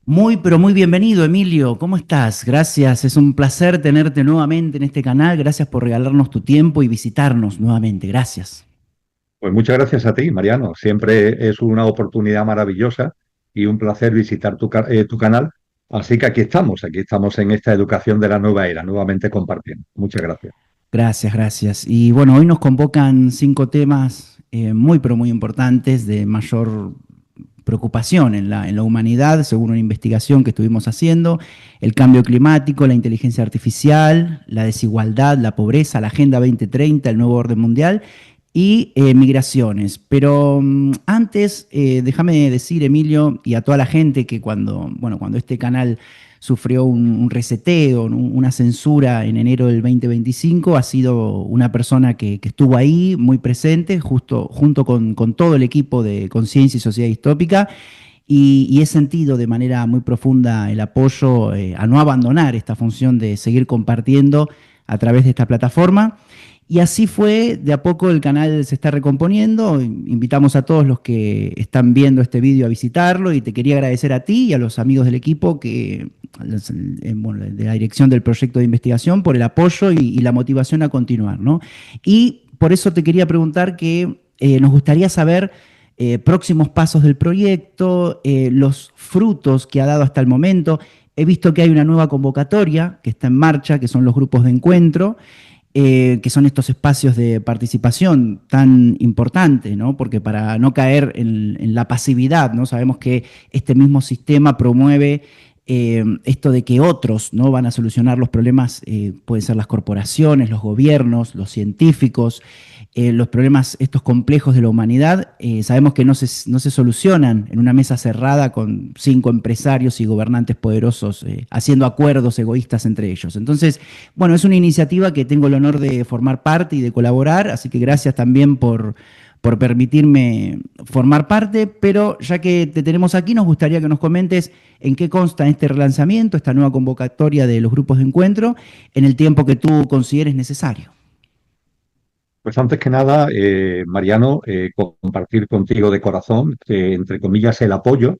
Muy, pero muy bienvenido, Emilio. ¿Cómo estás? Gracias. Es un placer tenerte nuevamente en este canal. Gracias por regalarnos tu tiempo y visitarnos nuevamente. Gracias. Pues muchas gracias a ti, Mariano. Siempre es una oportunidad maravillosa y un placer visitar tu canal. Así que aquí estamos en esta educación de la nueva era, nuevamente compartiendo. Muchas gracias. Gracias, gracias. Y bueno, hoy nos convocan 5 temas muy, pero muy importantes de mayor preocupación en la humanidad, según una investigación que estuvimos haciendo: el cambio climático, la inteligencia artificial, la desigualdad, la pobreza, la Agenda 2030, el nuevo orden mundial y migraciones. Pero antes, déjame decir, Emilio, y a toda la gente que cuando este canal sufrió un reseteo, una censura en enero del 2025, ha sido una persona que estuvo ahí muy presente, justo junto con todo el equipo de Conciencia y Sociedad Distópica, y he sentido de manera muy profunda el apoyo a no abandonar esta función de seguir compartiendo a través de esta plataforma. Y así fue, de a poco el canal se está recomponiendo. Invitamos a todos los que están viendo este vídeo a visitarlo, y te quería agradecer a ti y a los amigos del equipo bueno, de la dirección del proyecto de investigación, por el apoyo y la motivación a continuar, ¿no? Y por eso te quería preguntar que nos gustaría saber próximos pasos del proyecto, los frutos que ha dado hasta el momento. He visto que hay una nueva convocatoria que está en marcha, que son los grupos de encuentro, que son estos espacios de participación tan importantes, ¿no? Porque para no caer en la pasividad, ¿no? Sabemos que este mismo sistema promueve esto de que otros no van a solucionar los problemas, pueden ser las corporaciones, los gobiernos, los científicos, los problemas estos complejos de la humanidad. Sabemos que no se solucionan en una mesa cerrada con 5 empresarios y gobernantes poderosos haciendo acuerdos egoístas entre ellos. Entonces, bueno, es una iniciativa que tengo el honor de formar parte y de colaborar, así que gracias también por permitirme formar parte. Pero ya que te tenemos aquí, nos gustaría que nos comentes en qué consta este relanzamiento, esta nueva convocatoria de los grupos de encuentro, en el tiempo que tú consideres necesario. Pues antes que nada, Mariano, compartir contigo de corazón, entre comillas, el apoyo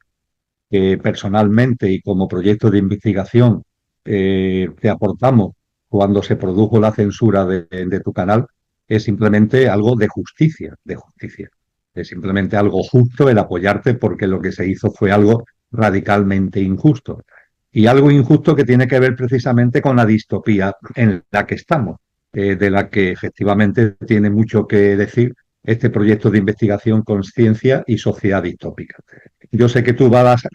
que personalmente y como proyecto de investigación te aportamos cuando se produjo la censura de tu canal, es simplemente algo de justicia, de justicia. Es simplemente algo justo el apoyarte porque lo que se hizo fue algo radicalmente injusto. Y algo injusto que tiene que ver precisamente con la distopía en la que estamos, de la que efectivamente tiene mucho que decir este proyecto de investigación Conciencia y Sociedad Distópica. Yo sé que tú vas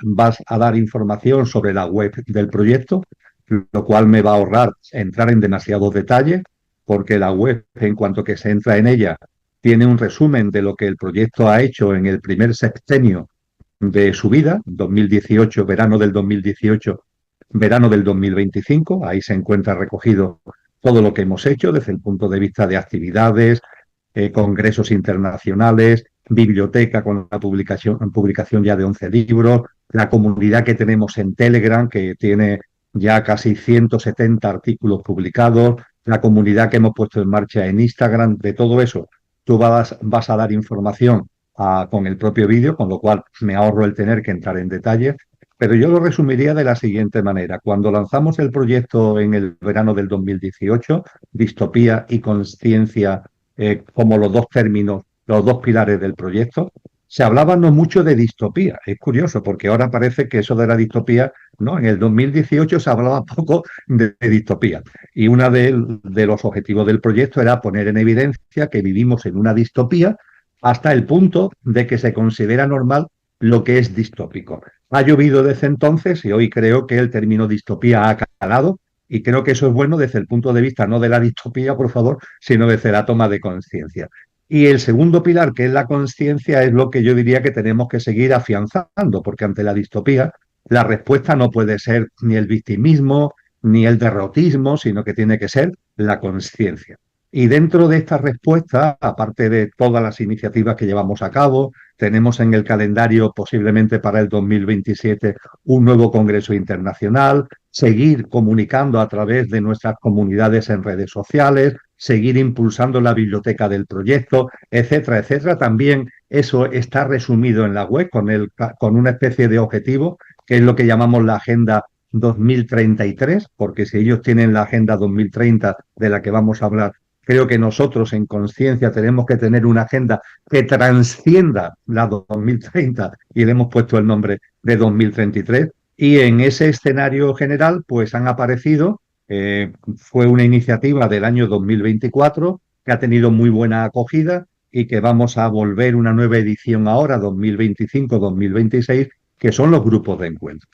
a dar información sobre la web del proyecto, lo cual me va a ahorrar entrar en demasiados detalles, porque la web, en cuanto que se entra en ella, tiene un resumen de lo que el proyecto ha hecho en el primer sexenio de su vida, 2018, verano del 2018, verano del 2025. Ahí se encuentra recogido todo lo que hemos hecho desde el punto de vista de actividades, congresos internacionales, biblioteca con la publicación ya de 11 libros, la comunidad que tenemos en Telegram, que tiene ya casi 170 artículos publicados, la comunidad que hemos puesto en marcha en Instagram. De todo eso tú vas a dar información con el propio vídeo, con lo cual me ahorro el tener que entrar en detalles. Pero yo lo resumiría de la siguiente manera. Cuando lanzamos el proyecto en el verano del 2018, distopía y conciencia como los dos términos, los dos pilares del proyecto, se hablaba no mucho de distopía. Es curioso, porque ahora parece que eso de la distopía, ¿no? En el 2018 se hablaba poco de distopía. Y uno de los objetivos del proyecto era poner en evidencia que vivimos en una distopía hasta el punto de que se considera normal lo que es distópico. Ha llovido desde entonces y hoy creo que el término distopía ha calado, y creo que eso es bueno desde el punto de vista no de la distopía, por favor, sino desde la toma de conciencia. Y el segundo pilar, que es la conciencia, es lo que yo diría que tenemos que seguir afianzando, porque ante la distopía la respuesta no puede ser ni el victimismo ni el derrotismo, sino que tiene que ser la conciencia. Y dentro de esta respuesta, aparte de todas las iniciativas que llevamos a cabo, tenemos en el calendario posiblemente para el 2027 un nuevo Congreso Internacional, seguir comunicando a través de nuestras comunidades en redes sociales, seguir impulsando la biblioteca del proyecto, etcétera, etcétera. También eso está resumido en la web con una especie de objetivo, que es lo que llamamos la Agenda 2033, porque si ellos tienen la Agenda 2030 de la que vamos a hablar, creo que nosotros en conciencia tenemos que tener una agenda que transcienda la 2030 y le hemos puesto el nombre de 2033. Y en ese escenario general, pues han aparecido, fue una iniciativa del año 2024 que ha tenido muy buena acogida y que vamos a volver una nueva edición ahora, 2025-2026, que son los grupos de encuentro.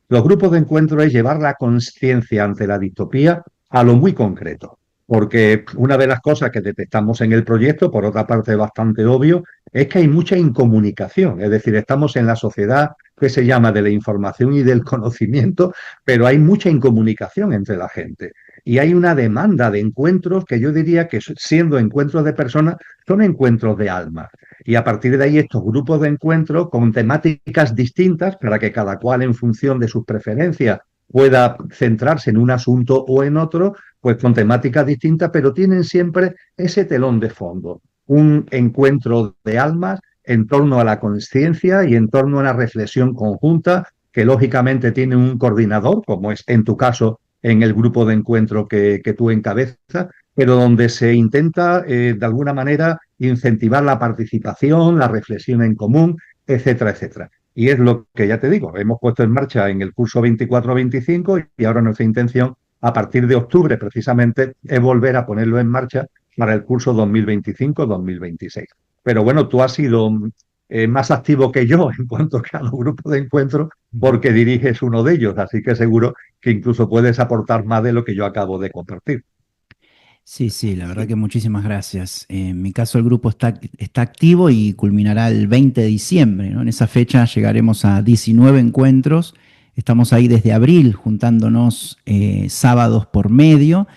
Los grupos de encuentro es llevar la conciencia ante la distopía a lo muy concreto, porque una de las cosas que detectamos en el proyecto, por otra parte bastante obvio, es que hay mucha incomunicación, es decir, estamos en la sociedad que se llama de la información y del conocimiento, pero hay mucha incomunicación entre la gente. Y hay una demanda de encuentros que yo diría que siendo encuentros de personas, son encuentros de alma. Y a partir de ahí estos grupos de encuentro con temáticas distintas para que cada cual en función de sus preferencias pueda centrarse en un asunto o en otro, pues con temáticas distintas, pero tienen siempre ese telón de fondo, un encuentro de almas en torno a la conciencia y en torno a una reflexión conjunta que lógicamente tiene un coordinador, como es en tu caso en el grupo de encuentro que tú encabezas, pero donde se intenta de alguna manera incentivar la participación, la reflexión en común, etcétera, etcétera. Y es lo que ya te digo, hemos puesto en marcha en el curso 24-25 y ahora nuestra intención a partir de octubre precisamente es volver a ponerlo en marcha para el curso 2025-2026. Pero bueno, tú has sido más activo que yo en cuanto a los grupos de encuentro porque diriges uno de ellos, así que seguro que incluso puedes aportar más de lo que yo acabo de compartir. Sí, sí, la verdad que muchísimas gracias. En mi caso el grupo está activo y culminará el 20 de diciembre, ¿no? En esa fecha llegaremos a 19 encuentros. Estamos ahí desde abril juntándonos sábados por medio.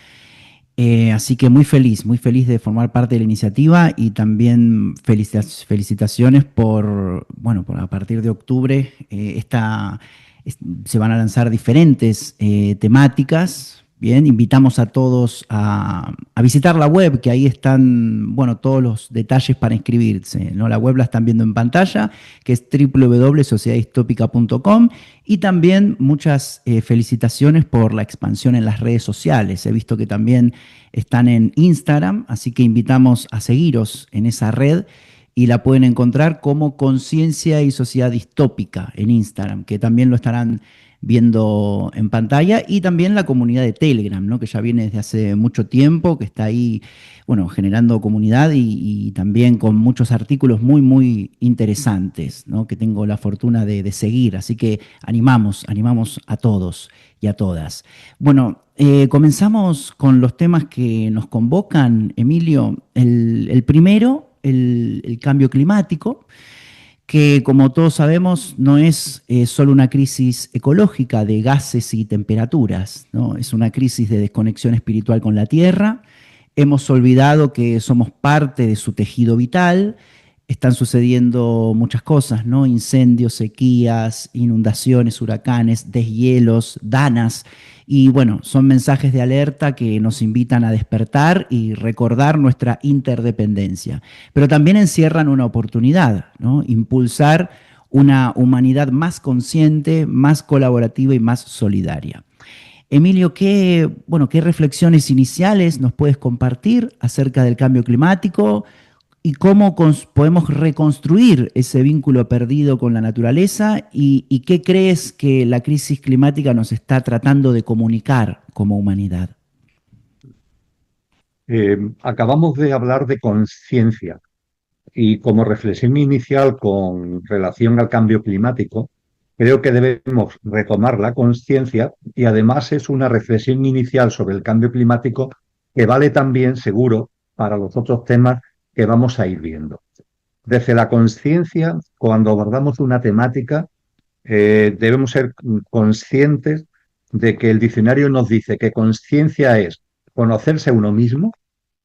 Así que muy feliz de formar parte de la iniciativa y también felicitaciones por, bueno, por a partir de octubre se van a lanzar diferentes temáticas. Bien, invitamos a todos a visitar la web, que ahí están, bueno, todos los detalles para inscribirse, ¿no? La web la están viendo en pantalla, que es www.sociedadistópica.com, y también muchas felicitaciones por la expansión en las redes sociales. He visto que también están en Instagram, así que invitamos a seguiros en esa red y la pueden encontrar como Conciencia y Sociedad Distópica en Instagram, que también lo estarán viendo en pantalla, y también la comunidad de Telegram, ¿no? Que ya viene desde hace mucho tiempo, que está ahí, bueno, generando comunidad y también con muchos artículos muy interesantes, ¿no? Que tengo la fortuna de seguir, así que animamos a todos y a todas. Bueno, comenzamos con los temas que nos convocan, Emilio. El primero, el cambio climático, que como todos sabemos no es solo una crisis ecológica de gases y temperaturas, ¿no? Es una crisis de desconexión espiritual con la Tierra. Hemos olvidado que somos parte de su tejido vital. Están sucediendo muchas cosas, ¿no? Incendios, sequías, inundaciones, huracanes, deshielos, danas. Y bueno, son mensajes de alerta que nos invitan a despertar y recordar nuestra interdependencia. Pero también encierran una oportunidad, ¿no? Impulsar una humanidad más consciente, más colaborativa y más solidaria. Emilio, ¿qué reflexiones iniciales nos puedes compartir acerca del cambio climático y cómo podemos reconstruir ese vínculo perdido con la naturaleza y qué crees que la crisis climática nos está tratando de comunicar como humanidad? Acabamos de hablar de conciencia y como reflexión inicial con relación al cambio climático, creo que debemos retomar la conciencia y además es una reflexión inicial sobre el cambio climático que vale también, seguro, para los otros temas que vamos a ir viendo. Desde la conciencia, cuando abordamos una temática, debemos ser conscientes de que el diccionario nos dice que conciencia es conocerse a uno mismo,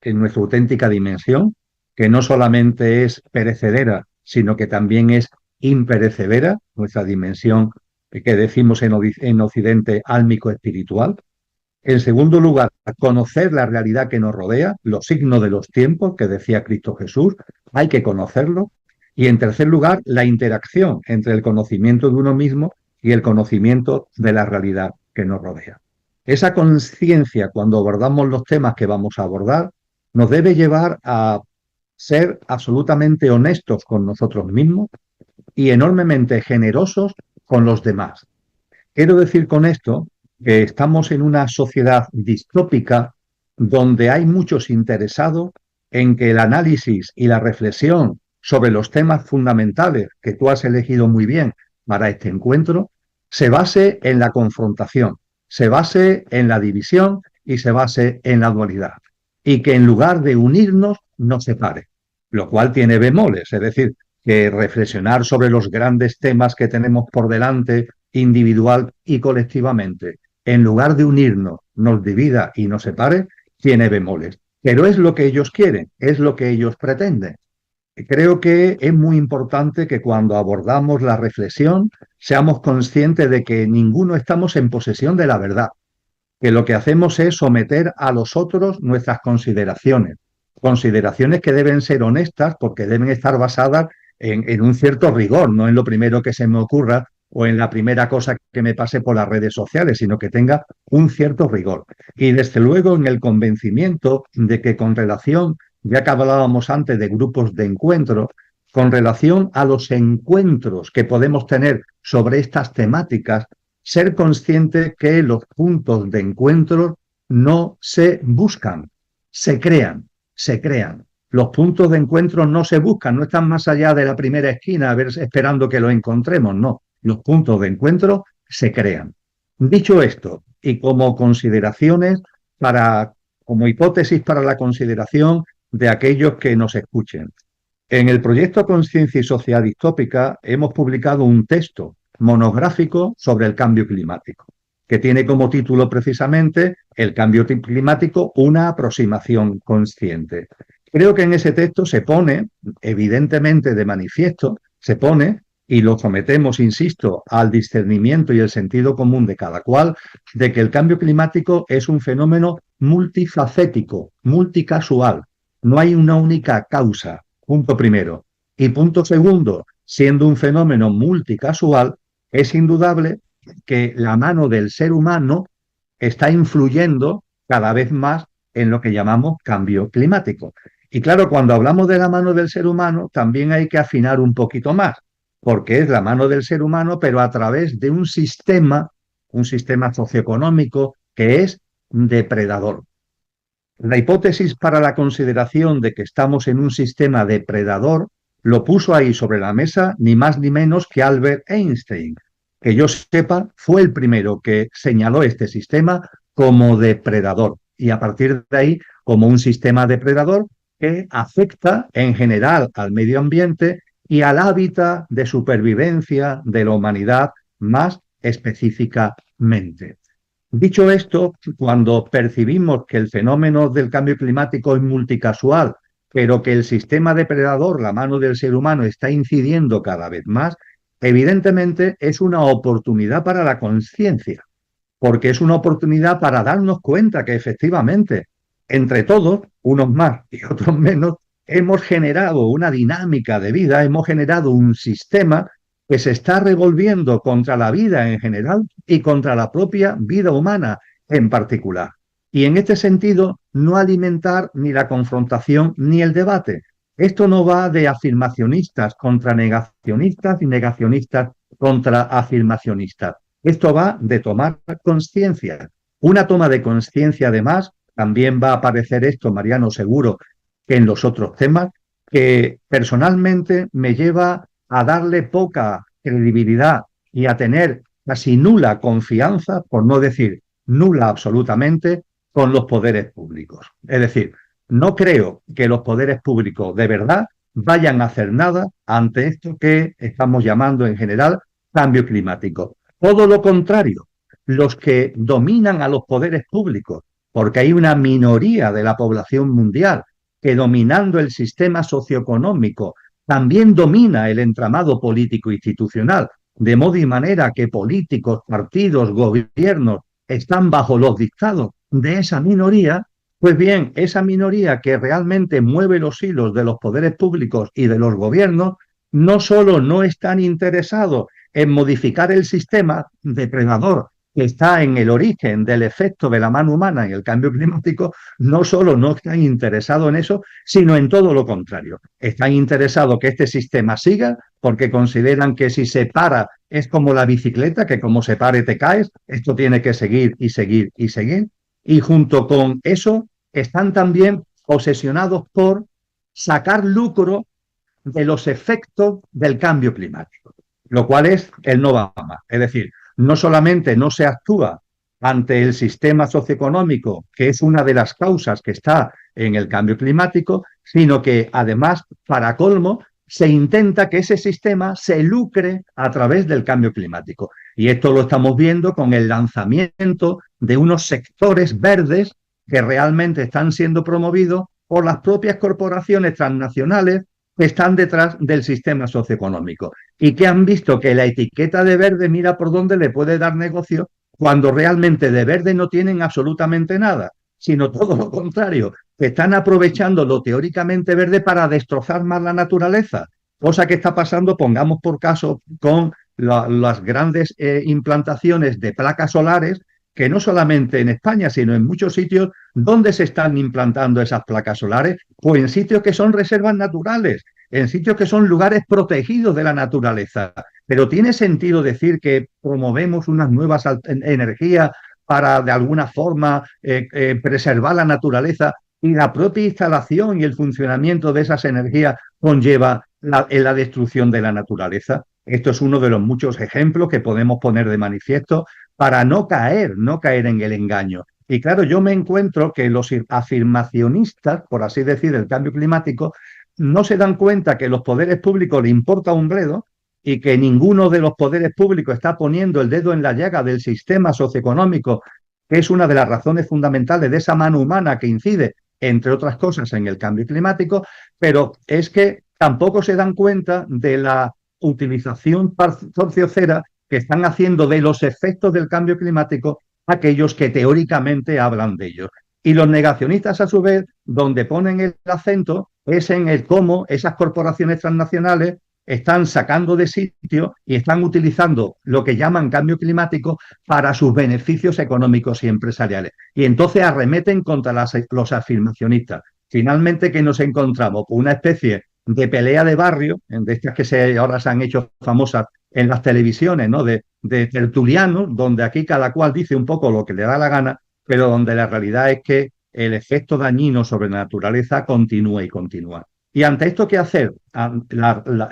en nuestra auténtica dimensión, que no solamente es perecedera, sino que también es imperecedera, nuestra dimensión que decimos en Occidente álmico-espiritual. En segundo lugar, conocer la realidad que nos rodea, los signos de los tiempos que decía Cristo Jesús, hay que conocerlo. Y en tercer lugar, la interacción entre el conocimiento de uno mismo y el conocimiento de la realidad que nos rodea. Esa conciencia, cuando abordamos los temas que vamos a abordar, nos debe llevar a ser absolutamente honestos con nosotros mismos y enormemente generosos con los demás. Quiero decir con esto que estamos en una sociedad distópica donde hay muchos interesados en que el análisis y la reflexión sobre los temas fundamentales que tú has elegido muy bien para este encuentro se base en la confrontación, se base en la división y se base en la dualidad. Y que en lugar de unirnos, nos separe, lo cual tiene bemoles, es decir, que reflexionar sobre los grandes temas que tenemos por delante, individual y colectivamente, en lugar de unirnos, nos divida y nos separe, tiene bemoles. Pero es lo que ellos quieren, es lo que ellos pretenden. Creo que es muy importante que cuando abordamos la reflexión seamos conscientes de que ninguno estamos en posesión de la verdad, que lo que hacemos es someter a los otros nuestras consideraciones, consideraciones que deben ser honestas porque deben estar basadas en un cierto rigor, no en lo primero que se me ocurra o en la primera cosa que me pase por las redes sociales, sino que tenga un cierto rigor. Y desde luego en el convencimiento de que con relación, ya que hablábamos antes de grupos de encuentro, con relación a los encuentros que podemos tener sobre estas temáticas, ser consciente que los puntos de encuentro no se buscan, se crean, se crean. Los puntos de encuentro no se buscan, no están más allá de la primera esquina a ver, esperando que los encontremos, no. Los puntos de encuentro se crean. Dicho esto, y como consideraciones como hipótesis para la consideración de aquellos que nos escuchen. En el proyecto Conciencia y Sociedad Distópica hemos publicado un texto monográfico sobre el cambio climático, que tiene como título precisamente El cambio climático, una aproximación consciente. Creo que en ese texto se pone, evidentemente de manifiesto, se pone, y lo sometemos, insisto, al discernimiento y el sentido común de cada cual, de que el cambio climático es un fenómeno multifacético, multicasual. No hay una única causa, punto primero. Y punto segundo, siendo un fenómeno multicasual, es indudable que la mano del ser humano está influyendo cada vez más en lo que llamamos cambio climático. Y claro, cuando hablamos de la mano del ser humano, también hay que afinar un poquito más, porque es la mano del ser humano, pero a través de un sistema socioeconómico que es depredador. La hipótesis para la consideración de que estamos en un sistema depredador lo puso ahí sobre la mesa ni más ni menos que Albert Einstein, que yo sepa fue el primero que señaló este sistema como depredador y a partir de ahí como un sistema depredador que afecta en general al medio ambiente y al hábitat de supervivencia de la humanidad más específicamente. Dicho esto, cuando percibimos que el fenómeno del cambio climático es multicasual, pero que el sistema depredador, la mano del ser humano, está incidiendo cada vez más, evidentemente es una oportunidad para la conciencia, porque es una oportunidad para darnos cuenta que efectivamente, entre todos, unos más y otros menos, hemos generado una dinámica de vida, hemos generado un sistema que se está revolviendo contra la vida en general y contra la propia vida humana en particular. Y en este sentido, no alimentar ni la confrontación ni el debate. Esto no va de afirmacionistas contra negacionistas y negacionistas contra afirmacionistas. Esto va de tomar conciencia. Una toma de conciencia, además, también va a aparecer esto, Mariano, seguro, que en los otros temas, que personalmente me lleva a darle poca credibilidad y a tener casi nula confianza, por no decir nula absolutamente, con los poderes públicos. Es decir, no creo que los poderes públicos de verdad vayan a hacer nada ante esto que estamos llamando en general cambio climático. Todo lo contrario, los que dominan a los poderes públicos porque hay una minoría de la población mundial que, dominando el sistema socioeconómico, también domina el entramado político institucional, de modo y manera que políticos, partidos, gobiernos están bajo los dictados de esa minoría. Pues bien, esa minoría que realmente mueve los hilos de los poderes públicos y de los gobiernos, no solo no están interesados en modificar el sistema depredador que está en el origen del efecto de la mano humana en el cambio climático, no solo no están interesados en eso, sino en todo lo contrario. Están interesados que este sistema siga porque consideran que si se para es como la bicicleta, que como se pare te caes, esto tiene que seguir y seguir y seguir. Y junto con eso están también obsesionados por sacar lucro de los efectos del cambio climático, lo cual es el no va más. Es decir, no solamente no se actúa ante el sistema socioeconómico, que es una de las causas que está en el cambio climático, sino que además, para colmo, se intenta que ese sistema se lucre a través del cambio climático. Y esto lo estamos viendo con el lanzamiento de unos sectores verdes que realmente están siendo promovidos por las propias corporaciones transnacionales que están detrás del sistema socioeconómico y que han visto que la etiqueta de verde mira por dónde le puede dar negocio cuando realmente de verde no tienen absolutamente nada, sino todo lo contrario, que están aprovechando lo teóricamente verde para destrozar más la naturaleza, cosa que está pasando, pongamos por caso, con las grandes implantaciones de placas solares, que no solamente en España, sino en muchos sitios donde se están implantando esas placas solares, pues en sitios que son reservas naturales, en sitios que son lugares protegidos de la naturaleza. Pero ¿tiene sentido decir que promovemos unas nuevas energías para, de alguna forma, preservar la naturaleza y la propia instalación y el funcionamiento de esas energías conlleva la destrucción de la naturaleza? Esto es uno de los muchos ejemplos que podemos poner de manifiesto para no caer en el engaño. Y claro, yo me encuentro que los afirmacionistas, por así decir, del cambio climático, no se dan cuenta que los poderes públicos le importa un bledo y que ninguno de los poderes públicos está poniendo el dedo en la llaga del sistema socioeconómico, que es una de las razones fundamentales de esa mano humana que incide, entre otras cosas, en el cambio climático, pero es que tampoco se dan cuenta de la utilización torciocera que están haciendo de los efectos del cambio climático aquellos que teóricamente hablan de ellos. Y los negacionistas, a su vez, donde ponen el acento es en el cómo esas corporaciones transnacionales están sacando de sitio y están utilizando lo que llaman cambio climático para sus beneficios económicos y empresariales. Y entonces arremeten contra los afirmacionistas. Finalmente, ¿qué nos encontramos? Pues una especie de pelea de barrio, de estas que ahora se han hecho famosas en las televisiones, ¿no? De tertulianos, donde aquí cada cual dice un poco lo que le da la gana, pero donde la realidad es que el efecto dañino sobre la naturaleza continúa y continúa. Y ante esto, ¿qué hacer?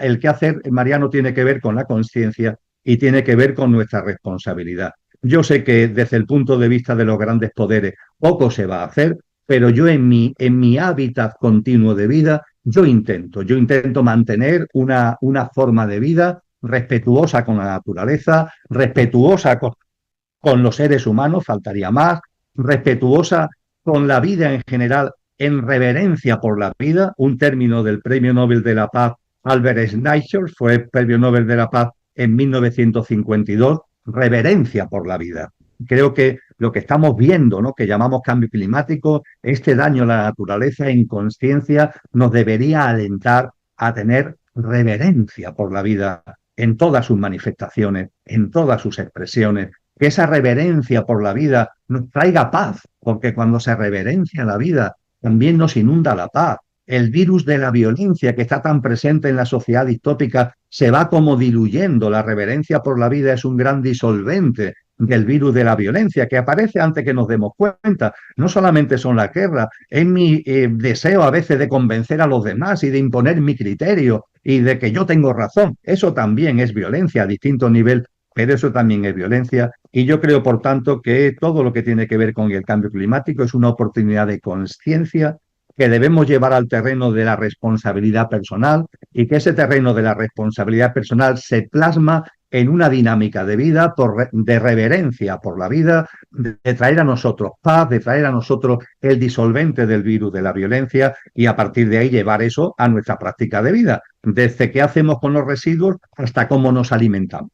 El qué hacer, Mariano, tiene que ver con la conciencia y tiene que ver con nuestra responsabilidad. Yo sé que desde el punto de vista de los grandes poderes poco se va a hacer, pero yo en mi hábitat continuo de vida, yo intento mantener una forma de vida respetuosa con la naturaleza, respetuosa con los seres humanos, faltaría más, respetuosa con la vida en general, en reverencia por la vida, un término del Premio Nobel de la Paz Albert Schweitzer, fue Premio Nobel de la Paz en 1952, reverencia por la vida. Creo que lo que estamos viendo, ¿no?, que llamamos cambio climático, este daño a la naturaleza en conciencia, nos debería alentar a tener reverencia por la vida en todas sus manifestaciones, en todas sus expresiones, que esa reverencia por la vida nos traiga paz, porque cuando se reverencia la vida también nos inunda la paz. El virus de la violencia que está tan presente en la sociedad distópica se va como diluyendo. La reverencia por la vida es un gran disolvente del virus de la violencia que aparece antes que nos demos cuenta. No solamente son las guerras, es mi deseo a veces de convencer a los demás y de imponer mi criterio y de que yo tengo razón. Eso también es violencia a distinto nivel, pero eso también es violencia. Y yo creo, por tanto, que todo lo que tiene que ver con el cambio climático es una oportunidad de conciencia que debemos llevar al terreno de la responsabilidad personal y que ese terreno de la responsabilidad personal se plasma en una dinámica de vida, de reverencia por la vida, de traer a nosotros paz, de traer a nosotros el disolvente del virus de la violencia y a partir de ahí llevar eso a nuestra práctica de vida, desde qué hacemos con los residuos hasta cómo nos alimentamos.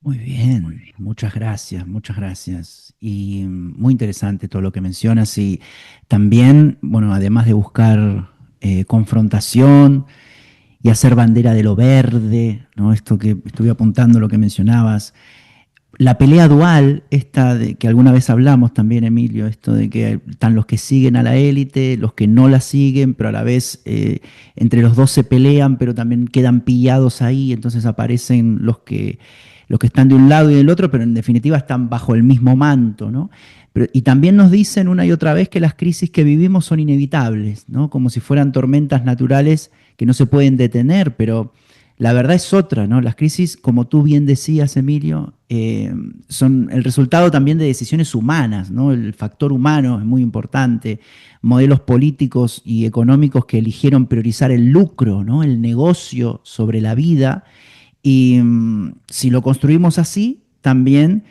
Muy bien, muchas gracias, muchas gracias. Y muy interesante todo lo que mencionas. Y también, bueno, además de buscar confrontación y hacer bandera de lo verde, ¿no? Esto que estuve apuntando, lo que mencionabas, la pelea dual, esta de que alguna vez hablamos también, Emilio, esto de que están los que siguen a la élite, los que no la siguen, pero a la vez entre los dos se pelean, pero también quedan pillados ahí, entonces aparecen los que están de un lado y del otro, pero en definitiva están bajo el mismo manto, ¿no? Pero, y también nos dicen una y otra vez que las crisis que vivimos son inevitables, ¿no? Como si fueran tormentas naturales que no se pueden detener, pero la verdad es otra, ¿no? Las crisis, como tú bien decías, Emilio, son el resultado también de decisiones humanas, ¿no? El factor humano es muy importante. Modelos políticos y económicos que eligieron priorizar el lucro, ¿no? El negocio sobre la vida. Y si lo construimos así, también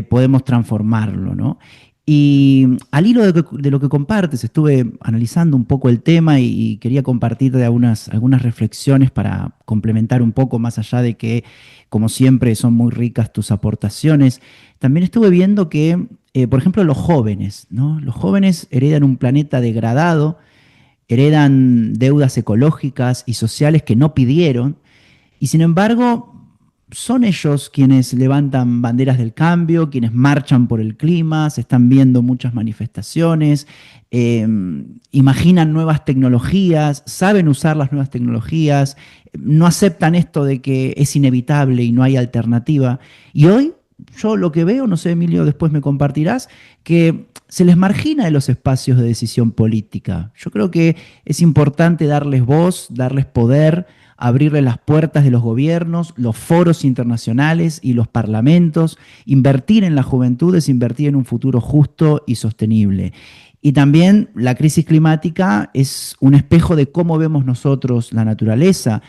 podemos transformarlo, ¿no? Y al hilo de lo que compartes, estuve analizando un poco el tema y quería compartirte algunas reflexiones para complementar un poco más allá de que, como siempre, son muy ricas tus aportaciones. También estuve viendo que, por ejemplo, los jóvenes, ¿no? Los jóvenes heredan un planeta degradado, heredan deudas ecológicas y sociales que no pidieron, y sin embargo, son ellos quienes levantan banderas del cambio, quienes marchan por el clima, se están viendo muchas manifestaciones, eh, imaginan nuevas tecnologías, saben usar las nuevas tecnologías, no aceptan esto de que es inevitable y no hay alternativa. Y hoy yo lo que veo, no sé, Emilio, después me compartirás, que se les margina de los espacios de decisión política. Yo creo que es importante darles voz, darles poder, abrirle las puertas de los gobiernos, los foros internacionales y los parlamentos. Invertir en la juventud es invertir en un futuro justo y sostenible. Y también la crisis climática es un espejo de cómo vemos nosotros la naturaleza,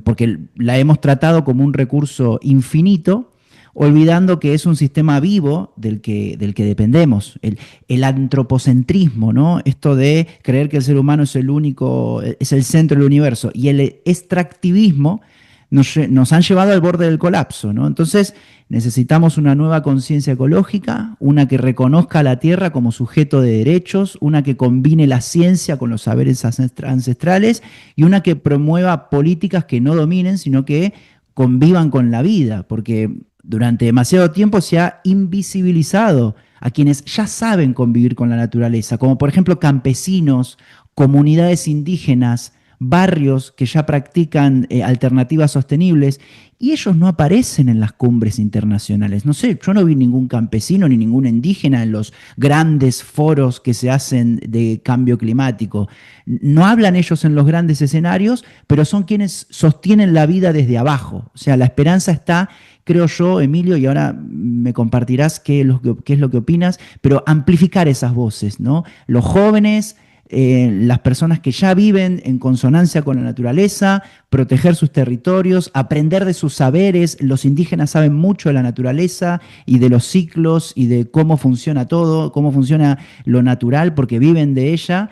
porque la hemos tratado como un recurso infinito, olvidando que es un sistema vivo del que dependemos. El antropocentrismo, ¿no? Esto de creer que el ser humano es el único, es el centro del universo, y el extractivismo nos han llevado al borde del colapso, ¿no? Entonces necesitamos una nueva conciencia ecológica, una que reconozca a la Tierra como sujeto de derechos, una que combine la ciencia con los saberes ancestrales y una que promueva políticas que no dominen, sino que convivan con la vida, porque durante demasiado tiempo se ha invisibilizado a quienes ya saben convivir con la naturaleza, como por ejemplo campesinos, comunidades indígenas, barrios que ya practican alternativas sostenibles, y ellos no aparecen en las cumbres internacionales. No sé, yo no vi ningún campesino ni ningún indígena en los grandes foros que se hacen de cambio climático. No hablan ellos en los grandes escenarios, pero son quienes sostienen la vida desde abajo. O sea, la esperanza está, creo yo, Emilio, y ahora me compartirás qué es lo que opinas, pero amplificar esas voces, ¿no? Los jóvenes, las personas que ya viven en consonancia con la naturaleza, proteger sus territorios, aprender de sus saberes. Los indígenas saben mucho de la naturaleza y de los ciclos y de cómo funciona todo, cómo funciona lo natural, porque viven de ella.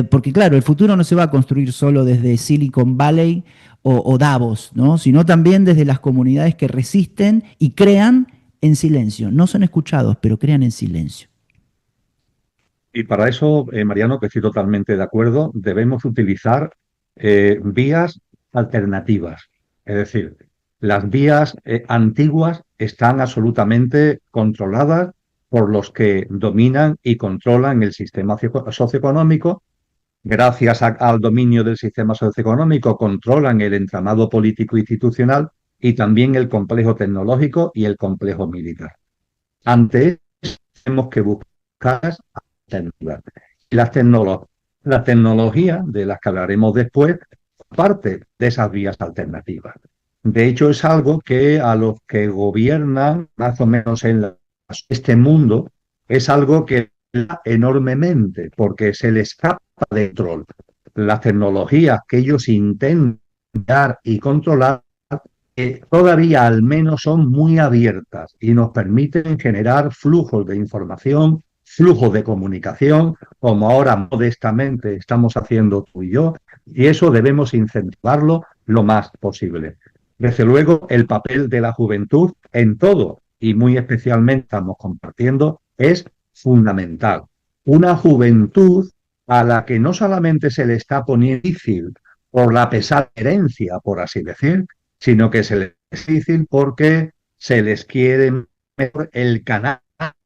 Porque claro, el futuro no se va a construir solo desde Silicon Valley o Davos, ¿no? Sino también desde las comunidades que resisten y crean en silencio. No son escuchados, pero crean en silencio. Y para eso, Mariano, que estoy totalmente de acuerdo, debemos utilizar vías alternativas. Es decir, las vías antiguas están absolutamente controladas por los que dominan y controlan el sistema socioeconómico. Gracias al dominio del sistema socioeconómico, controlan el entramado político institucional y también el complejo tecnológico y el complejo militar. Ante eso, tenemos que buscar alternativas. Y la tecnología, de las que hablaremos después, parte de esas vías alternativas. De hecho, es algo que a los que gobiernan más o menos en este mundo, es algo que enormemente, porque se les escapa de control. Las tecnologías que ellos intentan y controlar, todavía al menos son muy abiertas y nos permiten generar flujos de información, flujos de comunicación, como ahora modestamente estamos haciendo tú y yo, y eso debemos incentivarlo lo más posible. Desde luego, el papel de la juventud en todo, y muy especialmente estamos compartiendo, es fundamental. Una juventud a la que no solamente se le está poniendo difícil por la pesada herencia, por así decir, sino que se les es difícil porque se les quiere meter el canal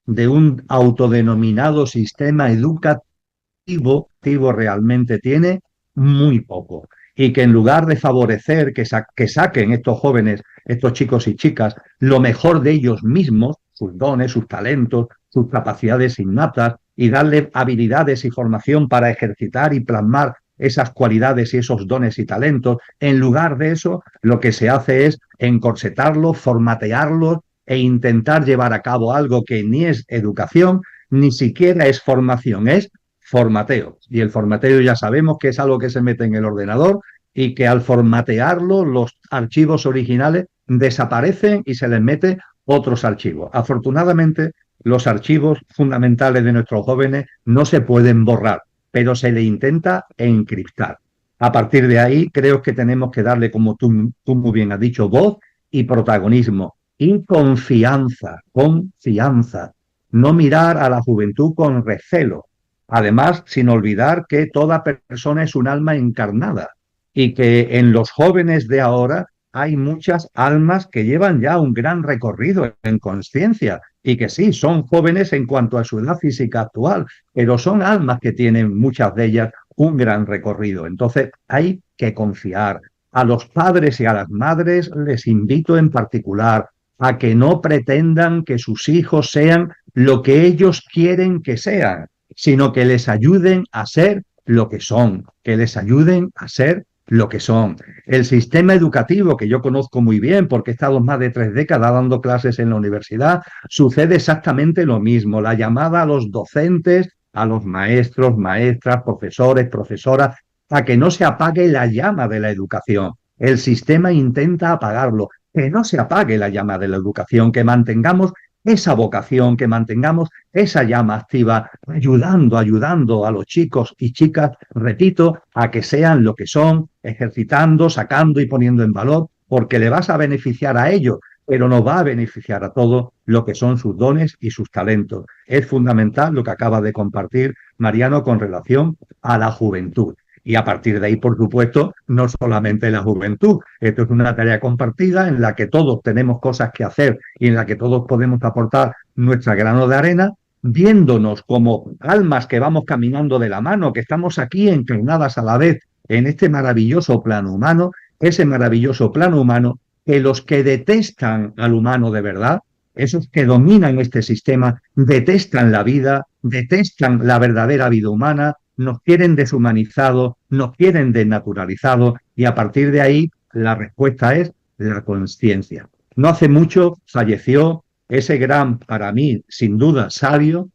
de un autodenominado sistema educativo realmente tiene muy poco. Y que en lugar de favorecer que saquen estos jóvenes, estos chicos y chicas, lo mejor de ellos mismos, sus dones, sus talentos, sus capacidades innatas, y darle habilidades y formación para ejercitar y plasmar esas cualidades y esos dones y talentos, en lugar de eso, lo que se hace es encorsetarlos, formatearlos e intentar llevar a cabo algo que ni es educación, ni siquiera es formación, es formateo. Y el formateo ya sabemos que es algo que se mete en el ordenador y que al formatearlo los archivos originales desaparecen y se les mete otros archivos. Afortunadamente, los archivos fundamentales de nuestros jóvenes no se pueden borrar, pero se le intenta encriptar. A partir de ahí, creo que tenemos que darle, como tú muy bien has dicho, voz y protagonismo y confianza, confianza. No mirar a la juventud con recelo. Además, sin olvidar que toda persona es un alma encarnada y que en los jóvenes de ahora hay muchas almas que llevan ya un gran recorrido en conciencia y que sí, son jóvenes en cuanto a su edad física actual, pero son almas que tienen muchas de ellas un gran recorrido. Entonces, hay que confiar. A los padres y a las madres les invito en particular a que no pretendan que sus hijos sean lo que ellos quieren que sean, sino que les ayuden a ser lo que son, que les ayuden a ser lo que son. El sistema educativo, que yo conozco muy bien porque he estado más de 3 décadas dando clases en la universidad, sucede exactamente lo mismo. La llamada a los docentes, a los maestros, maestras, profesores, profesoras, a que no se apague la llama de la educación. El sistema intenta apagarlo. Que no se apague la llama de la educación, que mantengamos esa vocación, que mantengamos esa llama activa, ayudando a los chicos y chicas, repito, a que sean lo que son, ejercitando, sacando y poniendo en valor, porque le vas a beneficiar a ellos, pero nos va a beneficiar a todos lo que son sus dones y sus talentos. Es fundamental lo que acaba de compartir Mariano con relación a la juventud. Y a partir de ahí, por supuesto, no solamente la juventud. Esto es una tarea compartida en la que todos tenemos cosas que hacer y en la que todos podemos aportar nuestra grano de arena, viéndonos como almas que vamos caminando de la mano, que estamos aquí encarnadas a la vez en este maravilloso plano humano, ese maravilloso plano humano que los que detestan al humano de verdad, esos que dominan este sistema, detestan la vida, detestan la verdadera vida humana, nos quieren deshumanizados, nos quieren desnaturalizados y a partir de ahí la respuesta es la conciencia. No hace mucho falleció ese gran, para mí, sin duda, sabio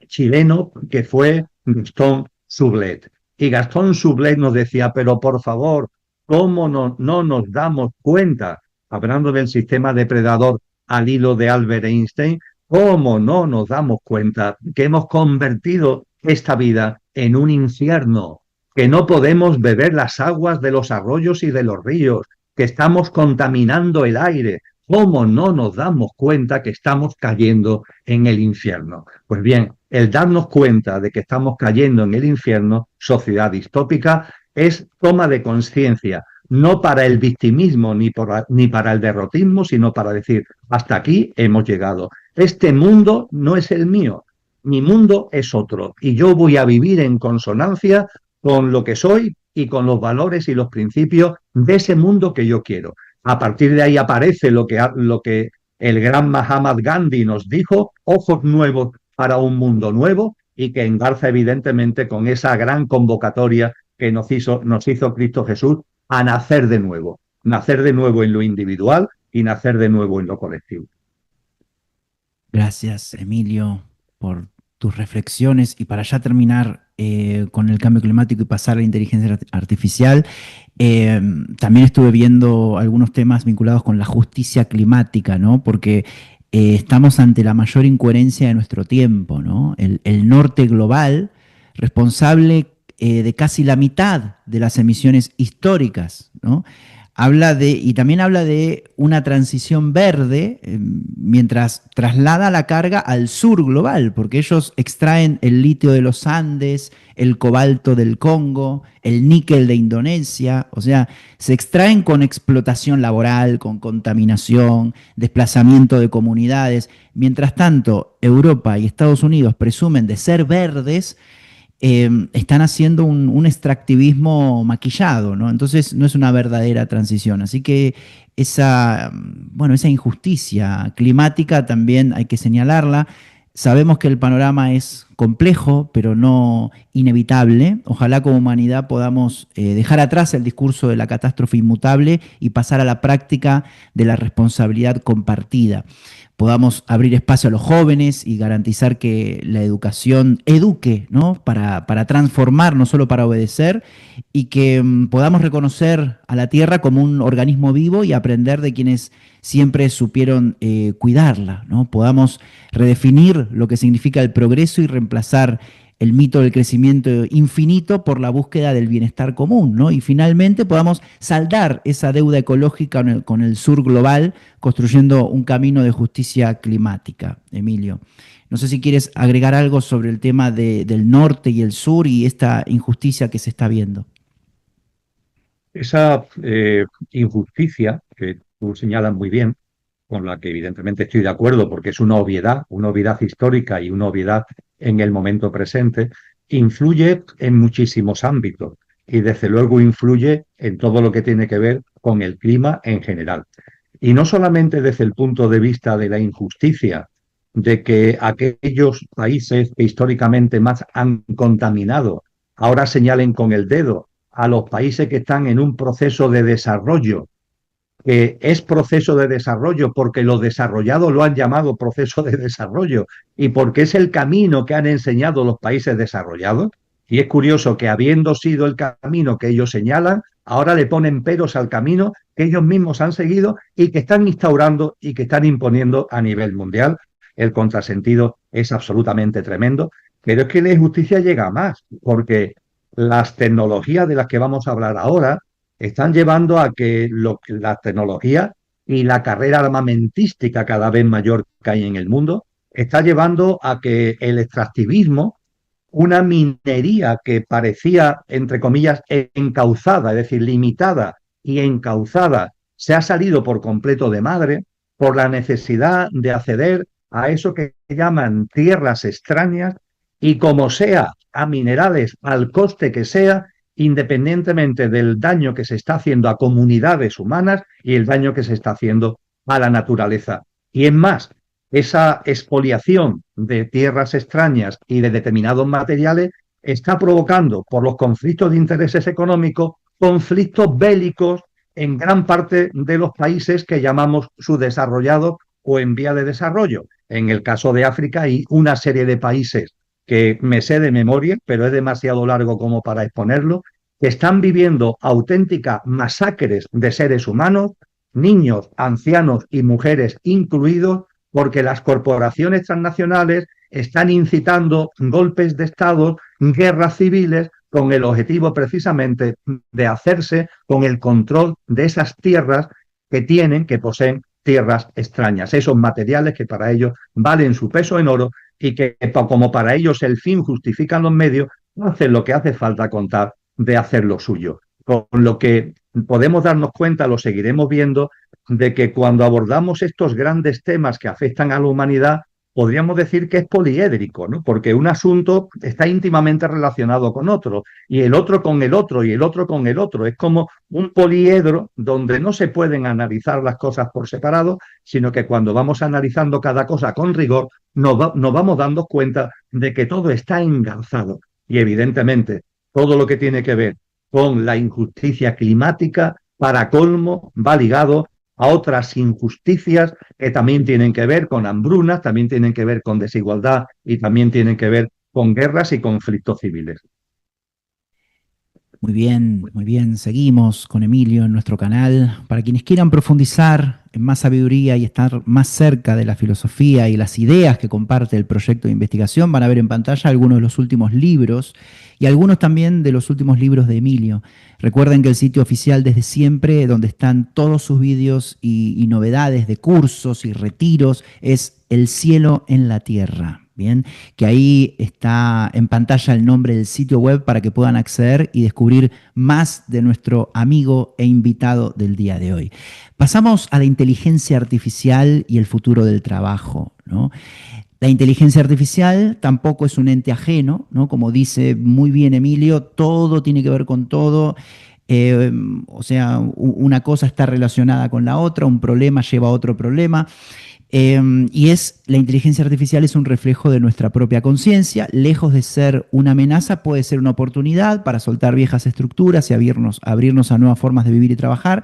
chileno que fue Gastón Sublet. Y Gastón Sublet nos decía, pero por favor, ¿cómo no nos damos cuenta, hablando del sistema depredador al hilo de Albert Einstein, cómo no nos damos cuenta que hemos convertido esta vida en un infierno, que no podemos beber las aguas de los arroyos y de los ríos, que estamos contaminando el aire? ¿Cómo no nos damos cuenta que estamos cayendo en el infierno? Pues bien, el darnos cuenta de que estamos cayendo en el infierno, sociedad distópica, es toma de conciencia, no para el victimismo ni para el derrotismo, sino para decir, hasta aquí hemos llegado. Este mundo no es el mío, mi mundo es otro y yo voy a vivir en consonancia con lo que soy y con los valores y los principios de ese mundo que yo quiero. A partir de ahí aparece lo que el gran Mahatma Gandhi nos dijo, ojos nuevos para un mundo nuevo, y que engarza evidentemente con esa gran convocatoria que nos hizo Cristo Jesús a nacer de nuevo en lo individual y nacer de nuevo en lo colectivo. Gracias, Emilio, por tus reflexiones. Y para ya terminar con el cambio climático y pasar a la inteligencia artificial. Eh, También estuve viendo algunos temas vinculados con la justicia climática, ¿no? Porque estamos ante la mayor incoherencia de nuestro tiempo, ¿no? El norte global, responsable de casi la mitad de las emisiones históricas, ¿no? Y también habla de una transición verde, mientras traslada la carga al sur global, porque ellos extraen el litio de los Andes, el cobalto del Congo, el níquel de Indonesia, o sea, se extraen con explotación laboral, con contaminación, desplazamiento de comunidades. Mientras tanto, Europa y Estados Unidos presumen de ser verdes, están haciendo un extractivismo maquillado, ¿no? Entonces no es una verdadera transición. Así que esa injusticia climática también hay que señalarla. Sabemos que el panorama es complejo, pero no inevitable. Ojalá como humanidad podamos dejar atrás el discurso de la catástrofe inmutable y pasar a la práctica de la responsabilidad compartida. Podamos abrir espacio a los jóvenes y garantizar que la educación eduque, ¿no? Para transformar, no solo para obedecer, y que podamos reconocer a la tierra como un organismo vivo y aprender de quienes siempre supieron cuidarla, ¿no? Podamos redefinir lo que significa el progreso y reemplazar el mito del crecimiento infinito por la búsqueda del bienestar común, ¿no? Y finalmente podamos saldar esa deuda ecológica con el sur global, construyendo un camino de justicia climática. Emilio, no sé si quieres agregar algo sobre el tema del norte y el sur y esta injusticia que se está viendo. Esa injusticia que tú señalas muy bien, con la que evidentemente estoy de acuerdo porque es una obviedad histórica y una obviedad en el momento presente, influye en muchísimos ámbitos y desde luego influye en todo lo que tiene que ver con el clima en general. Y no solamente desde el punto de vista de la injusticia, de que aquellos países que históricamente más han contaminado ahora señalen con el dedo a los países que están en un proceso de desarrollo, que es proceso de desarrollo porque los desarrollados lo han llamado proceso de desarrollo y porque es el camino que han enseñado los países desarrollados. Y es curioso que habiendo sido el camino que ellos señalan, ahora le ponen peros al camino que ellos mismos han seguido y que están instaurando y que están imponiendo a nivel mundial. El contrasentido es absolutamente tremendo, pero es que la injusticia llega a más, porque las tecnologías de las que vamos a hablar ahora están llevando a que la tecnología y la carrera armamentística cada vez mayor que hay en el mundo está llevando a que el extractivismo, una minería que parecía, entre comillas, encauzada, es decir, limitada y encauzada, se ha salido por completo de madre por la necesidad de acceder a eso que llaman tierras extrañas y como sea, a minerales al coste que sea, independientemente del daño que se está haciendo a comunidades humanas y el daño que se está haciendo a la naturaleza. Y es más, esa expoliación de tierras extrañas y de determinados materiales está provocando, por los conflictos de intereses económicos, conflictos bélicos en gran parte de los países que llamamos subdesarrollados o en vía de desarrollo. En el caso de África hay una serie de países que me sé de memoria, pero es demasiado largo como para exponerlo, que están viviendo auténticas masacres de seres humanos, niños, ancianos y mujeres incluidos, porque las corporaciones transnacionales están incitando golpes de Estado, guerras civiles, con el objetivo precisamente de hacerse con el control de esas tierras que poseen tierras extrañas, esos materiales que para ellos valen su peso en oro y que como para ellos el fin justifica los medios, hacen lo que hace falta contar de hacer lo suyo. Con lo que podemos darnos cuenta, lo seguiremos viendo, de que cuando abordamos estos grandes temas que afectan a la humanidad, podríamos decir que es poliédrico, ¿no? Porque un asunto está íntimamente relacionado con otro, y el otro con el otro, y el otro con el otro. Es como un poliedro donde no se pueden analizar las cosas por separado, sino que cuando vamos analizando cada cosa con rigor, nos vamos dando cuenta de que todo está engarzado. Y evidentemente, todo lo que tiene que ver con la injusticia climática, para colmo, va ligado a otras injusticias que también tienen que ver con hambrunas, también tienen que ver con desigualdad y también tienen que ver con guerras y conflictos civiles. Muy bien, muy bien. Seguimos con Emilio en nuestro canal. Para quienes quieran profundizar en más sabiduría y estar más cerca de la filosofía y las ideas que comparte el proyecto de investigación, van a ver en pantalla algunos de los últimos libros y algunos también de los últimos libros de Emilio. Recuerden que el sitio oficial desde siempre, donde están todos sus vídeos y novedades de cursos y retiros, es El cielo en la tierra. Bien, que ahí está en pantalla el nombre del sitio web para que puedan acceder y descubrir más de nuestro amigo e invitado del día de hoy. Pasamos a la inteligencia artificial y el futuro del trabajo, ¿no? La inteligencia artificial tampoco es un ente ajeno, ¿no? Como dice muy bien Emilio, todo tiene que ver con todo. O sea, una cosa está relacionada con la otra, un problema lleva a otro problema. La inteligencia artificial es un reflejo de nuestra propia conciencia. Lejos de ser una amenaza, puede ser una oportunidad para soltar viejas estructuras y abrirnos a nuevas formas de vivir y trabajar.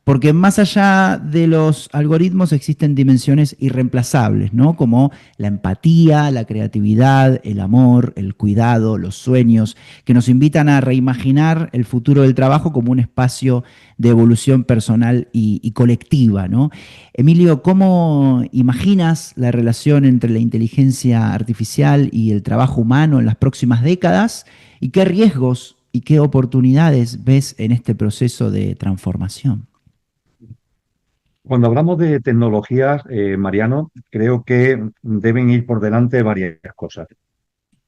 Porque más allá de los algoritmos existen dimensiones irreemplazables, ¿no? Como la empatía, la creatividad, el amor, el cuidado, los sueños, que nos invitan a reimaginar el futuro del trabajo como un espacio de evolución personal y colectiva, ¿no? Emilio, ¿cómo imaginas la relación entre la inteligencia artificial y el trabajo humano en las próximas décadas? ¿Y qué riesgos y qué oportunidades ves en este proceso de transformación? Cuando hablamos de tecnologías, Mariano, creo que deben ir por delante varias cosas.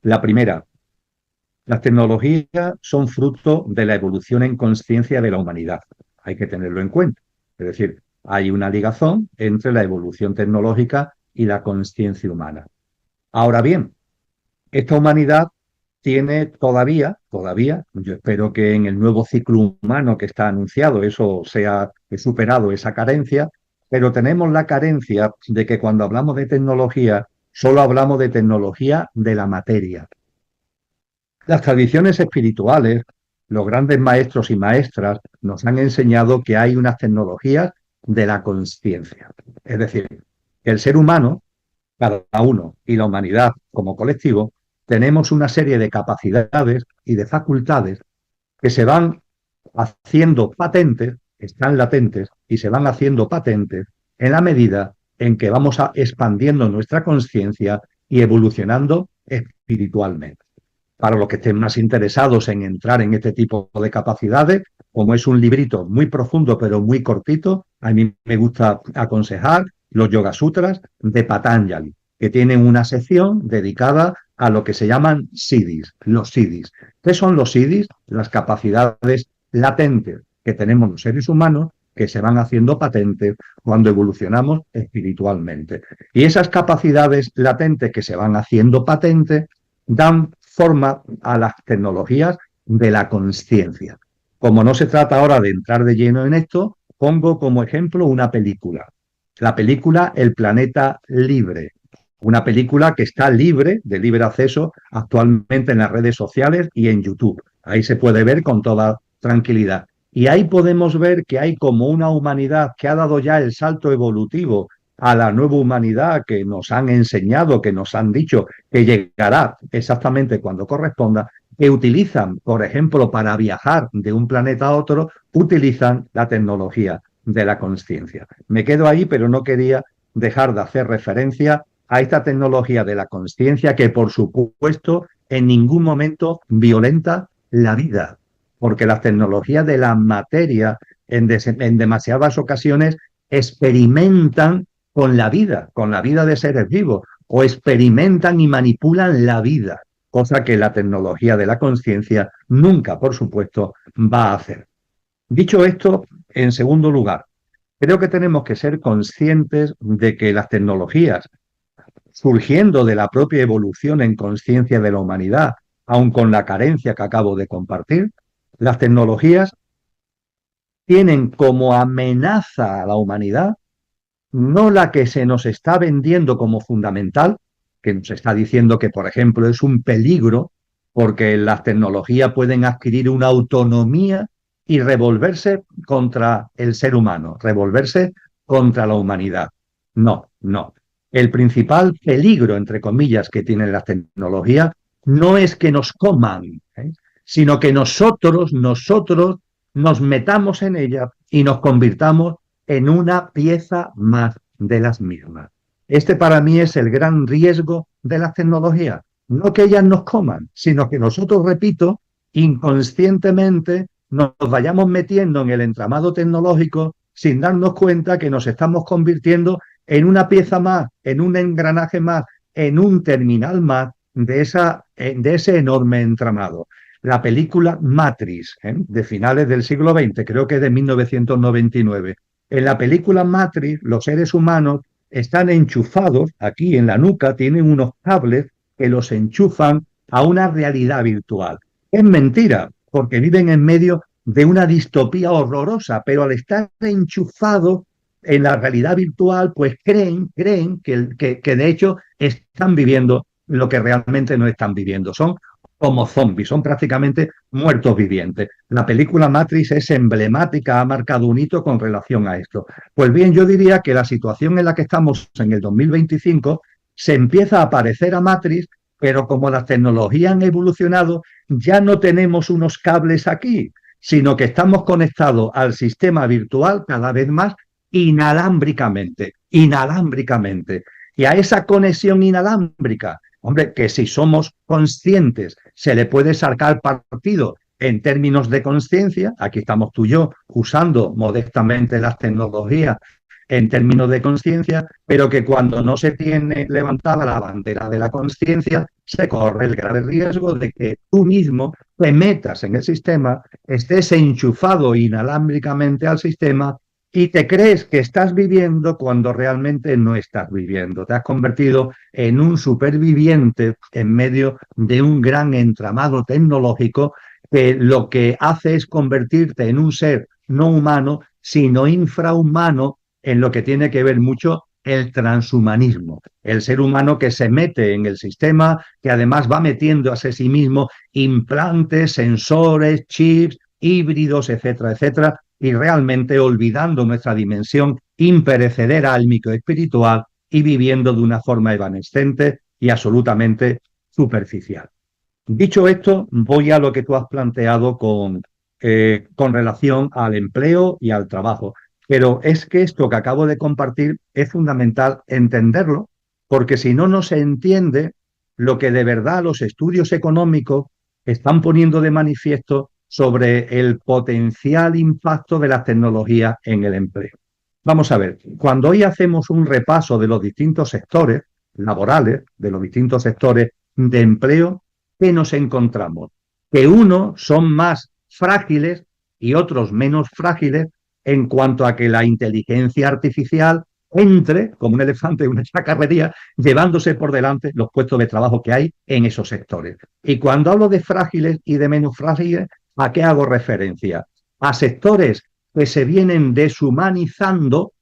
La primera, las tecnologías son fruto de la evolución en conciencia de la humanidad. Hay que tenerlo en cuenta. Es decir, hay una ligazón entre la evolución tecnológica y la conciencia humana. Ahora bien, esta humanidad tiene todavía, yo espero que en el nuevo ciclo humano que está anunciado eso sea superado esa carencia, pero tenemos la carencia de que cuando hablamos de tecnología, solo hablamos de tecnología de la materia. Las tradiciones espirituales, los grandes maestros y maestras nos han enseñado que hay unas tecnologías de la conciencia. Es decir, que el ser humano, cada uno y la humanidad como colectivo, tenemos una serie de capacidades y de facultades que se van haciendo patentes, están latentes y se van haciendo patentes en la medida en que vamos expandiendo nuestra conciencia y evolucionando espiritualmente. Para los que estén más interesados en entrar en este tipo de capacidades, como es un librito muy profundo pero muy cortito, a mí me gusta aconsejar los Yoga Sutras de Patanjali, que tienen una sección dedicada a lo que se llaman siddhis, los siddhis. ¿Qué son los siddhis? Las capacidades latentes que tenemos los seres humanos que se van haciendo patentes cuando evolucionamos espiritualmente. Y esas capacidades latentes que se van haciendo patentes dan forma a las tecnologías de la conciencia. Como no se trata ahora de entrar de lleno en esto, pongo como ejemplo una película. La película El planeta libre. Una película que está libre, de libre acceso, actualmente en las redes sociales y en YouTube. Ahí se puede ver con toda tranquilidad. Y ahí podemos ver que hay como una humanidad que ha dado ya el salto evolutivo a la nueva humanidad que nos han enseñado, que nos han dicho que llegará exactamente cuando corresponda, que utilizan, por ejemplo, para viajar de un planeta a otro, utilizan la tecnología de la conciencia. Me quedo ahí, pero no quería dejar de hacer referencia a esta tecnología de la conciencia que, por supuesto, en ningún momento violenta la vida, porque las tecnologías de la materia en demasiadas ocasiones experimentan con la vida de seres vivos, o experimentan y manipulan la vida, cosa que la tecnología de la conciencia nunca, por supuesto, va a hacer. Dicho esto, en segundo lugar, creo que tenemos que ser conscientes de que las tecnologías, surgiendo de la propia evolución en conciencia de la humanidad, aun con la carencia que acabo de compartir, las tecnologías tienen como amenaza a la humanidad no la que se nos está vendiendo como fundamental, que nos está diciendo que, por ejemplo, es un peligro porque las tecnologías pueden adquirir una autonomía y revolverse contra el ser humano, revolverse contra la humanidad. No, no. El principal peligro, entre comillas, que tienen las tecnologías no es que nos coman, sino que nosotros nos metamos en ella y nos convirtamos en una pieza más de las mismas. Este para mí es el gran riesgo de las tecnologías. No que ellas nos coman, sino que nosotros, repito, inconscientemente nos vayamos metiendo en el entramado tecnológico sin darnos cuenta que nos estamos convirtiendo en una pieza más, en un engranaje más, en un terminal más de ese enorme entramado. La película Matrix, de finales del siglo XX, creo que es de 1999. En la película Matrix, los seres humanos están enchufados, aquí en la nuca, tienen unos cables que los enchufan a una realidad virtual. Es mentira, porque viven en medio de una distopía horrorosa, pero al estar enchufados en la realidad virtual, pues creen que de hecho están viviendo lo que realmente no están viviendo. Son como zombies, son prácticamente muertos vivientes. La película Matrix es emblemática, ha marcado un hito con relación a esto. Pues bien, yo diría que la situación en la que estamos en el 2025 se empieza a parecer a Matrix, pero como las tecnologías han evolucionado, ya no tenemos unos cables aquí, sino que estamos conectados al sistema virtual cada vez más inalámbricamente. Y a esa conexión inalámbrica, hombre, que si somos conscientes se le puede sacar partido en términos de conciencia, aquí estamos tú y yo usando modestamente las tecnologías en términos de conciencia, pero que cuando no se tiene levantada la bandera de la conciencia, se corre el grave riesgo de que tú mismo te metas en el sistema, estés enchufado inalámbricamente al sistema y te crees que estás viviendo cuando realmente no estás viviendo. Te has convertido en un superviviente en medio de un gran entramado tecnológico que lo que hace es convertirte en un ser no humano, sino infrahumano, en lo que tiene que ver mucho el transhumanismo, el ser humano que se mete en el sistema, que además va metiendo a sí mismo implantes, sensores, chips, híbridos, etcétera, etcétera, y realmente olvidando nuestra dimensión imperecedera álmico espiritual y viviendo de una forma evanescente y absolutamente superficial. Dicho esto, voy a lo que tú has planteado con relación al empleo y al trabajo. Pero es que esto que acabo de compartir es fundamental entenderlo, porque si no, no se entiende lo que de verdad los estudios económicos están poniendo de manifiesto sobre el potencial impacto de las tecnologías en el empleo. Vamos a ver, cuando hoy hacemos un repaso de los distintos sectores laborales, de los distintos sectores de empleo, ¿qué nos encontramos? Que unos son más frágiles y otros menos frágiles en cuanto a que la inteligencia artificial entre como un elefante en una chacarrería, llevándose por delante los puestos de trabajo que hay en esos sectores. Y cuando hablo de frágiles y de menos frágiles, ¿a qué hago referencia? A sectores que se vienen deshumanizando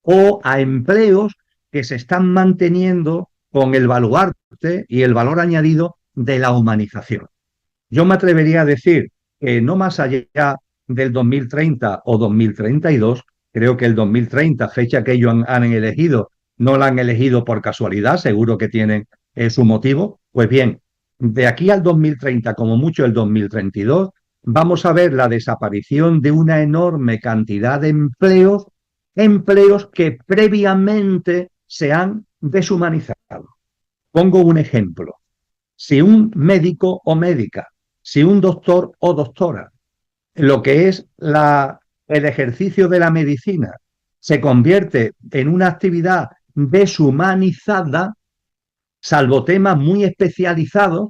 o a empleos que se están manteniendo con el baluarte y el valor añadido de la humanización. Yo me atrevería a decir que no más allá del 2030 o 2032, creo que el 2030, fecha que ellos han elegido, no la han elegido por casualidad, seguro que tienen su motivo. Pues bien, de aquí al 2030, como mucho el 2032, vamos a ver la desaparición de una enorme cantidad de empleos que previamente se han deshumanizado. Pongo un ejemplo. Si un médico o médica, si un doctor o doctora, lo que es el ejercicio de la medicina se convierte en una actividad deshumanizada, salvo temas muy especializados,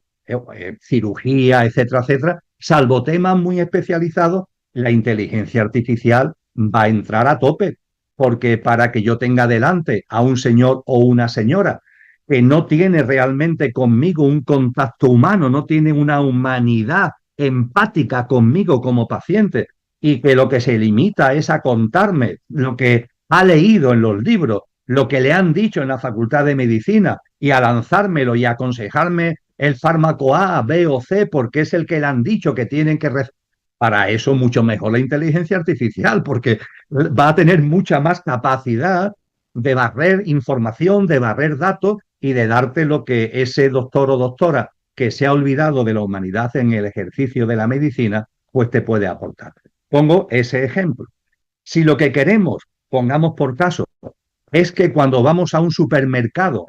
cirugía, etcétera, etcétera, salvo temas muy especializados, la inteligencia artificial va a entrar a tope, porque para que yo tenga delante a un señor o una señora que no tiene realmente conmigo un contacto humano, no tiene una humanidad empática conmigo como paciente y que lo que se limita es a contarme lo que ha leído en los libros, lo que le han dicho en la Facultad de Medicina y a lanzármelo y a aconsejarme el fármaco A, B o C porque es el que le han dicho que tienen que... Para eso mucho mejor la inteligencia artificial porque va a tener mucha más capacidad de barrer información, de barrer datos y de darte lo que ese doctor o doctora que se ha olvidado de la humanidad en el ejercicio de la medicina, pues te puede aportar. Pongo ese ejemplo. Si lo que queremos, pongamos por caso, es que cuando vamos a un supermercado,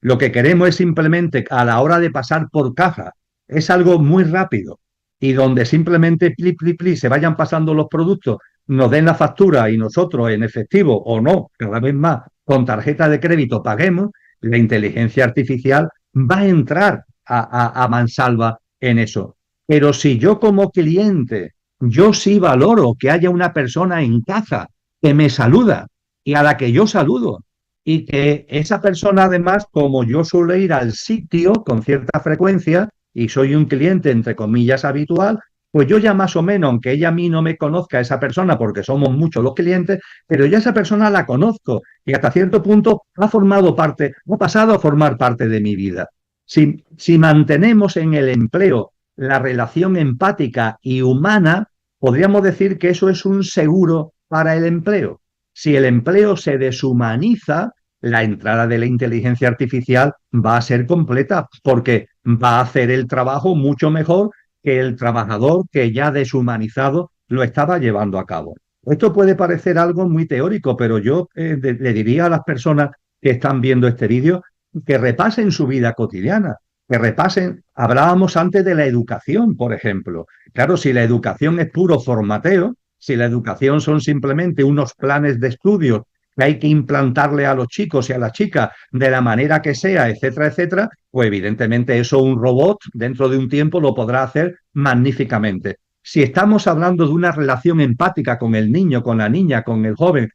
lo que queremos es simplemente a la hora de pasar por caja, es algo muy rápido y donde simplemente pli, pli, pli, se vayan pasando los productos, nos den la factura y nosotros en efectivo o no, cada vez más, con tarjeta de crédito paguemos, la inteligencia artificial va a entrar a mansalva en eso. Pero si yo como cliente, yo sí valoro que haya una persona en caja que me saluda y a la que yo saludo, y que esa persona además, como yo suelo ir al sitio con cierta frecuencia y soy un cliente entre comillas habitual, pues yo ya más o menos, aunque ella a mí no me conozca a esa persona porque somos muchos los clientes, pero ya esa persona la conozco y hasta cierto punto ha formado parte, ha pasado a formar parte de mi vida. Si mantenemos en el empleo la relación empática y humana, podríamos decir que eso es un seguro para el empleo. Si el empleo se deshumaniza, la entrada de la inteligencia artificial va a ser completa porque va a hacer el trabajo mucho mejor que el trabajador que ya deshumanizado lo estaba llevando a cabo. Esto puede parecer algo muy teórico, pero yo le diría a las personas que están viendo este vídeo que repasen su vida cotidiana, que repasen, hablábamos antes de la educación, por ejemplo. Claro, si la educación es puro formateo, si la educación son simplemente unos planes de estudio que hay que implantarle a los chicos y a las chicas de la manera que sea, etcétera, etcétera, pues evidentemente eso un robot dentro de un tiempo lo podrá hacer magníficamente. Si estamos hablando de una relación empática con el niño, con la niña, con el joven,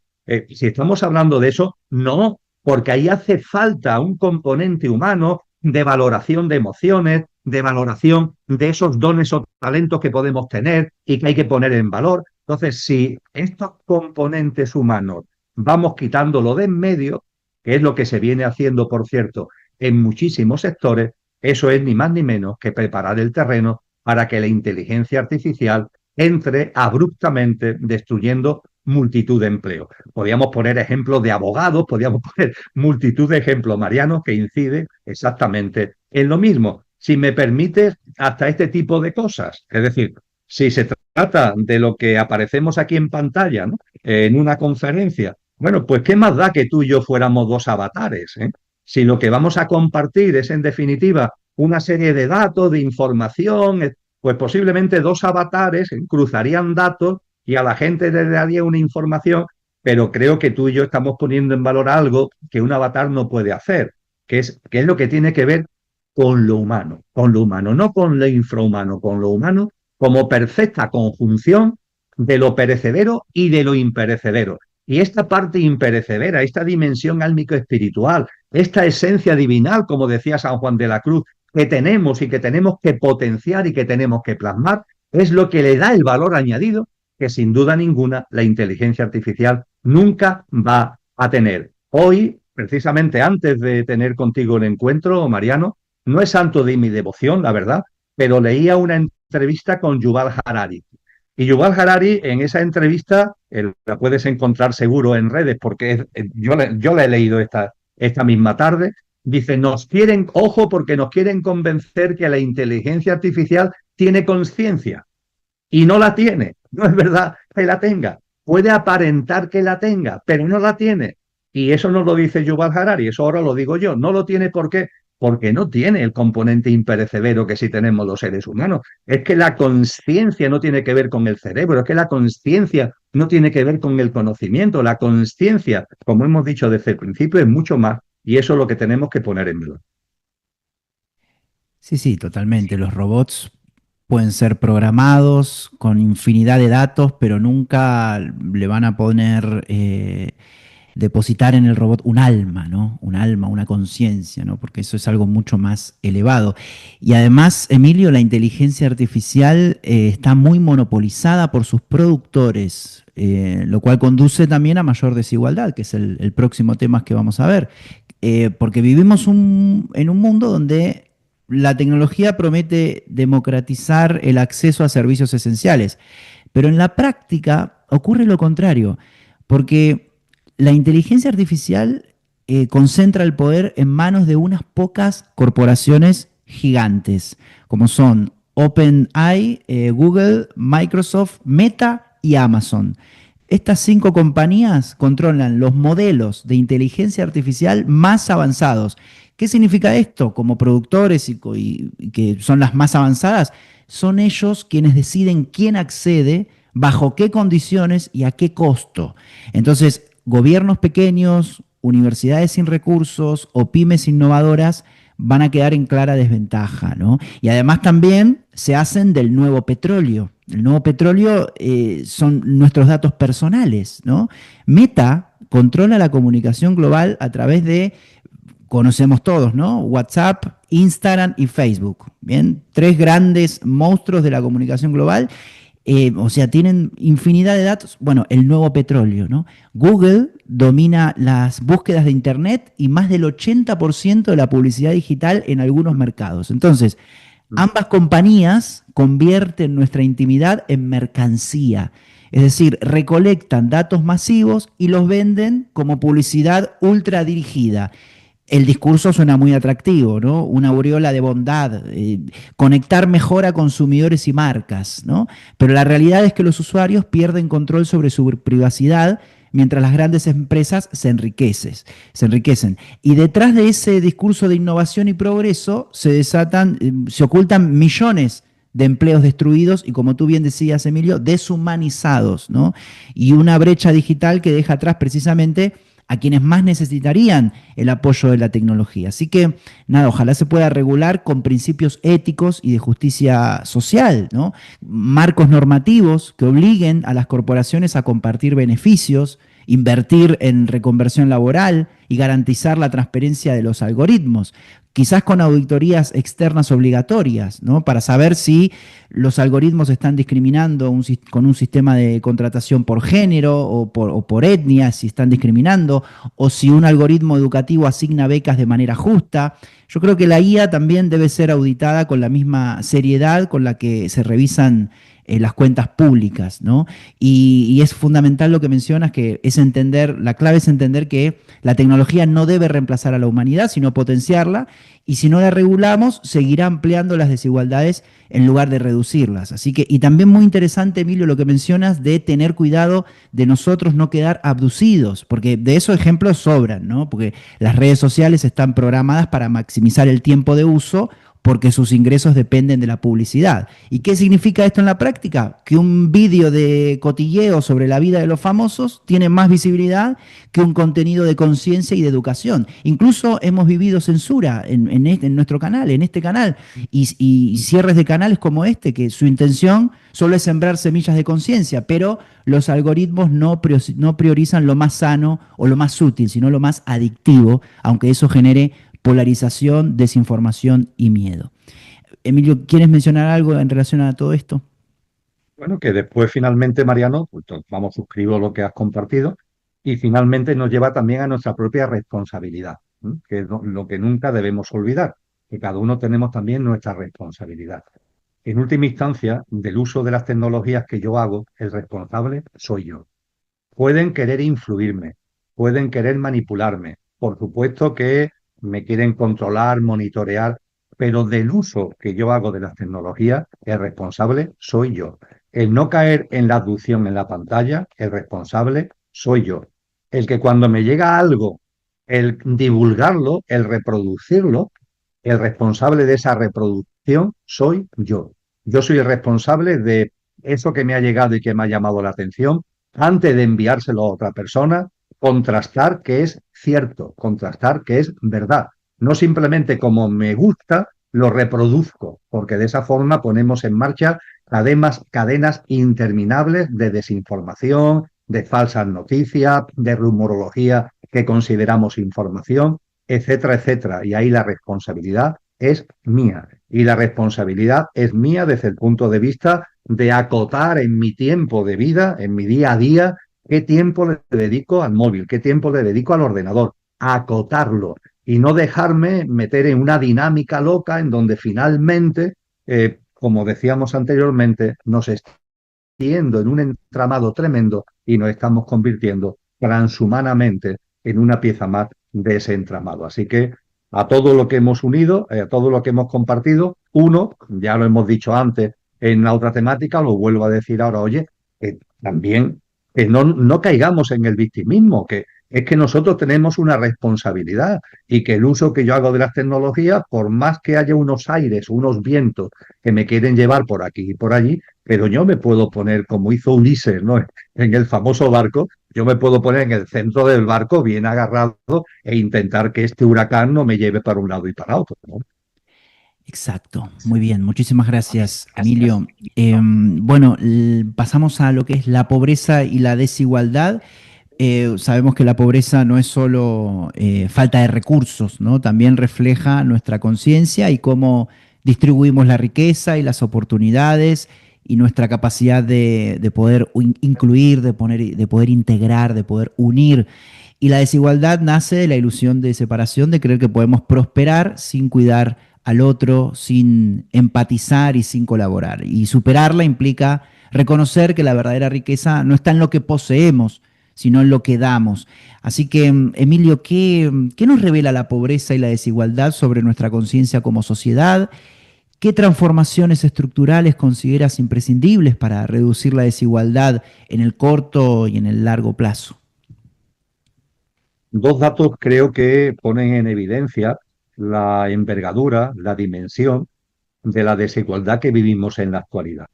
si estamos hablando de eso, no, porque ahí hace falta un componente humano de valoración de emociones, de valoración de esos dones o talentos que podemos tener y que hay que poner en valor. Entonces, si estos componentes humanos vamos quitándolo de en medio, que es lo que se viene haciendo, por cierto, en muchísimos sectores, eso es ni más ni menos que preparar el terreno para que la inteligencia artificial entre abruptamente destruyendo multitud de empleos. Podríamos poner ejemplos de abogados, podríamos poner multitud de ejemplos, Mariano, que inciden exactamente en lo mismo. Si me permites, hasta este tipo de cosas. Es decir, si se trata de lo que aparecemos aquí en pantalla, ¿no? En una conferencia, bueno, pues qué más da que tú y yo fuéramos dos avatares, ¿eh? Si lo que vamos a compartir es, en definitiva, una serie de datos, de información, pues posiblemente dos avatares cruzarían datos y a la gente le daría una información, pero creo que tú y yo estamos poniendo en valor algo que un avatar no puede hacer, que es lo que tiene que ver con lo humano, no con lo infrahumano, con lo humano como perfecta conjunción de lo perecedero y de lo imperecedero. Y esta parte imperecedera, esta dimensión álmico-espiritual, esta esencia divinal, como decía San Juan de la Cruz, que tenemos y que tenemos que potenciar y que tenemos que plasmar, es lo que le da el valor añadido que sin duda ninguna la inteligencia artificial nunca va a tener. Hoy, precisamente antes de tener contigo el encuentro, Mariano, no es santo de mi devoción, la verdad, pero leía una entrevista con Yuval Harari. Y Yuval Harari, en esa entrevista, la puedes encontrar seguro en redes, porque yo la he leído esta misma tarde, dice, nos quieren, ojo, porque nos quieren convencer que la inteligencia artificial tiene conciencia. Y no la tiene. No es verdad que la tenga. Puede aparentar que la tenga, pero no la tiene. Y eso no lo dice Yuval Harari, eso ahora lo digo yo. No lo tiene ¿por qué? Porque no tiene el componente imperecedero que sí tenemos los seres humanos. Es que la conciencia no tiene que ver con el cerebro, es que la conciencia no tiene que ver con el conocimiento. La conciencia, como hemos dicho desde el principio, es mucho más. Y eso es lo que tenemos que poner en valor. Sí, sí, totalmente. Los robots pueden ser programados con infinidad de datos, pero nunca le van a poner, depositar en el robot un alma, ¿no? Un alma, una conciencia, ¿no? Porque eso es algo mucho más elevado. Y además, Emilio, la inteligencia artificial está muy monopolizada por sus productores, lo cual conduce también a mayor desigualdad, que es el próximo tema que vamos a ver. Porque vivimos en un mundo donde la tecnología promete democratizar el acceso a servicios esenciales, pero en la práctica ocurre lo contrario, porque la inteligencia artificial concentra el poder en manos de unas pocas corporaciones gigantes, como son OpenAI, Google, Microsoft, Meta y Amazon. Estas 5 compañías controlan los modelos de inteligencia artificial más avanzados. ¿Qué significa esto? Como productores y que son las más avanzadas, son ellos quienes deciden quién accede, bajo qué condiciones y a qué costo. Entonces, gobiernos pequeños, universidades sin recursos o pymes innovadoras van a quedar en clara desventaja, ¿no? Y además también se hacen del nuevo petróleo. El nuevo petróleo son nuestros datos personales, ¿no? Meta controla la comunicación global a través de, conocemos todos, ¿no? WhatsApp, Instagram y Facebook. Bien, 3 grandes monstruos de la comunicación global. O sea, tienen infinidad de datos. Bueno, el nuevo petróleo, ¿no? Google domina las búsquedas de Internet y más del 80% de la publicidad digital en algunos mercados. Entonces, ambas compañías convierten nuestra intimidad en mercancía. Es decir, recolectan datos masivos y los venden como publicidad ultra dirigida. El discurso suena muy atractivo, ¿no? Una aureola de bondad, conectar mejor a consumidores y marcas, ¿no? Pero la realidad es que los usuarios pierden control sobre su privacidad mientras las grandes empresas se enriquecen. Y detrás de ese discurso de innovación y progreso se ocultan millones de empleos destruidos y, como tú bien decías, Emilio, deshumanizados, ¿no? Y una brecha digital que deja atrás precisamente a quienes más necesitarían el apoyo de la tecnología. Así que, nada, ojalá se pueda regular con principios éticos y de justicia social, ¿no? Marcos normativos que obliguen a las corporaciones a compartir beneficios, invertir en reconversión laboral y garantizar la transparencia de los algoritmos, quizás con auditorías externas obligatorias, ¿no? Para saber si los algoritmos están discriminando con un sistema de contratación por género o por etnia, si están discriminando, o si un algoritmo educativo asigna becas de manera justa. Yo creo que la IA también debe ser auditada con la misma seriedad con la que se revisan las cuentas públicas, ¿no? Y es fundamental lo que mencionas, que es entender, la clave es entender que la tecnología no debe reemplazar a la humanidad, sino potenciarla, y si no la regulamos, seguirá ampliando las desigualdades en lugar de reducirlas. Así que, y también muy interesante, Emilio, lo que mencionas de tener cuidado de nosotros no quedar abducidos, porque de esos ejemplos sobran, ¿no? Porque las redes sociales están programadas para maximizar el tiempo de uso, porque sus ingresos dependen de la publicidad. ¿Y qué significa esto en la práctica? Que un vídeo de cotilleo sobre la vida de los famosos tiene más visibilidad que un contenido de conciencia y de educación. Incluso hemos vivido censura en nuestro canal, en este canal, y cierres de canales como este, que su intención solo es sembrar semillas de conciencia, pero los algoritmos no priorizan lo más sano o lo más útil, sino lo más adictivo, aunque eso genere polarización, desinformación y miedo. Emilio, ¿quieres mencionar algo en relación a todo esto? Bueno, que después finalmente, Mariano, pues, vamos, suscribo lo que has compartido y finalmente nos lleva también a nuestra propia responsabilidad, ¿m? Que es lo que nunca debemos olvidar, que cada uno tenemos también nuestra responsabilidad. En última instancia, del uso de las tecnologías que yo hago, el responsable soy yo. Pueden querer influirme, pueden querer manipularme, por supuesto que me quieren controlar, monitorear, pero del uso que yo hago de las tecnologías, el responsable soy yo. El no caer en la abducción en la pantalla, el responsable soy yo. El que cuando me llega algo, el divulgarlo, el reproducirlo, el responsable de esa reproducción soy yo. Yo soy el responsable de eso que me ha llegado y que me ha llamado la atención antes de enviárselo a otra persona, contrastar que es cierto, contrastar que es verdad. No simplemente como me gusta, lo reproduzco, porque de esa forma ponemos en marcha cadenas interminables de desinformación, de falsas noticias, de rumorología que consideramos información, etcétera, etcétera. Y ahí la responsabilidad es mía. Y la responsabilidad es mía desde el punto de vista de acotar en mi tiempo de vida, en mi día a día, qué tiempo le dedico al móvil, qué tiempo le dedico al ordenador, acotarlo y no dejarme meter en una dinámica loca en donde finalmente, como decíamos anteriormente, nos yendo en un entramado tremendo y nos estamos convirtiendo transhumanamente en una pieza más de ese entramado. Así que a todo lo que hemos unido, a todo lo que hemos compartido. Uno, ya lo hemos dicho antes en la otra temática, lo vuelvo a decir ahora, oye, que también que no caigamos en el victimismo, que es que nosotros tenemos una responsabilidad y que el uso que yo hago de las tecnologías, por más que haya unos aires, unos vientos que me quieren llevar por aquí y por allí, pero yo me puedo poner, como hizo Ulises, ¿no? En el famoso barco, yo me puedo poner en el centro del barco bien agarrado e intentar que este huracán no me lleve para un lado y para otro, ¿no? Exacto, muy bien, muchísimas gracias, Emilio. Bueno, pasamos a lo que es la pobreza y la desigualdad. Sabemos que la pobreza no es solo falta de recursos, ¿no? También refleja nuestra conciencia y cómo distribuimos la riqueza y las oportunidades y nuestra capacidad de poder incluir, de poder integrar, de poder unir. Y la desigualdad nace de la ilusión de separación, de creer que podemos prosperar sin cuidar al otro, sin empatizar y sin colaborar. Y superarla implica reconocer que la verdadera riqueza no está en lo que poseemos, sino en lo que damos. Así que, Emilio, ¿qué nos revela la pobreza y la desigualdad sobre nuestra conciencia como sociedad? ¿Qué transformaciones estructurales consideras imprescindibles para reducir la desigualdad en el corto y en el largo plazo? Dos datos creo que ponen en evidencia la envergadura, la dimensión de la desigualdad que vivimos en la actualidad.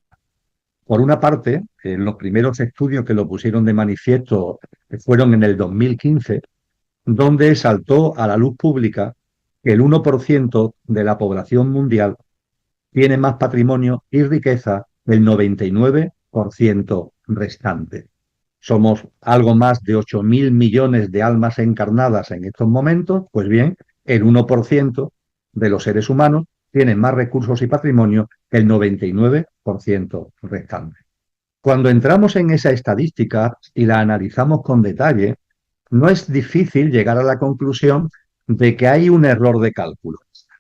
Por una parte, en los primeros estudios que lo pusieron de manifiesto fueron en el 2015, donde saltó a la luz pública que el 1% de la población mundial tiene más patrimonio y riqueza que el 99% restante. Somos algo más de 8.000 millones de almas encarnadas en estos momentos. Pues bien, el 1% de los seres humanos tiene más recursos y patrimonio que el 99% restante. Cuando entramos en esa estadística y la analizamos con detalle, no es difícil llegar a la conclusión de que hay un error de cálculo,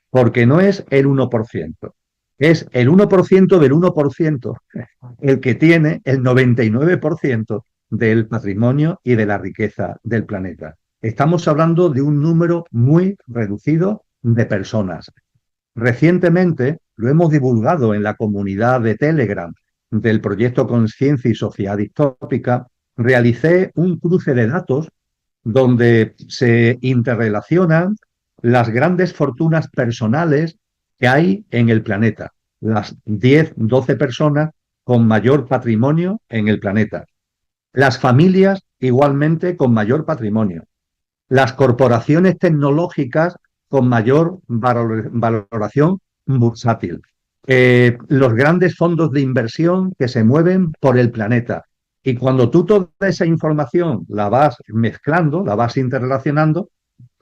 porque no es el 1%, es el 1% del 1% el que tiene el 99% del patrimonio y de la riqueza del planeta. Estamos hablando de un número muy reducido de personas. Recientemente lo hemos divulgado en la comunidad de Telegram del proyecto Conciencia y Sociedad Distópica. Realicé un cruce de datos donde se interrelacionan las grandes fortunas personales que hay en el planeta, las 10, 12 personas con mayor patrimonio en el planeta, las familias igualmente con mayor patrimonio, las corporaciones tecnológicas con mayor valoración bursátil, los grandes fondos de inversión que se mueven por el planeta. Y cuando tú toda esa información la vas mezclando, la vas interrelacionando,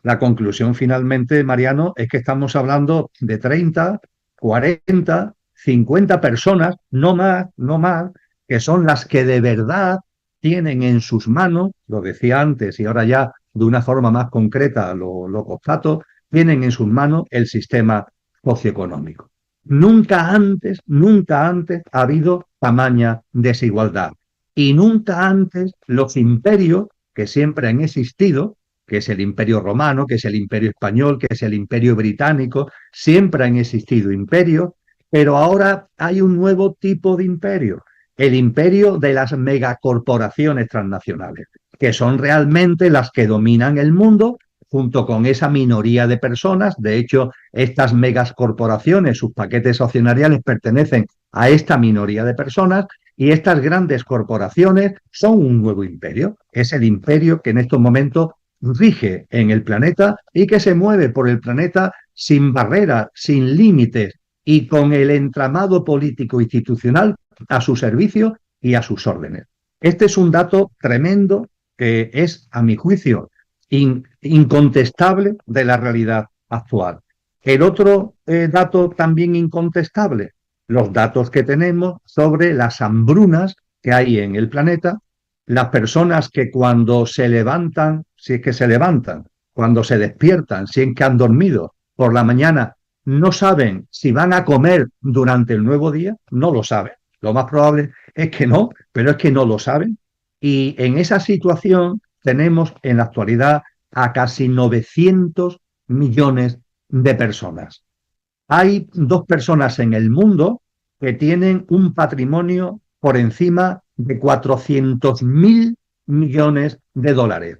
la conclusión finalmente, Mariano, es que estamos hablando de 30, 40, 50 personas, no más, no más, que son las que de verdad tienen en sus manos, lo decía antes y ahora ya de una forma más concreta lo constato, tienen en sus manos el sistema socioeconómico. Nunca antes ha habido tamaña desigualdad. Y nunca antes los imperios que siempre han existido, que es el imperio romano, que es el imperio español, que es el imperio británico, siempre han existido imperios, pero ahora hay un nuevo tipo de imperio, el imperio de las megacorporaciones transnacionales, que son realmente las que dominan el mundo junto con esa minoría de personas. De hecho, estas megacorporaciones, sus paquetes accionariales pertenecen a esta minoría de personas y estas grandes corporaciones son un nuevo imperio. Es el imperio que en estos momentos rige en el planeta y que se mueve por el planeta sin barreras, sin límites y con el entramado político institucional a su servicio y a sus órdenes. Este es un dato tremendo que es, a mi juicio, incontestable de la realidad actual. El otro dato también incontestable, los datos que tenemos sobre las hambrunas que hay en el planeta, las personas que cuando se levantan, si es que se levantan, cuando se despiertan, si es que han dormido por la mañana, no saben si van a comer durante el nuevo día, no lo saben. Lo más probable es que no, pero es que no lo saben. Y en esa situación tenemos en la actualidad a casi 900 millones de personas. Hay 2 personas en el mundo que tienen un patrimonio por encima de 400.000 millones de dólares,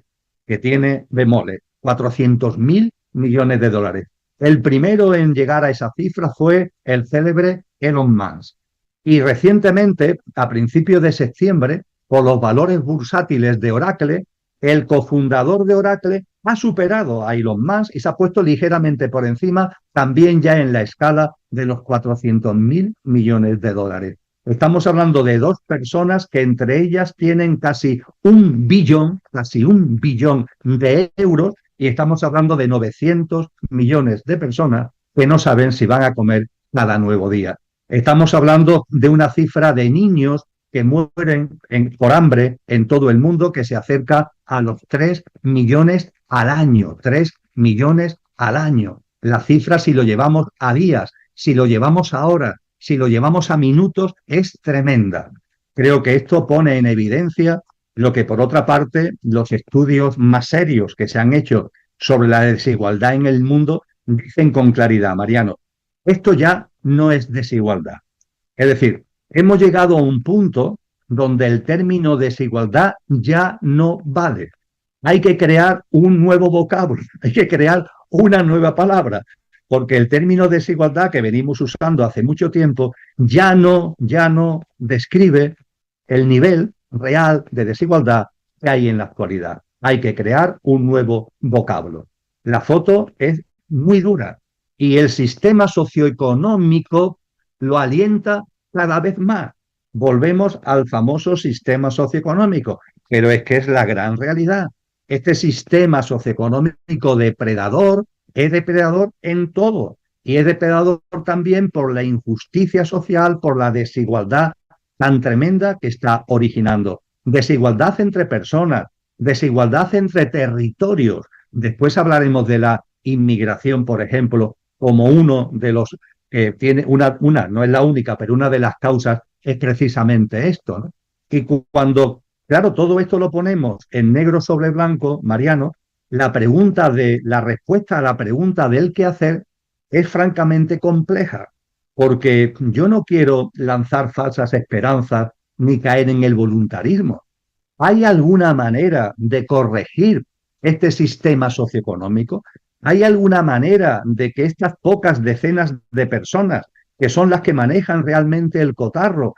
que tiene bemoles, 400.000 millones de dólares. El primero en llegar a esa cifra fue el célebre Elon Musk. Y recientemente, a principios de septiembre, por los valores bursátiles de Oracle, el cofundador de Oracle ha superado a Elon Musk y se ha puesto ligeramente por encima, también ya en la escala de los 400.000 millones de dólares. Estamos hablando de 2 personas que entre ellas tienen casi un billón de euros, y estamos hablando de 900 millones de personas que no saben si van a comer cada nuevo día. Estamos hablando de una cifra de niños que mueren por hambre en todo el mundo que se acerca a los 3 millones al año. 3 millones al año. La cifra, si lo llevamos a días, si lo llevamos a horas, si lo llevamos a minutos, es tremenda. Creo que esto pone en evidencia lo que, por otra parte, los estudios más serios que se han hecho sobre la desigualdad en el mundo dicen con claridad, Mariano. Esto ya no es desigualdad. Es decir, hemos llegado a un punto donde el término desigualdad ya no vale. Hay que crear un nuevo vocablo, hay que crear una nueva palabra, porque el término desigualdad que venimos usando hace mucho tiempo ya no describe el nivel real de desigualdad que hay en la actualidad. Hay que crear un nuevo vocablo. La foto es muy dura y el sistema socioeconómico lo alienta cada vez más. Volvemos al famoso sistema socioeconómico, pero es que es la gran realidad. Este sistema socioeconómico depredador es depredador en todo y es depredador también por la injusticia social, por la desigualdad tan tremenda que está originando. Desigualdad entre personas, desigualdad entre territorios. Después hablaremos de la inmigración, por ejemplo, como uno de los que tiene no es la única, pero una de las causas es precisamente esto, ¿no? Y cuando, claro, todo esto lo ponemos en negro sobre blanco, Mariano, la respuesta a la pregunta del qué hacer es francamente compleja, porque yo no quiero lanzar falsas esperanzas ni caer en el voluntarismo. ¿Hay alguna manera de corregir este sistema socioeconómico? ¿Hay alguna manera de que estas pocas decenas de personas, que son las que manejan realmente el cotarro,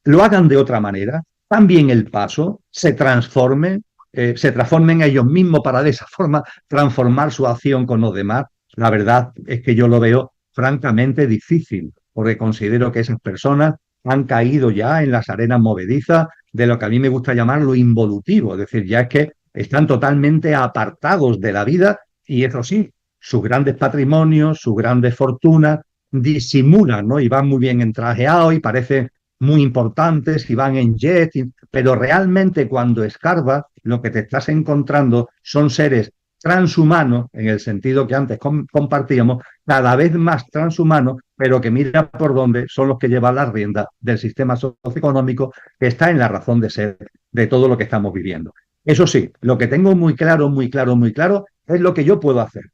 lo hagan de otra manera? También el paso se transformen ellos mismos para de esa forma transformar su acción con los demás. La verdad es que yo lo veo francamente difícil, porque considero que esas personas han caído ya en las arenas movedizas de lo que a mí me gusta llamar lo involutivo, es decir, ya es que están totalmente apartados de la vida y eso sí, sus grandes patrimonios, sus grandes fortunas disimulan, ¿no? Y van muy bien entrajeados y parecen muy importantes y van en jet, pero realmente cuando escarbas lo que te estás encontrando son seres transhumanos, en el sentido que antes compartíamos, cada vez más transhumanos, pero que mira por dónde son los que llevan las riendas del sistema socioeconómico que está en la razón de ser de todo lo que estamos viviendo. Eso sí, lo que tengo muy claro, muy claro, muy claro, es lo que yo puedo hacer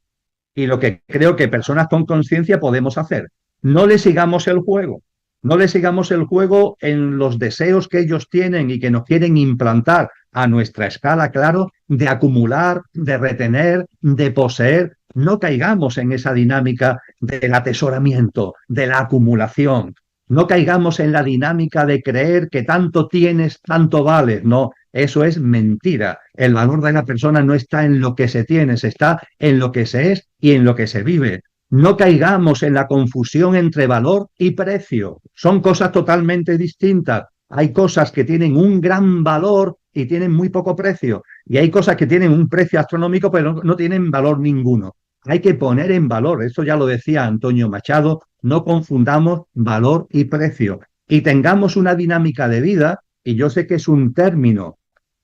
y lo que creo que personas con conciencia podemos hacer. No le sigamos el juego. No le sigamos el juego en los deseos que ellos tienen y que nos quieren implantar a nuestra escala, claro, de acumular, de retener, de poseer. No caigamos en esa dinámica del atesoramiento, de la acumulación. No caigamos en la dinámica de creer que tanto tienes, tanto vales. No, eso es mentira. El valor de la persona no está en lo que se tiene, está en lo que se es y en lo que se vive. No caigamos en la confusión entre valor y precio. Son cosas totalmente distintas. Hay cosas que tienen un gran valor y tienen muy poco precio. Y hay cosas que tienen un precio astronómico pero no tienen valor ninguno. Hay que poner en valor, eso ya lo decía Antonio Machado, no confundamos valor y precio. Y tengamos una dinámica de vida, y yo sé que es un término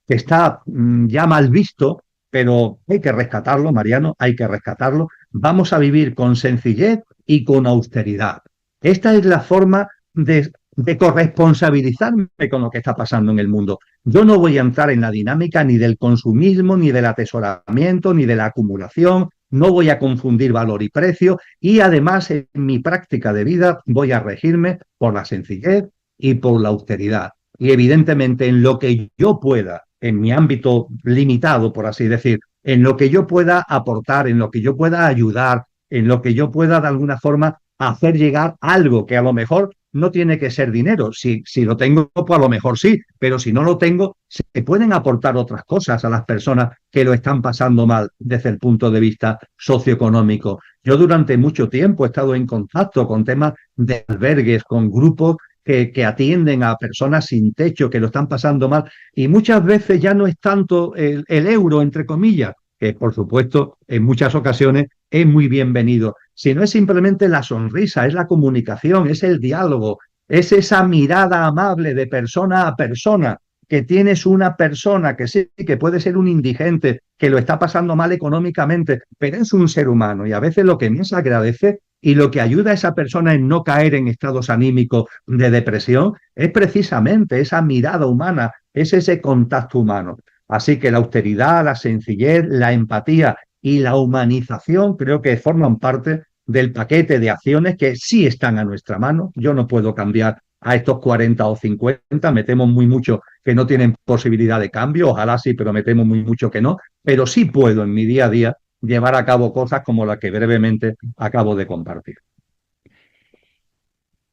que está ya mal visto, pero hay que rescatarlo, Mariano, hay que rescatarlo. Vamos a vivir con sencillez y con austeridad. Esta es la forma de corresponsabilizarme con lo que está pasando en el mundo. Yo no voy a entrar en la dinámica ni del consumismo, ni del atesoramiento, ni de la acumulación, no voy a confundir valor y precio y además en mi práctica de vida voy a regirme por la sencillez y por la austeridad. Y evidentemente en lo que yo pueda, en mi ámbito limitado, por así decir, en lo que yo pueda aportar, en lo que yo pueda ayudar, en lo que yo pueda de alguna forma hacer llegar algo que a lo mejor no tiene que ser dinero. Si lo tengo, pues a lo mejor sí, pero si no lo tengo, se pueden aportar otras cosas a las personas que lo están pasando mal desde el punto de vista socioeconómico. Yo durante mucho tiempo he estado en contacto con temas de albergues, con grupos que atienden a personas sin techo, que lo están pasando mal, y muchas veces ya no es tanto el euro, entre comillas, que por supuesto en muchas ocasiones es muy bienvenido, sino es simplemente la sonrisa, es la comunicación, es el diálogo, es esa mirada amable de persona a persona, que tienes una persona que sí, que puede ser un indigente, que lo está pasando mal económicamente, pero es un ser humano y a veces lo que más agradece y lo que ayuda a esa persona en no caer en estados anímicos de depresión es precisamente esa mirada humana, es ese contacto humano. Así que la austeridad, la sencillez, la empatía y la humanización creo que forman parte del paquete de acciones que sí están a nuestra mano. Yo no puedo cambiar a estos 40 o 50, me temo muy mucho que no tienen posibilidad de cambio, ojalá sí, pero me temo muy mucho que no, pero sí puedo en mi día a día llevar a cabo cosas como las que brevemente acabo de compartir.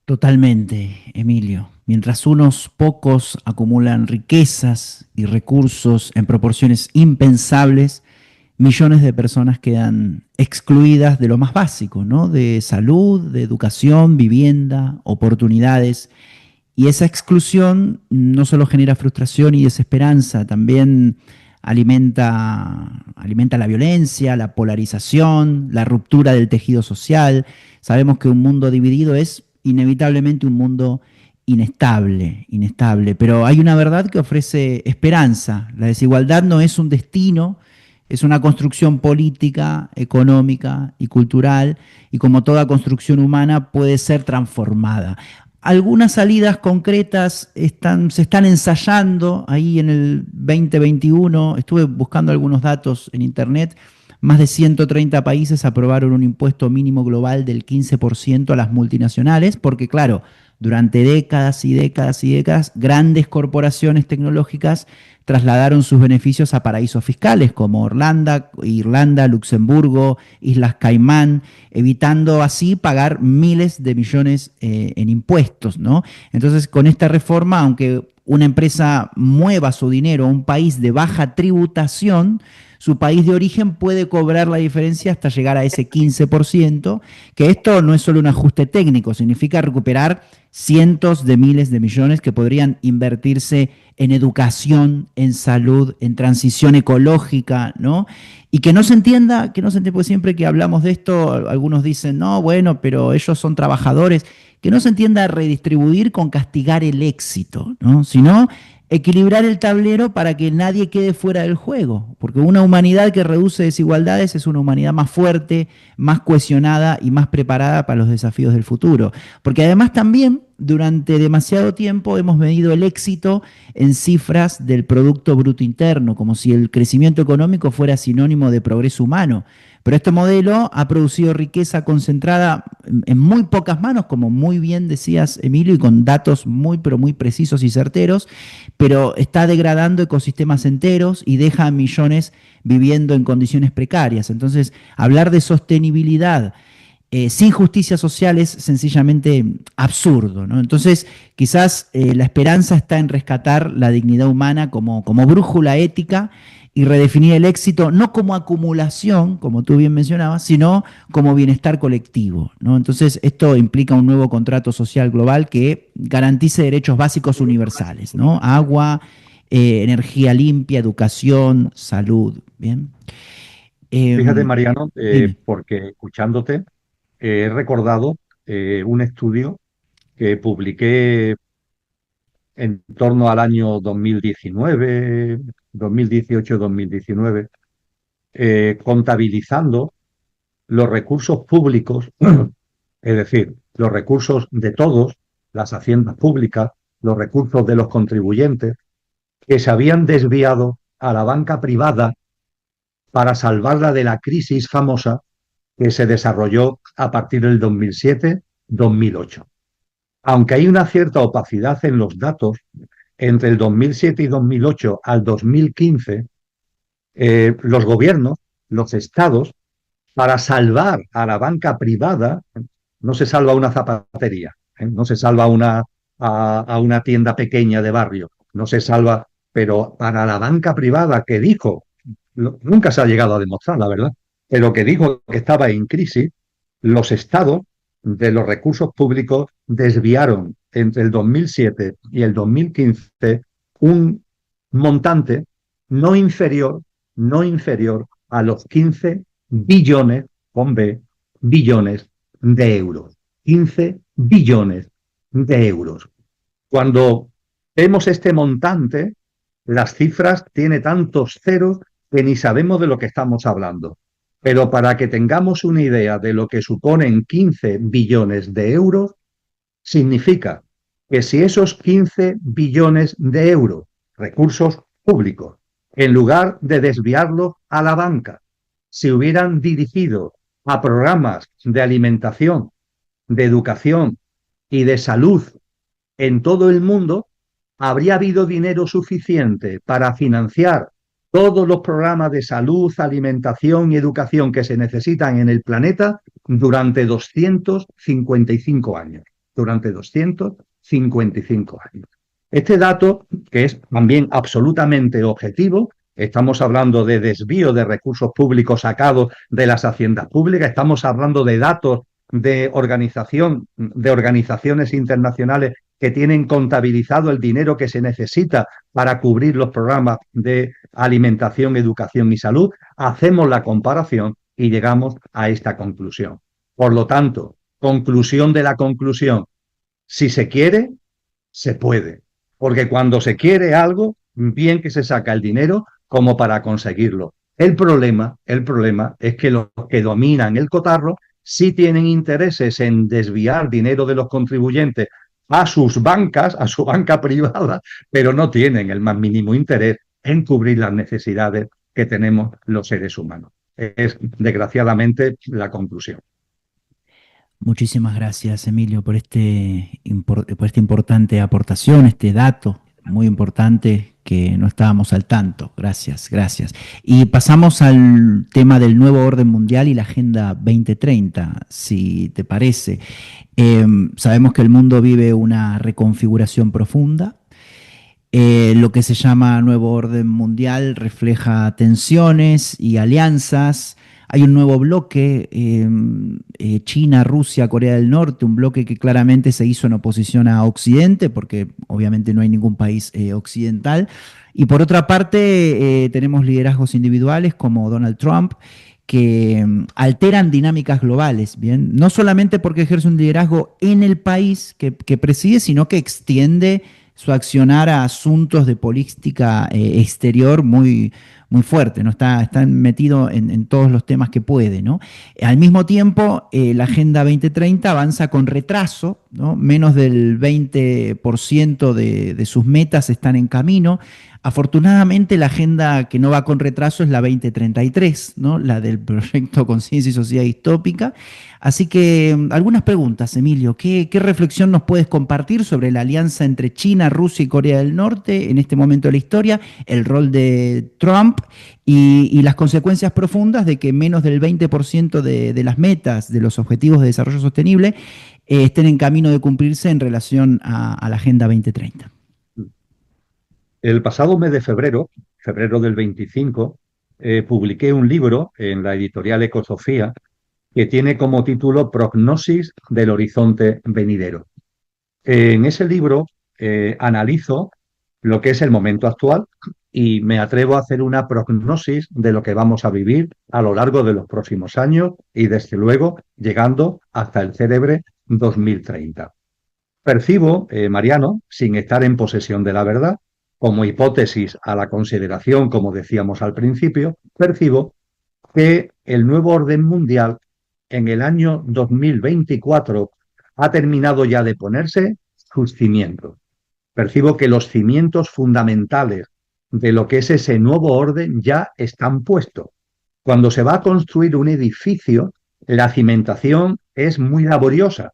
Totalmente, Emilio. Mientras unos pocos acumulan riquezas y recursos en proporciones impensables, millones de personas quedan excluidas de lo más básico, ¿no? De salud, de educación, vivienda, oportunidades. Y esa exclusión no solo genera frustración y desesperanza, también alimenta la violencia, la polarización, la ruptura del tejido social. Sabemos que un mundo dividido es inevitablemente un mundo inestable, pero hay una verdad que ofrece esperanza. La desigualdad no es un destino, es una construcción política, económica y cultural, y como toda construcción humana puede ser transformada. Algunas salidas concretas se están ensayando ahí en el 2021. Estuve buscando algunos datos en internet. Más de 130 países aprobaron un impuesto mínimo global del 15% a las multinacionales, porque claro, durante décadas y décadas y décadas, grandes corporaciones tecnológicas trasladaron sus beneficios a paraísos fiscales como Irlanda, Luxemburgo, Islas Caimán, evitando así pagar miles de millones en impuestos, ¿no? Entonces, con esta reforma, aunque una empresa mueva su dinero a un país de baja tributación, su país de origen puede cobrar la diferencia hasta llegar a ese 15%, que esto no es solo un ajuste técnico, significa recuperar cientos de miles de millones que podrían invertirse en educación, en salud, en transición ecológica, ¿no? Y que no se entienda, porque siempre que hablamos de esto, algunos dicen, no, bueno, pero ellos son trabajadores, que no se entienda redistribuir con castigar el éxito, ¿no? Sino equilibrar el tablero para que nadie quede fuera del juego, porque una humanidad que reduce desigualdades es una humanidad más fuerte, más cohesionada y más preparada para los desafíos del futuro. Porque además también durante demasiado tiempo hemos medido el éxito en cifras del Producto Bruto Interno, como si el crecimiento económico fuera sinónimo de progreso humano. Pero este modelo ha producido riqueza concentrada en muy pocas manos, como muy bien decías, Emilio, y con datos muy, pero muy precisos y certeros, pero está degradando ecosistemas enteros y deja a millones viviendo en condiciones precarias. Entonces, hablar de sostenibilidad sin justicia social es sencillamente absurdo, ¿no? Entonces, quizás la esperanza está en rescatar la dignidad humana como brújula ética y redefinir el éxito no como acumulación, como tú bien mencionabas, sino como bienestar colectivo, ¿no? Entonces, esto implica un nuevo contrato social global que garantice derechos básicos universales, ¿no? Agua, energía limpia, educación, salud, ¿bien? Fíjate, Eh, Mariano, Dime. porque escuchándote he recordado un estudio que publiqué en torno al año 2019, 2018-2019, contabilizando los recursos públicos, es decir, los recursos de todos, las haciendas públicas, los recursos de los contribuyentes, que se habían desviado a la banca privada para salvarla de la crisis famosa que se desarrolló a partir del 2007-2008. Aunque hay una cierta opacidad en los datos, entre el 2007 y 2008 al 2015, los gobiernos, los estados, para salvar a la banca privada, no se salva una zapatería, no se salva a una tienda pequeña de barrio, no se salva, pero para la banca privada que dijo, nunca se ha llegado a demostrar, la verdad, pero que dijo que estaba en crisis, los estados de los recursos públicos desviaron entre el 2007 y el 2015 un montante no inferior, no inferior a los 15 billones, con B, billones de euros. 15 billones de euros. Cuando vemos este montante, las cifras tienen tantos ceros que ni sabemos de lo que estamos hablando. Pero para que tengamos una idea de lo que suponen 15 billones de euros, significa que si esos 15 billones de euros, recursos públicos, en lugar de desviarlos a la banca, se hubieran dirigido a programas de alimentación, de educación y de salud en todo el mundo, habría habido dinero suficiente para financiar todos los programas de salud, alimentación y educación que se necesitan en el planeta durante 255 años. Durante 255 años. Este dato, que es también absolutamente objetivo, estamos hablando de desvío de recursos públicos sacados de las haciendas públicas, estamos hablando de datos de organizaciones internacionales que tienen contabilizado el dinero que se necesita para cubrir los programas de alimentación, educación y salud, hacemos la comparación y llegamos a esta conclusión. Por lo tanto, conclusión de la conclusión, si se quiere, se puede. Porque cuando se quiere algo, bien que se saca el dinero como para conseguirlo. El problema es que los que dominan el cotarro sí tienen intereses en desviar dinero de los contribuyentes a sus bancas, a su banca privada, pero no tienen el más mínimo interés en cubrir las necesidades que tenemos los seres humanos. Es, desgraciadamente, la conclusión. Muchísimas gracias, Emilio, por esta importante aportación, este dato muy importante que no estábamos al tanto. Gracias, gracias. Y pasamos al tema del nuevo orden mundial y la Agenda 2030, si te parece. Sabemos que el mundo vive una reconfiguración profunda. Lo que se llama nuevo orden mundial refleja tensiones y alianzas. Hay un nuevo bloque, China, Rusia, Corea del Norte, un bloque que claramente se hizo en oposición a Occidente, porque obviamente no hay ningún país occidental. Y por otra parte, tenemos liderazgos individuales como Donald Trump, que alteran dinámicas globales, ¿bien? No solamente porque ejerce un liderazgo en el país que preside, sino que extiende su accionar a asuntos de política exterior muy fuerte, ¿no? Está metido en todos los temas que puede, ¿no? Al mismo tiempo, la Agenda 2030 avanza con retraso, ¿no? Menos del 20% de sus metas están en camino. Afortunadamente, la agenda que no va con retraso es la 2033, ¿no? La del proyecto Conciencia y Sociedad Distópica. Así que algunas preguntas, Emilio. ¿Qué reflexión nos puedes compartir sobre la alianza entre China, Rusia y Corea del Norte en este momento de la historia, el rol de Trump y las consecuencias profundas de que menos del 20% de las metas de los Objetivos de Desarrollo Sostenible estén en camino de cumplirse en relación a la Agenda 2030? El pasado mes de febrero, febrero del 25, publiqué un libro en la editorial Ecosofía que tiene como título Prognosis del horizonte venidero. En ese libro analizo lo que es el momento actual y me atrevo a hacer una prognosis de lo que vamos a vivir a lo largo de los próximos años y, desde luego, llegando hasta el célebre 2030. Percibo, Mariano, sin estar en posesión de la verdad, como hipótesis a la consideración, como decíamos al principio, percibo que el nuevo orden mundial en el año 2024 ha terminado ya de ponerse sus cimientos. Percibo que los cimientos fundamentales de lo que es ese nuevo orden ya están puestos. Cuando se va a construir un edificio, la cimentación es muy laboriosa.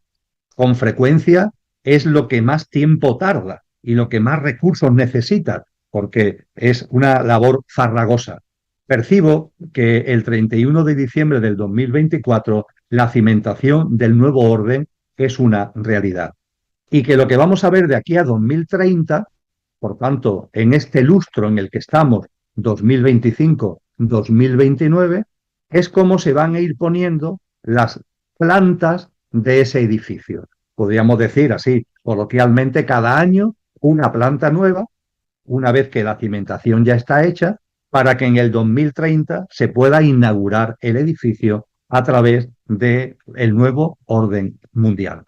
Con frecuencia es lo que más tiempo tarda y lo que más recursos necesita, porque es una labor farragosa. Percibo que el 31 de diciembre del 2024 la cimentación del nuevo orden es una realidad. Y que lo que vamos a ver de aquí a 2030, por tanto, en este lustro en el que estamos, 2025-2029, es cómo se van a ir poniendo las plantas de ese edificio. Podríamos decir así, coloquialmente, cada año una planta nueva, una vez que la cimentación ya está hecha, para que en el 2030 se pueda inaugurar el edificio a través del nuevo orden mundial.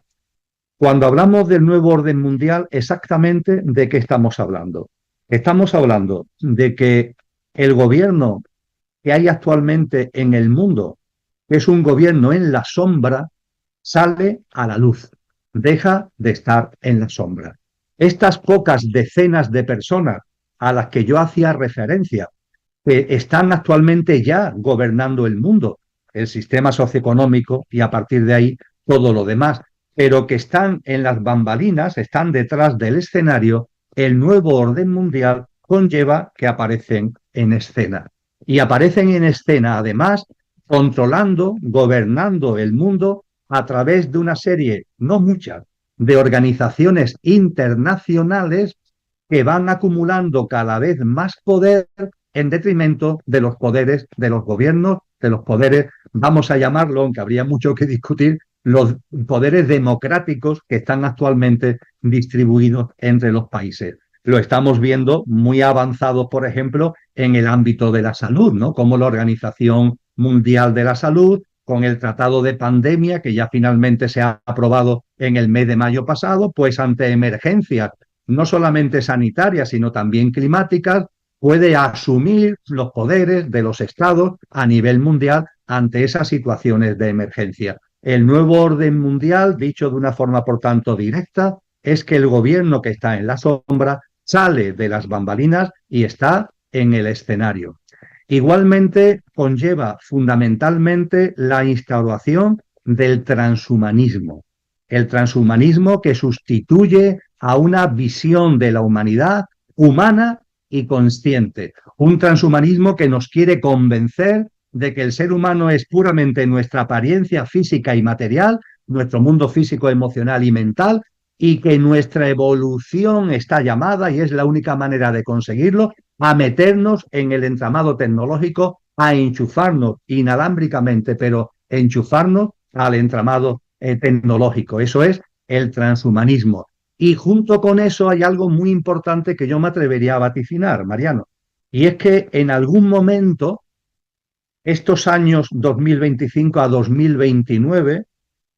Cuando hablamos del nuevo orden mundial, exactamente de qué estamos hablando. Estamos hablando de que el gobierno que hay actualmente en el mundo, que es un gobierno en la sombra, sale a la luz, deja de estar en la sombra. Estas pocas decenas de personas a las que yo hacía referencia, que están actualmente ya gobernando el mundo, el sistema socioeconómico y a partir de ahí todo lo demás, pero que están en las bambalinas, están detrás del escenario, el nuevo orden mundial conlleva que aparecen en escena. Y aparecen en escena, además, controlando, gobernando el mundo a través de una serie, no muchas, de organizaciones internacionales que van acumulando cada vez más poder en detrimento de los poderes de los gobiernos, de los poderes, vamos a llamarlo, aunque habría mucho que discutir, los poderes democráticos que están actualmente distribuidos entre los países. Lo estamos viendo muy avanzado, por ejemplo, en el ámbito de la salud, ¿no? Como la Organización Mundial de la Salud, con el tratado de pandemia que ya finalmente se ha aprobado en el mes de mayo pasado, pues ante emergencias no solamente sanitarias, sino también climáticas, puede asumir los poderes de los estados a nivel mundial ante esas situaciones de emergencia. El nuevo orden mundial, dicho de una forma por tanto directa, es que el gobierno que está en la sombra sale de las bambalinas y está en el escenario. Igualmente conlleva fundamentalmente la instauración del transhumanismo. El transhumanismo que sustituye a una visión de la humanidad humana y consciente. Un transhumanismo que nos quiere convencer de que el ser humano es puramente nuestra apariencia física y material, nuestro mundo físico, emocional y mental, y que nuestra evolución está llamada, y es la única manera de conseguirlo, a meternos en el entramado tecnológico, a enchufarnos inalámbricamente, pero enchufarnos al entramado tecnológico. Eso es el transhumanismo. Y junto con eso hay algo muy importante que yo me atrevería a vaticinar, Mariano, y es que en algún momento, estos años 2025 a 2029,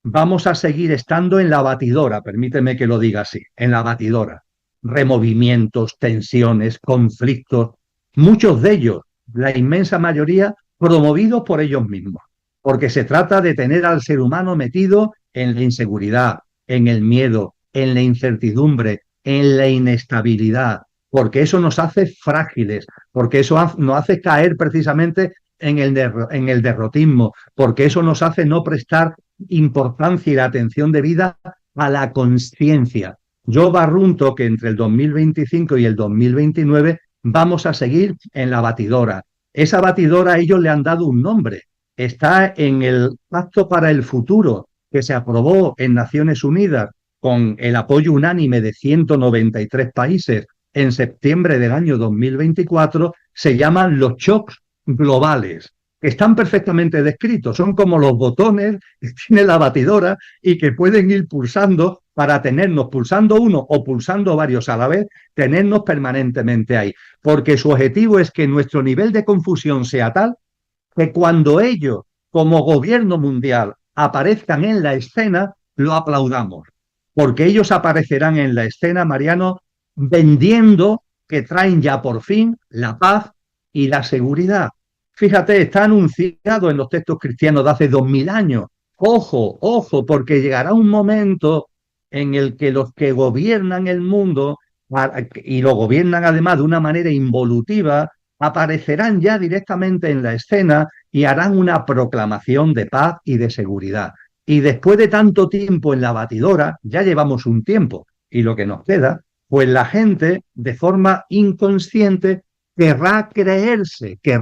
vamos a seguir estando en la batidora, permíteme que lo diga así, en la batidora. Removimientos, tensiones, conflictos, muchos de ellos, la inmensa mayoría, promovidos por ellos mismos, porque se trata de tener al ser humano metido en la inseguridad, en el miedo, en la incertidumbre, en la inestabilidad, porque eso nos hace frágiles, porque eso nos hace caer precisamente en el derrotismo, porque eso nos hace no prestar importancia y la atención debida a la conciencia. Yo barrunto que entre el 2025 y el 2029 vamos a seguir en la batidora. Esa batidora ellos le han dado un nombre. Está en el Pacto para el Futuro que se aprobó en Naciones Unidas con el apoyo unánime de 193 países en septiembre del año 2024, se llaman los shocks globales, que están perfectamente descritos. Son como los botones que tiene la batidora y que pueden ir pulsando para tenernos, pulsando uno o pulsando varios a la vez, tenernos permanentemente ahí. Porque su objetivo es que nuestro nivel de confusión sea tal que cuando ellos, como gobierno mundial, aparezcan en la escena, lo aplaudamos. Porque ellos aparecerán en la escena, Mariano, vendiendo que traen ya por fin la paz y la seguridad. Fíjate, está anunciado en los textos cristianos de hace 2000 años. Ojo, ojo, porque llegará un momento en el que los que gobiernan el mundo, y lo gobiernan además de una manera involutiva, aparecerán ya directamente en la escena y harán una proclamación de paz y de seguridad. Y después de tanto tiempo en la batidora, ya llevamos un tiempo, y lo que nos queda, pues la gente, de forma inconsciente, querrá creerse que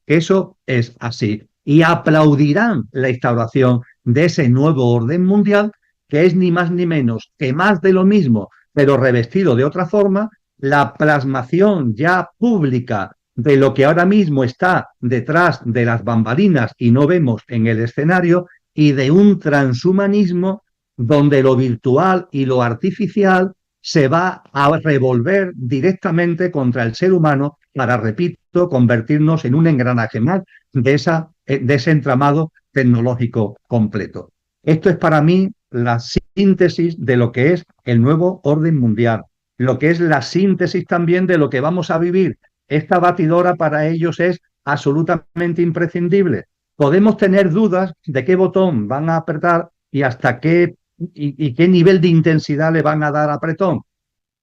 eso es así. Y aplaudirán la instauración de ese nuevo orden mundial, que es ni más ni menos que más de lo mismo, pero revestido de otra forma, la plasmación ya pública de lo que ahora mismo está detrás de las bambalinas y no vemos en el escenario, y de un transhumanismo donde lo virtual y lo artificial se va a revolver directamente contra el ser humano para, repito, convertirnos en un engranaje más de ese entramado tecnológico completo. Esto es para mí la síntesis de lo que es el nuevo orden mundial, lo que es la síntesis también de lo que vamos a vivir. Esta batidora para ellos es absolutamente imprescindible. Podemos tener dudas de qué botón van a apretar y hasta y qué nivel de intensidad le van a dar apretón.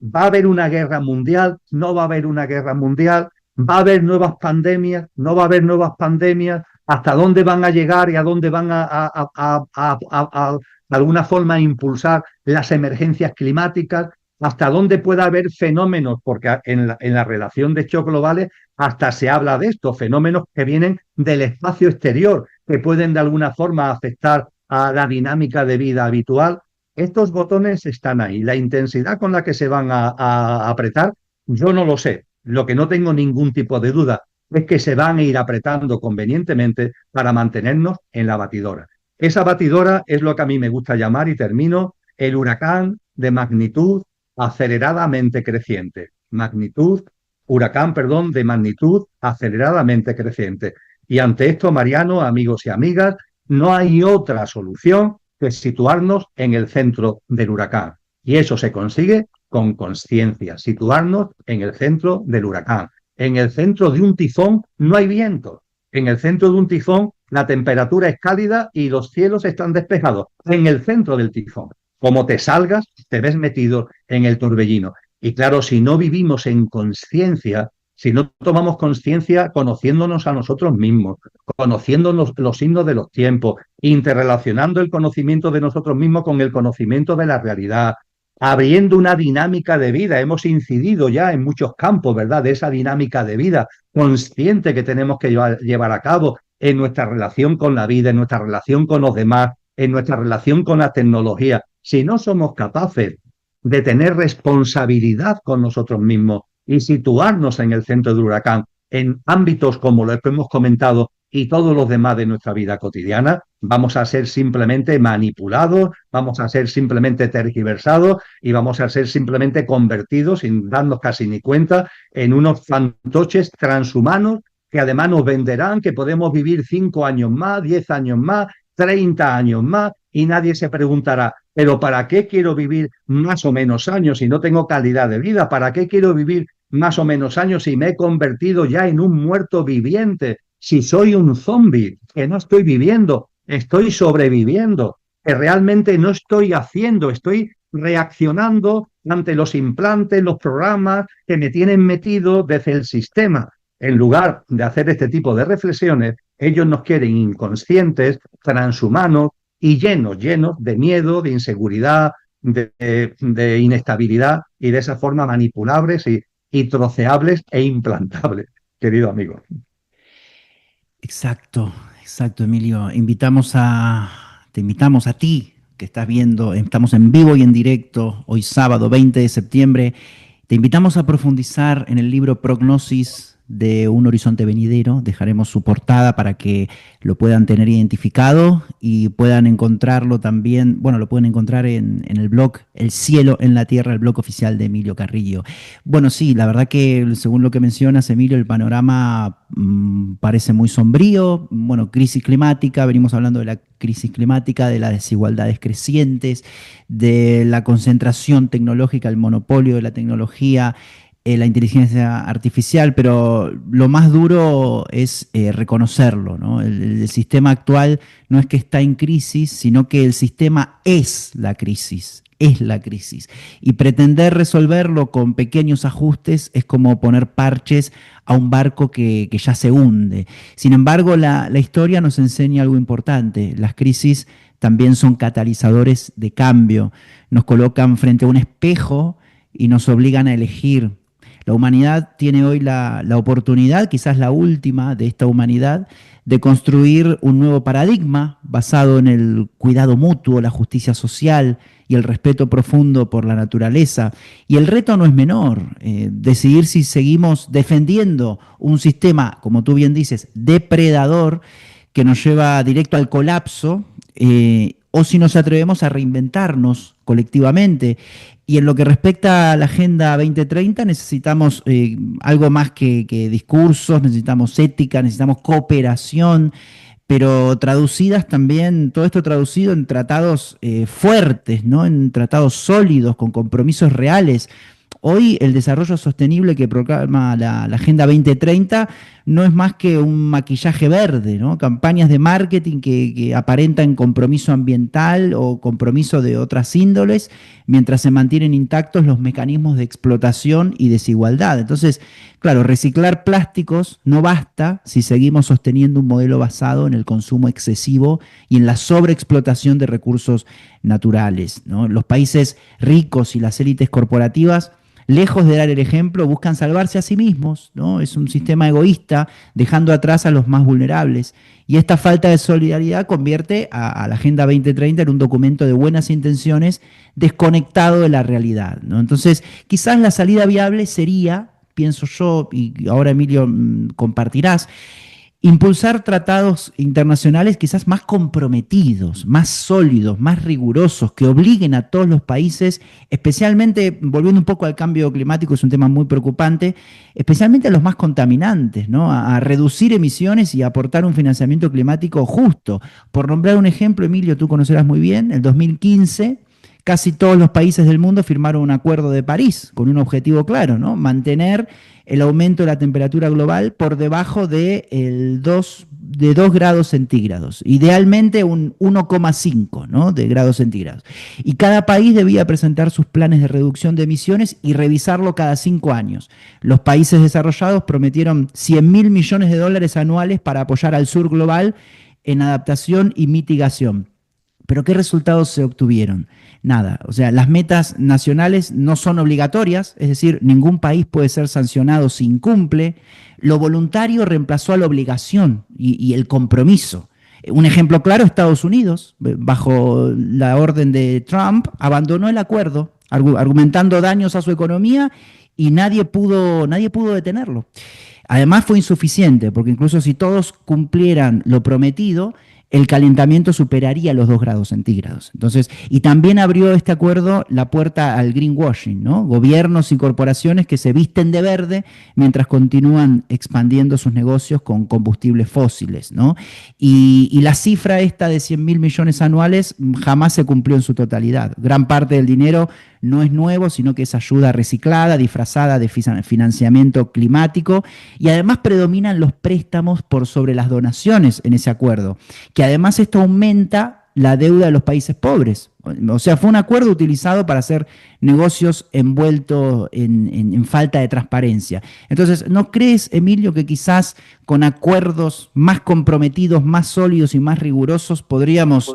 ¿Va a haber una guerra mundial? ¿No va a haber una guerra mundial? ¿Va a haber nuevas pandemias? ¿No va a haber nuevas pandemias? ¿Hasta dónde van a llegar y a dónde van de alguna forma impulsar las emergencias climáticas? ¿Hasta dónde puede haber fenómenos? Porque en la relación de hechos globales hasta se habla de esto, fenómenos que vienen del espacio exterior, que pueden de alguna forma afectar a la dinámica de vida habitual. Estos botones están ahí. La intensidad con la que se van a apretar, yo no lo sé. Lo que no tengo ningún tipo de duda es que se van a ir apretando convenientemente para mantenernos en la batidora. Esa batidora es lo que a mí me gusta llamar, y termino, el huracán de magnitud aceleradamente creciente. Huracán, perdón, de magnitud aceleradamente creciente. Y ante esto, Mariano, amigos y amigas, no hay otra solución que situarnos en el centro del huracán. Y eso se consigue con conciencia, situarnos en el centro del huracán. En el centro de un tifón no hay viento. En el centro de un tifón la temperatura es cálida y los cielos están despejados. En el centro del tifón. Como te salgas, te ves metido en el torbellino. Y claro, si no vivimos en conciencia, si no tomamos conciencia conociéndonos a nosotros mismos, conociendo los signos de los tiempos, interrelacionando el conocimiento de nosotros mismos con el conocimiento de la realidad, abriendo una dinámica de vida. Hemos incidido ya en muchos campos, ¿verdad?, de esa dinámica de vida consciente que tenemos que llevar a cabo en nuestra relación con la vida, en nuestra relación con los demás, en nuestra relación con la tecnología. Si no somos capaces de tener responsabilidad con nosotros mismos y situarnos en el centro del huracán, en ámbitos como los que hemos comentado y todos los demás de nuestra vida cotidiana, vamos a ser simplemente manipulados, vamos a ser simplemente tergiversados y vamos a ser simplemente convertidos, sin darnos casi ni cuenta, en unos fantoches transhumanos que además nos venderán que podemos vivir 5 años más, 10 años más, 30 años más, y nadie se preguntará, ¿pero para qué quiero vivir más o menos años si no tengo calidad de vida? ¿Para qué quiero vivir más o menos años si me he convertido ya en un muerto viviente? Si soy un zombie, que no estoy viviendo, estoy sobreviviendo, que realmente no estoy haciendo, estoy reaccionando ante los implantes, los programas que me tienen metido desde el sistema. En lugar de hacer este tipo de reflexiones, ellos nos quieren inconscientes, transhumanos y llenos de miedo, de inseguridad, de inestabilidad y de esa forma manipulables y troceables e implantables, querido amigo. Exacto, exacto, Emilio. Te invitamos a ti que estás viendo, estamos en vivo y en directo, hoy sábado 20 de septiembre. Te invitamos a profundizar en el libro Prognosis de un horizonte venidero. Dejaremos su portada para que lo puedan tener identificado y puedan encontrarlo también, bueno, lo pueden encontrar en el blog El Cielo en la Tierra, el blog oficial de Emilio Carrillo. Bueno, sí, la verdad que según lo que mencionas, Emilio, el panorama parece muy sombrío. Bueno, crisis climática, venimos hablando de la crisis climática, de las desigualdades crecientes, de la concentración tecnológica, el monopolio de la tecnología, la inteligencia artificial, pero lo más duro es reconocerlo, ¿no? El sistema actual no es que está en crisis, sino que el sistema es la crisis. es la crisis. Y pretender resolverlo con pequeños ajustes es como poner parches a un barco que ya se hunde. Sin embargo, la historia nos enseña algo importante. Las crisis también son catalizadores de cambio. Nos colocan frente a un espejo y nos obligan a elegir. La humanidad tiene hoy la oportunidad, quizás la última de esta humanidad, de construir un nuevo paradigma basado en el cuidado mutuo, la justicia social y el respeto profundo por la naturaleza. Y el reto no es menor, decidir si seguimos defendiendo un sistema, como tú bien dices, depredador, que nos lleva directo al colapso, o si nos atrevemos a reinventarnos colectivamente. Y en lo que respecta a la Agenda 2030, necesitamos algo más que discursos, necesitamos ética, necesitamos cooperación, pero traducidas también, todo esto traducido en tratados fuertes, ¿no? En tratados sólidos, con compromisos reales. Hoy el desarrollo sostenible que proclama la Agenda 2030 no es más que un maquillaje verde, ¿no? Campañas de marketing que aparentan compromiso ambiental o compromiso de otras índoles, mientras se mantienen intactos los mecanismos de explotación y desigualdad. Entonces, claro, reciclar plásticos no basta si seguimos sosteniendo un modelo basado en el consumo excesivo y en la sobreexplotación de recursos naturales, ¿no? Los países ricos y las élites corporativas, lejos de dar el ejemplo, buscan salvarse a sí mismos, ¿no? Es un sistema egoísta, dejando atrás a los más vulnerables. Y esta falta de solidaridad convierte a la Agenda 2030 en un documento de buenas intenciones desconectado de la realidad, ¿no? Entonces, quizás la salida viable sería, pienso yo, y ahora Emilio compartirás, impulsar tratados internacionales quizás más comprometidos, más sólidos, más rigurosos, que obliguen a todos los países, especialmente, volviendo un poco al cambio climático, es un tema muy preocupante, especialmente a los más contaminantes, ¿no? A reducir emisiones y a aportar un financiamiento climático justo. Por nombrar un ejemplo, Emilio, tú conocerás muy bien, en 2015 casi todos los países del mundo firmaron un acuerdo de París con un objetivo claro, ¿no? Mantener el aumento de la temperatura global por debajo de 2 grados centígrados, idealmente un 1,5, ¿no? de grados centígrados. Y cada país debía presentar sus planes de reducción de emisiones y revisarlo cada 5 años. Los países desarrollados prometieron 100.000 millones de dólares anuales para apoyar al sur global en adaptación y mitigación. Pero ¿qué resultados se obtuvieron? Nada. O sea, las metas nacionales no son obligatorias, es decir, ningún país puede ser sancionado si incumple. Lo voluntario reemplazó a la obligación y el compromiso. Un ejemplo claro, Estados Unidos, bajo la orden de Trump, abandonó el acuerdo, argumentando daños a su economía y nadie pudo detenerlo. Además fue insuficiente, porque incluso si todos cumplieran lo prometido, el calentamiento superaría los 2 grados centígrados. Entonces, y también abrió este acuerdo la puerta al greenwashing, ¿no? Gobiernos y corporaciones que se visten de verde mientras continúan expandiendo sus negocios con combustibles fósiles, ¿no? Y la cifra esta de 100.000 millones anuales jamás se cumplió en su totalidad. Gran parte del dinero no es nuevo, sino que es ayuda reciclada, disfrazada de financiamiento climático, y además predominan los préstamos por sobre las donaciones en ese acuerdo, que además esto aumenta la deuda de los países pobres. O sea, fue un acuerdo utilizado para hacer negocios envueltos en falta de transparencia. Entonces, ¿no crees, Emilio, que quizás con acuerdos más comprometidos, más sólidos y más rigurosos podríamos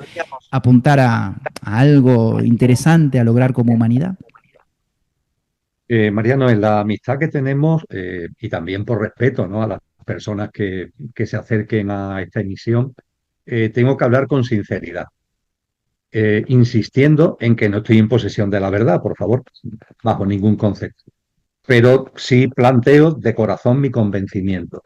apuntar a algo interesante a lograr como humanidad? Mariano, en la amistad que tenemos, y también por respeto, ¿no? a las personas que se acerquen a esta emisión, tengo que hablar con sinceridad, insistiendo en que no estoy en posesión de la verdad, por favor, bajo ningún concepto. Pero sí planteo de corazón mi convencimiento.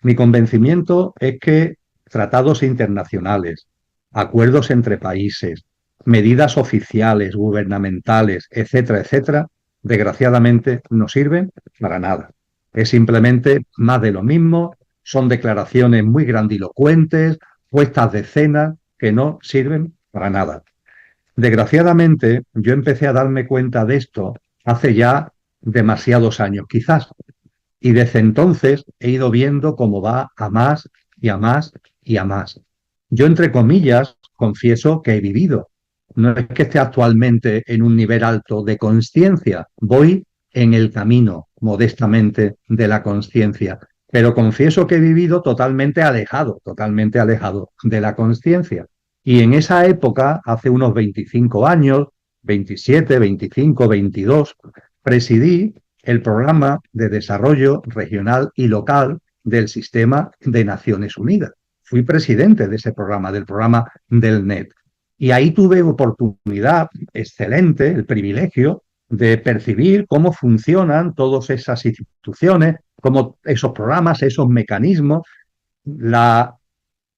Mi convencimiento es que tratados internacionales, acuerdos entre países, medidas oficiales, gubernamentales, etcétera, etcétera, desgraciadamente no sirven para nada. Es simplemente más de lo mismo, son declaraciones muy grandilocuentes, puestas de escena que no sirven para nada. Desgraciadamente, yo empecé a darme cuenta de esto hace ya demasiados años, quizás, y desde entonces he ido viendo cómo va a más y a más y a más. Yo, entre comillas, confieso que he vivido, no es que esté actualmente en un nivel alto de conciencia, voy en el camino, modestamente, de la conciencia. Pero confieso que he vivido totalmente alejado de la conciencia. Y en esa época, hace unos 25 años, 27, 25, 22, presidí el programa de desarrollo regional y local del sistema de Naciones Unidas. Fui presidente de ese programa, del programa del NET. Y ahí tuve oportunidad excelente, el privilegio de percibir cómo funcionan todas esas instituciones, cómo esos programas, esos mecanismos. La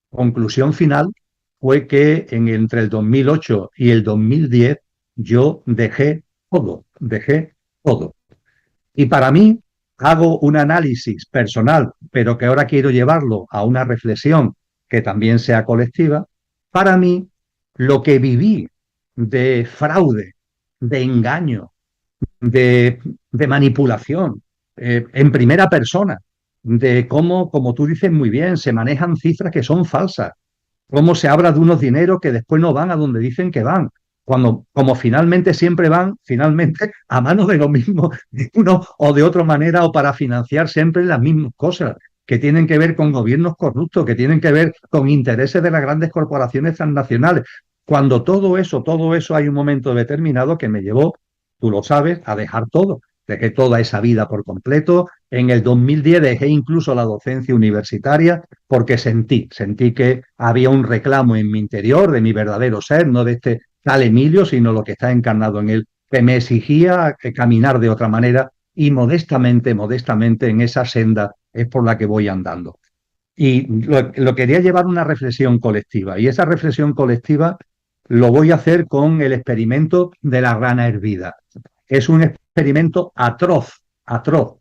conclusión final fue que entre el 2008 y el 2010 yo dejé todo. Y para mí hago un análisis personal, pero que ahora quiero llevarlo a una reflexión que también sea colectiva. Para mí, lo que viví de fraude, de engaño, de manipulación, en primera persona, de cómo, como tú dices muy bien, se manejan cifras que son falsas, cómo se habla de unos dineros que después no van a donde dicen que van, cuando como finalmente siempre van, finalmente a manos de lo mismo, de uno o de otra manera, o para financiar siempre las mismas cosas que tienen que ver con gobiernos corruptos, que tienen que ver con intereses de las grandes corporaciones transnacionales. Cuando todo eso hay un momento determinado que me llevó, tú lo sabes, a dejar todo. Dejé toda esa vida por completo. En el 2010 dejé incluso la docencia universitaria porque sentí que había un reclamo en mi interior de mi verdadero ser, no de este tal Emilio, sino lo que está encarnado en él, que me exigía caminar de otra manera y modestamente en esa senda es por la que voy andando. Y lo quería llevar a una reflexión colectiva y esa reflexión colectiva lo voy a hacer con el experimento de la rana hervida. Es un experimento atroz,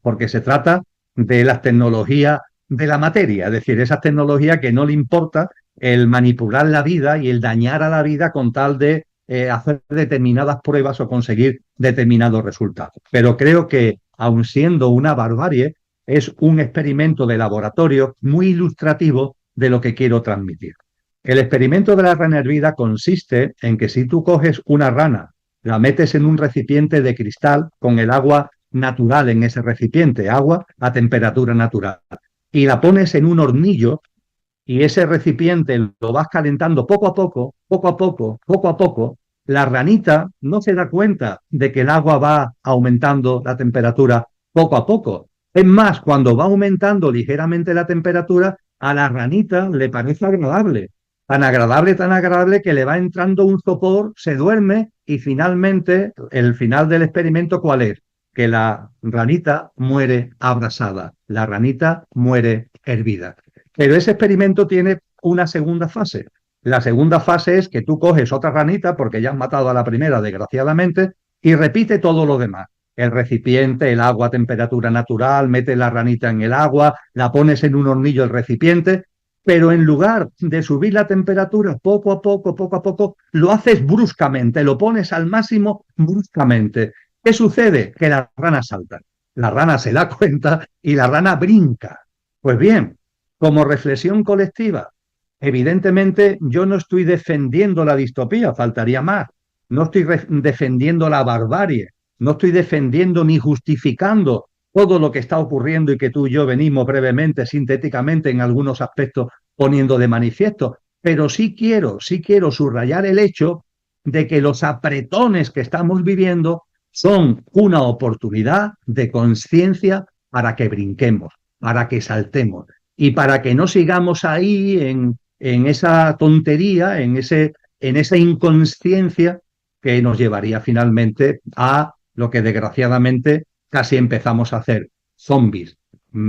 porque se trata de las tecnologías de la materia, es decir, esas tecnologías que no le importa el manipular la vida y el dañar a la vida con tal de hacer determinadas pruebas o conseguir determinados resultados. Pero creo que, aun siendo una barbarie, es un experimento de laboratorio muy ilustrativo de lo que quiero transmitir. El experimento de la rana hervida consiste en que si tú coges una rana, la metes en un recipiente de cristal con el agua natural en ese recipiente, agua a temperatura natural, y la pones en un hornillo y ese recipiente lo vas calentando poco a poco, la ranita no se da cuenta de que el agua va aumentando la temperatura poco a poco. Es más, cuando va aumentando ligeramente la temperatura, a la ranita le parece agradable. Tan agradable que le va entrando un sopor, se duerme y finalmente, el final del experimento, ¿cuál es? Que la ranita muere abrasada, la ranita muere hervida. Pero ese experimento tiene una segunda fase. La segunda fase es que tú coges otra ranita, porque ya has matado a la primera, desgraciadamente, y repite todo lo demás. El recipiente, el agua a temperatura natural, metes la ranita en el agua, la pones en un hornillo el recipiente, pero en lugar de subir la temperatura poco a poco, lo haces bruscamente, lo pones al máximo bruscamente. ¿Qué sucede? Que la rana salta. La rana se da cuenta y la rana brinca. Pues bien, como reflexión colectiva, evidentemente yo no estoy defendiendo la distopía, faltaría más. No estoy defendiendo la barbarie, no estoy defendiendo ni justificando todo lo que está ocurriendo y que tú y yo venimos brevemente, sintéticamente, en algunos aspectos poniendo de manifiesto. Pero sí quiero subrayar el hecho de que los apretones que estamos viviendo son una oportunidad de conciencia para que brinquemos, para que saltemos y para que no sigamos ahí en esa tontería, en esa inconsciencia que nos llevaría finalmente a lo que desgraciadamente casi empezamos a hacer, zombies,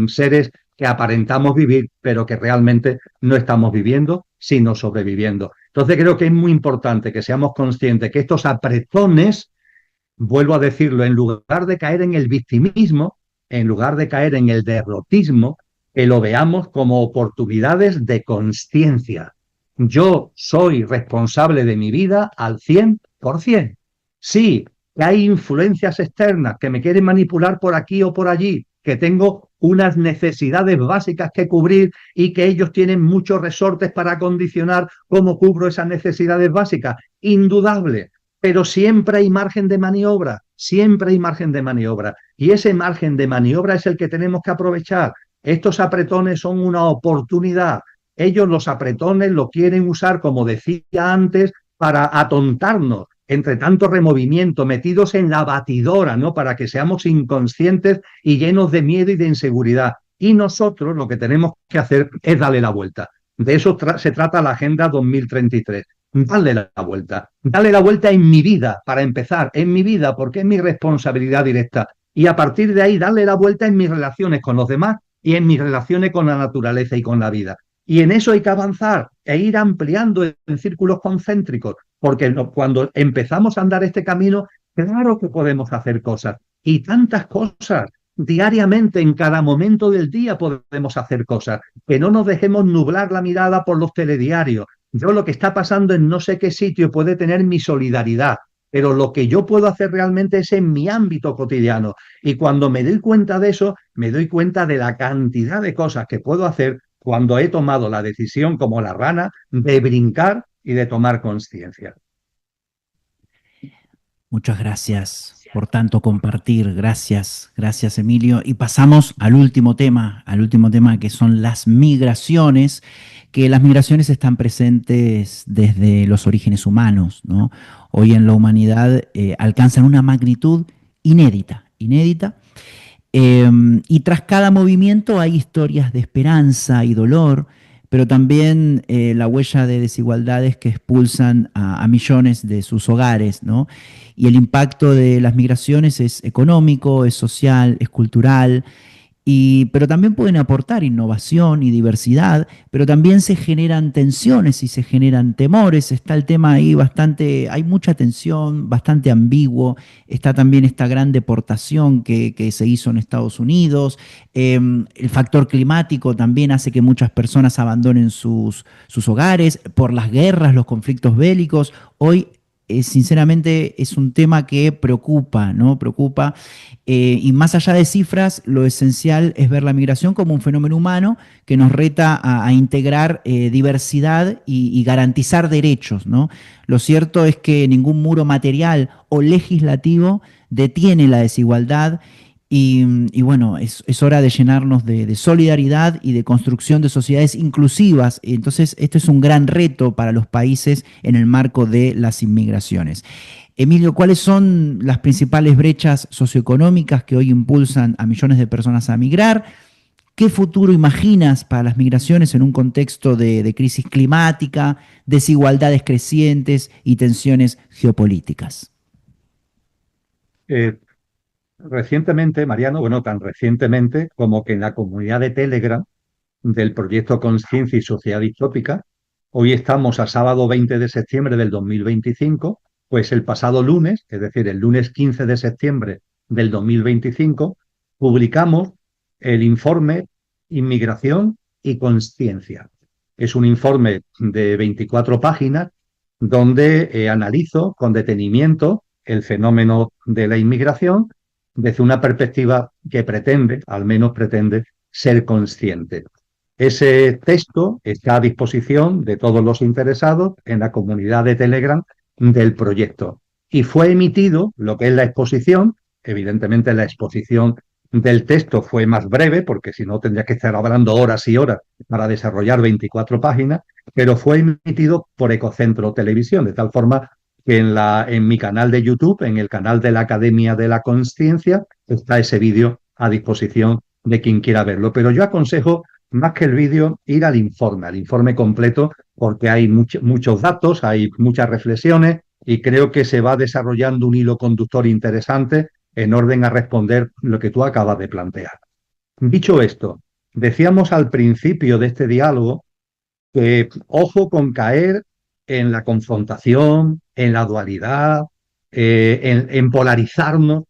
seres que aparentamos vivir, pero que realmente no estamos viviendo, sino sobreviviendo. Entonces creo que es muy importante que seamos conscientes que estos apretones, vuelvo a decirlo, en lugar de caer en el victimismo, en lugar de caer en el derrotismo, que lo veamos como oportunidades de conciencia. Yo soy responsable de mi vida al 100%. Sí, que hay influencias externas que me quieren manipular por aquí o por allí, que tengo unas necesidades básicas que cubrir y que ellos tienen muchos resortes para condicionar cómo cubro esas necesidades básicas. Indudable, pero siempre hay margen de maniobra, siempre hay margen de maniobra. Y ese margen de maniobra es el que tenemos que aprovechar. Estos apretones son una oportunidad. Ellos los apretones lo quieren usar, como decía antes, para atontarnos entre tanto removimiento, metidos en la batidora, ¿no? Para que seamos inconscientes y llenos de miedo y de inseguridad. Y nosotros lo que tenemos que hacer es darle la vuelta. De eso se trata la Agenda 2033. Darle la vuelta en mi vida, para empezar, en mi vida, porque es mi responsabilidad directa. Y a partir de ahí, darle la vuelta en mis relaciones con los demás y en mis relaciones con la naturaleza y con la vida. Y en eso hay que avanzar e ir ampliando en círculos concéntricos, porque cuando empezamos a andar este camino, claro que podemos hacer cosas, y tantas cosas. Diariamente, en cada momento del día podemos hacer cosas, que no nos dejemos nublar la mirada por los telediarios. Yo lo que está pasando en no sé qué sitio puede tener mi solidaridad, pero lo que yo puedo hacer realmente es en mi ámbito cotidiano. Y cuando me doy cuenta de eso, me doy cuenta de la cantidad de cosas que puedo hacer cuando he tomado la decisión, como la rana, de brincar y de tomar conciencia. Muchas gracias por tanto compartir. Gracias, gracias Emilio. Y pasamos al último tema que son las migraciones, que las migraciones están presentes desde los orígenes humanos, ¿no? Hoy en la humanidad alcanzan una magnitud inédita, inédita. Y tras cada movimiento hay historias de esperanza y dolor, pero también la huella de desigualdades que expulsan a millones de sus hogares, ¿no? Y el impacto de las migraciones es económico, es social, es cultural, pero también pueden aportar innovación y diversidad, pero también se generan tensiones y se generan temores. Está el tema ahí bastante, hay mucha tensión, bastante ambiguo. Está también esta gran deportación que se hizo en Estados Unidos. El factor climático también hace que muchas personas abandonen sus hogares por las guerras, los conflictos bélicos. Hoy sinceramente es un tema que preocupa, ¿no? Preocupa. Y más allá de cifras, lo esencial es ver la migración como un fenómeno humano que nos reta a integrar diversidad y garantizar derechos, ¿no? Lo cierto es que ningún muro material o legislativo detiene la desigualdad y bueno, es hora de llenarnos de solidaridad y de construcción de sociedades inclusivas. Entonces, este es un gran reto para los países en el marco de las inmigraciones. Emilio, ¿cuáles son las principales brechas socioeconómicas que hoy impulsan a millones de personas a migrar? ¿Qué futuro imaginas para las migraciones en un contexto de crisis climática, desigualdades crecientes y tensiones geopolíticas? Recientemente, Mariano, bueno, tan recientemente como que en la comunidad de Telegram del proyecto Conciencia y Sociedad Distópica, hoy estamos a sábado 20 de septiembre del 2025, pues el pasado lunes, es decir, el lunes 15 de septiembre del 2025, publicamos el informe Inmigración y Conciencia. Es un informe de 24 páginas donde analizo con detenimiento el fenómeno de la inmigración desde una perspectiva que pretende, al menos pretende, ser consciente. Ese texto está a disposición de todos los interesados en la comunidad de Telegram del proyecto. Y fue emitido lo que es la exposición. Evidentemente la exposición del texto fue más breve, porque si no tendría que estar hablando horas y horas para desarrollar 24 páginas, pero fue emitido por Ecocentro Televisión, de tal forma que en mi canal de YouTube, en el canal de la Academia de la Consciencia, está ese vídeo a disposición de quien quiera verlo. Pero yo aconsejo, más que el vídeo, ir al informe completo, porque hay muchos datos, hay muchas reflexiones y creo que se va desarrollando un hilo conductor interesante en orden a responder lo que tú acabas de plantear. Dicho esto, decíamos al principio de este diálogo que ojo con caer en la confrontación, en la dualidad, en polarizarnos.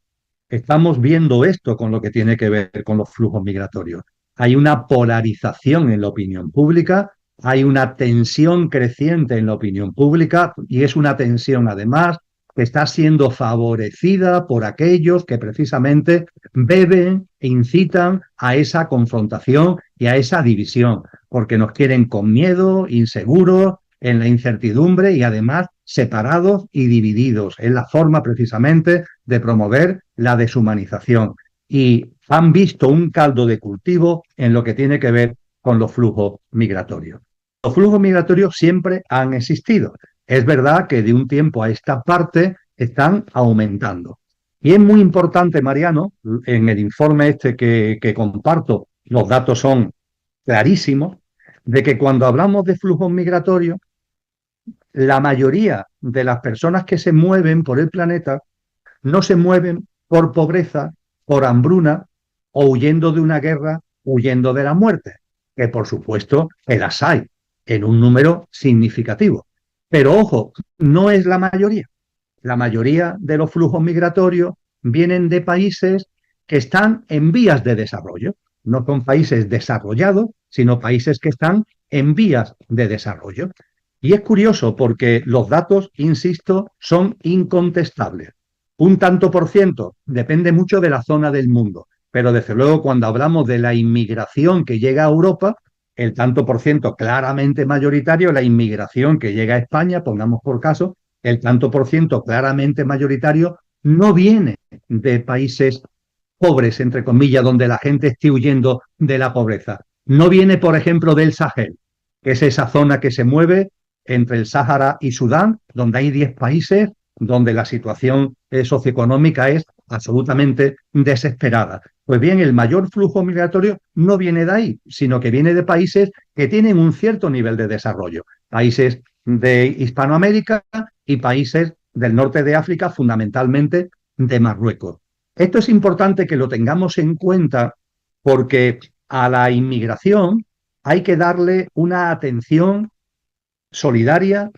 Estamos viendo esto con lo que tiene que ver con los flujos migratorios. Hay una polarización en la opinión pública, hay una tensión creciente en la opinión pública y es una tensión además que está siendo favorecida por aquellos que precisamente beben e incitan a esa confrontación y a esa división, porque nos quieren con miedo, inseguros, en la incertidumbre y además separados y divididos. Es la forma precisamente de promover la deshumanización. Y han visto un caldo de cultivo en lo que tiene que ver con los flujos migratorios. Los flujos migratorios siempre han existido. Es verdad que de un tiempo a esta parte están aumentando. Y es muy importante, Mariano, en el informe este que comparto, los datos son clarísimos, de que cuando hablamos de flujos migratorios, la mayoría de las personas que se mueven por el planeta no se mueven por pobreza, por hambruna o huyendo de una guerra, huyendo de la muerte, que por supuesto que las hay en un número significativo. Pero ojo, no es la mayoría. La mayoría de los flujos migratorios vienen de países que están en vías de desarrollo. No son países desarrollados, sino países que están en vías de desarrollo. Y es curioso porque los datos, insisto, son incontestables. Un tanto por ciento depende mucho de la zona del mundo, pero desde luego cuando hablamos de la inmigración que llega a Europa, el tanto por ciento claramente mayoritario, la inmigración que llega a España, pongamos por caso, el tanto por ciento claramente mayoritario no viene de países pobres, entre comillas, donde la gente esté huyendo de la pobreza. No viene, por ejemplo, del Sahel, que es esa zona que se mueve entre el Sáhara y Sudán, donde hay 10 países donde la situación socioeconómica es absolutamente desesperada. Pues bien, el mayor flujo migratorio no viene de ahí, sino que viene de países que tienen un cierto nivel de desarrollo. Países de Hispanoamérica y países del norte de África, fundamentalmente de Marruecos. Esto es importante que lo tengamos en cuenta porque a la inmigración hay que darle una atención solidaria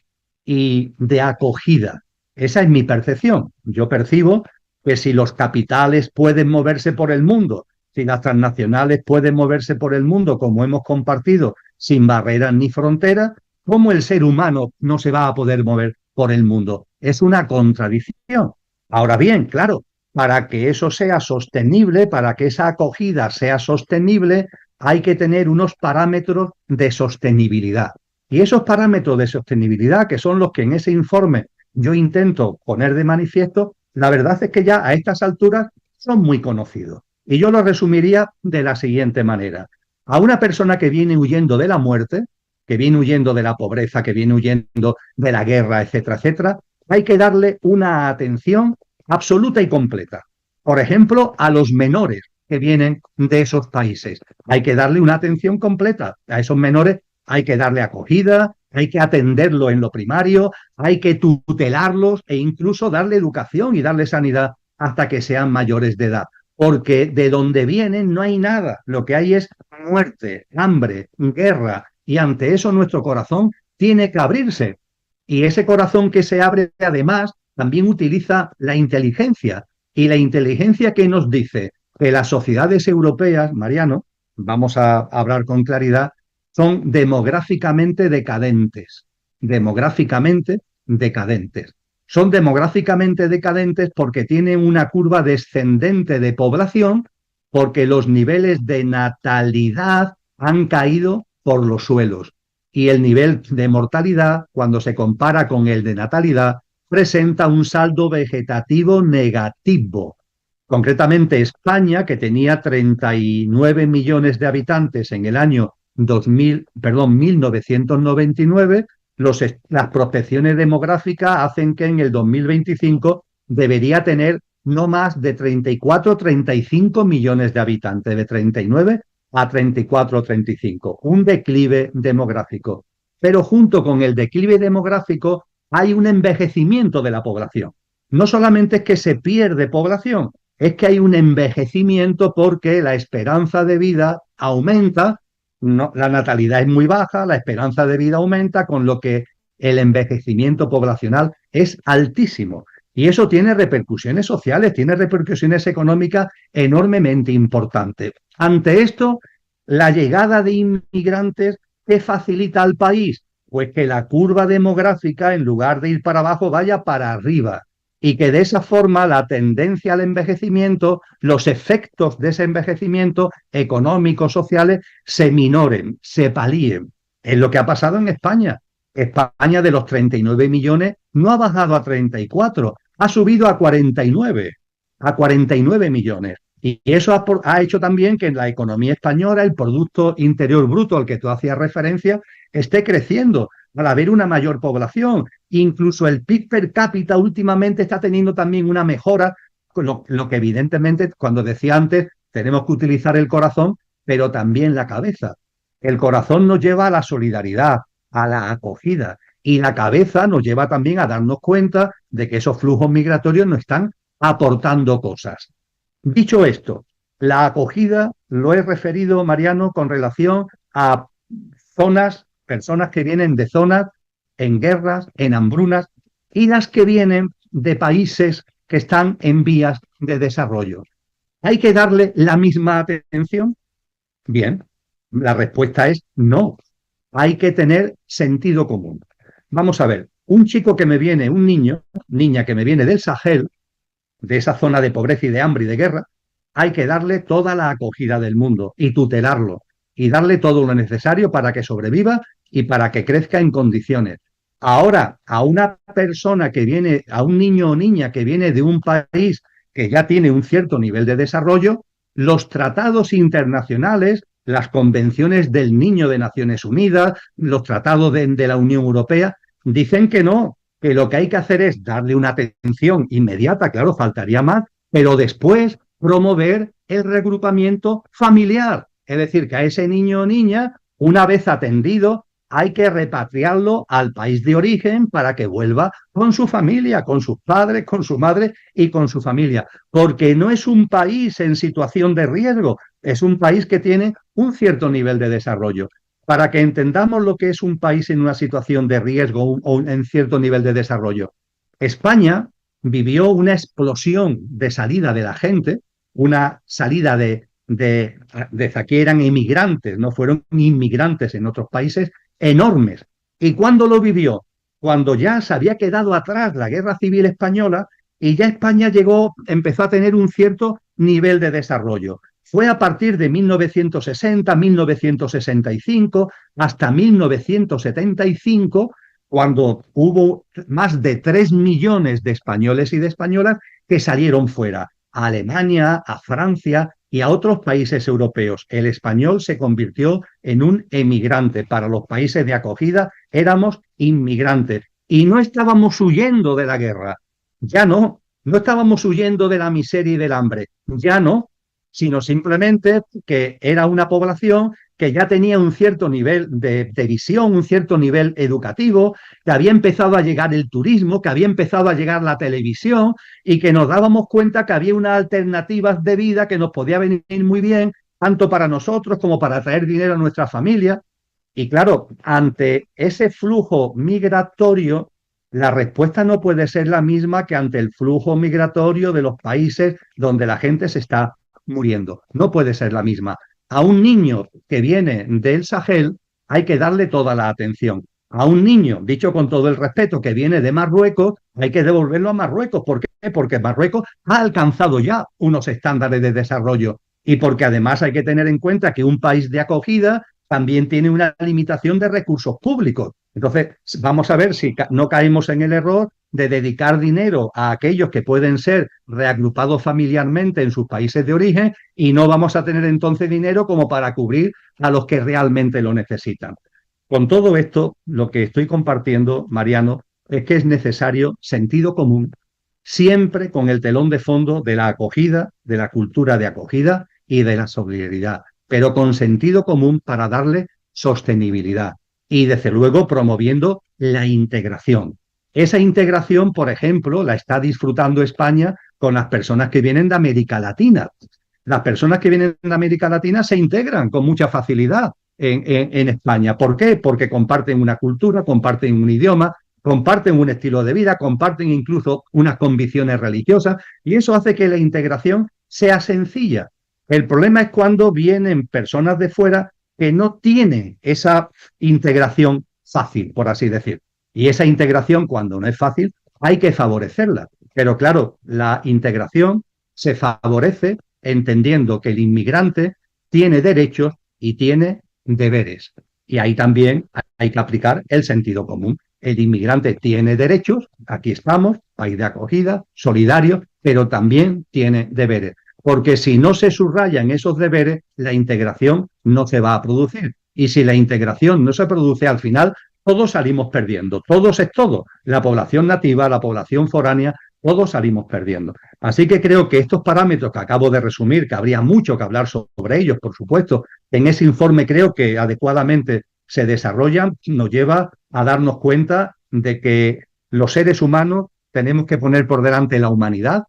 y de acogida. Esa es mi percepción. Yo percibo que si los capitales pueden moverse por el mundo, si las transnacionales pueden moverse por el mundo, como hemos compartido, sin barreras ni fronteras, ¿cómo el ser humano no se va a poder mover por el mundo? Es una contradicción. Ahora bien, claro, para que eso sea sostenible, para que esa acogida sea sostenible, hay que tener unos parámetros de sostenibilidad. Y esos parámetros de sostenibilidad, que son los que en ese informe yo intento poner de manifiesto, la verdad es que ya a estas alturas son muy conocidos. Y yo lo resumiría de la siguiente manera. A una persona que viene huyendo de la muerte, que viene huyendo de la pobreza, que viene huyendo de la guerra, etcétera, etcétera, hay que darle una atención absoluta y completa. Por ejemplo, a los menores que vienen de esos países. Hay que darle una atención completa. A esos menores hay que darle acogida, hay que atenderlo en lo primario, hay que tutelarlos e incluso darle educación y darle sanidad hasta que sean mayores de edad. Porque de donde vienen no hay nada, lo que hay es muerte, hambre, guerra, y ante eso nuestro corazón tiene que abrirse. Y ese corazón que se abre además también utiliza la inteligencia. Y la inteligencia que nos dice que las sociedades europeas, Mariano, vamos a hablar con claridad, son demográficamente decadentes. Demográficamente decadentes. Son demográficamente decadentes porque tienen una curva descendente de población, porque los niveles de natalidad han caído por los suelos. Y el nivel de mortalidad, cuando se compara con el de natalidad, presenta un saldo vegetativo negativo. Concretamente, España, que tenía 39 millones de habitantes en el año 1999, las prospecciones demográficas hacen que en el 2025 debería tener no más de 34 35 millones de habitantes, de 39 a 34 35, un declive demográfico. Pero junto con el declive demográfico hay un envejecimiento de la población. No solamente es que se pierde población, es que hay un envejecimiento porque la esperanza de vida aumenta, no, la natalidad es muy baja, la esperanza de vida aumenta, con lo que el envejecimiento poblacional es altísimo. Y eso tiene repercusiones sociales, tiene repercusiones económicas enormemente importantes. Ante esto, la llegada de inmigrantes, ¿qué facilita al país? Pues que la curva demográfica, en lugar de ir para abajo, vaya para arriba. y que de esa forma la tendencia al envejecimiento, los efectos de ese envejecimiento económicos, sociales, se minoren, se palíen. Es lo que ha pasado en España. España de los 39 millones no ha bajado a 34, ha subido a 49 millones. Y eso ha hecho también que en la economía española el Producto Interior Bruto al que tú hacías referencia esté creciendo al haber una mayor población. Incluso el PIB per cápita últimamente está teniendo también una mejora, lo que evidentemente, cuando decía antes, tenemos que utilizar el corazón, pero también la cabeza. El corazón nos lleva a la solidaridad, a la acogida, y la cabeza nos lleva también a darnos cuenta de que esos flujos migratorios nos están aportando cosas. Dicho esto, la acogida lo he referido, Mariano, con relación a personas que vienen de zonas en guerras, en hambrunas, y las que vienen de países que están en vías de desarrollo. ¿Hay que darle la misma atención? Bien, la respuesta es no. Hay que tener sentido común. Vamos a ver, un chico que me viene, un niño, niña que me viene del Sahel, de esa zona de pobreza y de hambre y de guerra, hay que darle toda la acogida del mundo y tutelarlo y darle todo lo necesario para que sobreviva y para que crezca en condiciones. Ahora, a una persona que viene, a un niño o niña que viene de un país que ya tiene un cierto nivel de desarrollo, los tratados internacionales, las convenciones del niño de Naciones Unidas, los tratados de la Unión Europea, dicen que no, que lo que hay que hacer es darle una atención inmediata, claro, faltaría más, pero después promover el regrupamiento familiar. Es decir, que a ese niño o niña, una vez atendido, hay que repatriarlo al país de origen para que vuelva con su familia, con sus padres, con su madre y con su familia. Porque no es un país en situación de riesgo, es un país que tiene un cierto nivel de desarrollo. Para que entendamos lo que es un país en una situación de riesgo o en cierto nivel de desarrollo. España vivió una explosión de salida de la gente, una salida de que eran emigrantes, no fueron inmigrantes en otros países, enormes. ¿Y cuándo lo vivió? Cuando ya se había quedado atrás la Guerra Civil Española y ya España empezó a tener un cierto nivel de desarrollo. Fue a partir de 1960, 1965, hasta 1975, cuando hubo más de 3 millones de españoles y de españolas que salieron fuera, a Alemania, a Francia y a otros países europeos. El español se convirtió en un emigrante. Para los países de acogida éramos inmigrantes y no estábamos huyendo de la guerra, ya no, no estábamos huyendo de la miseria y del hambre, ya no, sino simplemente que era una población que ya tenía un cierto nivel de visión, un cierto nivel educativo, que había empezado a llegar el turismo, que había empezado a llegar la televisión y que nos dábamos cuenta que había unas alternativas de vida que nos podía venir muy bien, tanto para nosotros como para traer dinero a nuestra familia. Y claro, ante ese flujo migratorio, la respuesta no puede ser la misma que ante el flujo migratorio de los países donde la gente se está muriendo. No puede ser la misma. A un niño que viene del Sahel hay que darle toda la atención. A un niño, dicho con todo el respeto, que viene de Marruecos, hay que devolverlo a Marruecos. ¿Por qué? Porque Marruecos ha alcanzado ya unos estándares de desarrollo y porque además hay que tener en cuenta que un país de acogida también tiene una limitación de recursos públicos. Entonces, vamos a ver si no caemos en el error de dedicar dinero a aquellos que pueden ser reagrupados familiarmente en sus países de origen y no vamos a tener entonces dinero como para cubrir a los que realmente lo necesitan. Con todo esto, lo que estoy compartiendo, Mariano, es que es necesario sentido común, siempre con el telón de fondo de la acogida, de la cultura de acogida y de la solidaridad, pero con sentido común para darle sostenibilidad y, desde luego, promoviendo la integración. Esa integración, por ejemplo, la está disfrutando España con las personas que vienen de América Latina. Las personas que vienen de América Latina se integran con mucha facilidad en España. ¿Por qué? Porque comparten una cultura, comparten un idioma, comparten un estilo de vida, comparten incluso unas convicciones religiosas y eso hace que la integración sea sencilla. El problema es cuando vienen personas de fuera que no tienen esa integración fácil, por así decir. Y esa integración, cuando no es fácil, hay que favorecerla. Pero claro, la integración se favorece entendiendo que el inmigrante tiene derechos y tiene deberes. Y ahí también hay que aplicar el sentido común. El inmigrante tiene derechos, aquí estamos, país de acogida, solidario, pero también tiene deberes. Porque si no se subrayan esos deberes, la integración no se va a producir. Y si la integración no se produce, al final todos salimos perdiendo. Todos es todo. La población nativa, la población foránea, todos salimos perdiendo. Así que creo que estos parámetros que acabo de resumir, que habría mucho que hablar sobre ellos, por supuesto, en ese informe creo que adecuadamente se desarrollan, nos lleva a darnos cuenta de que los seres humanos tenemos que poner por delante la humanidad.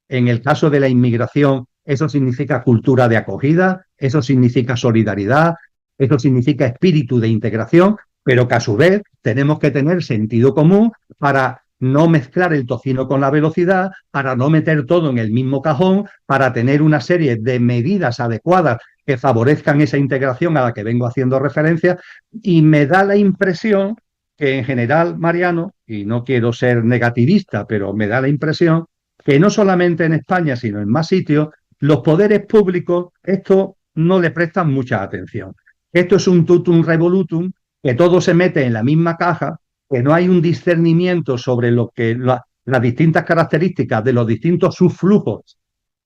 En el caso de la inmigración, eso significa cultura de acogida, eso significa solidaridad, eso significa espíritu de integración, pero que a su vez tenemos que tener sentido común para no mezclar el tocino con la velocidad, para no meter todo en el mismo cajón, para tener una serie de medidas adecuadas que favorezcan esa integración a la que vengo haciendo referencia. Y me da la impresión que en general, Mariano, y no quiero ser negativista, pero me da la impresión que no solamente en España, sino en más sitios, los poderes públicos esto no le prestan mucha atención. Esto es un tutum revolutum, que todo se mete en la misma caja, que no hay un discernimiento sobre lo que las distintas características de los distintos subflujos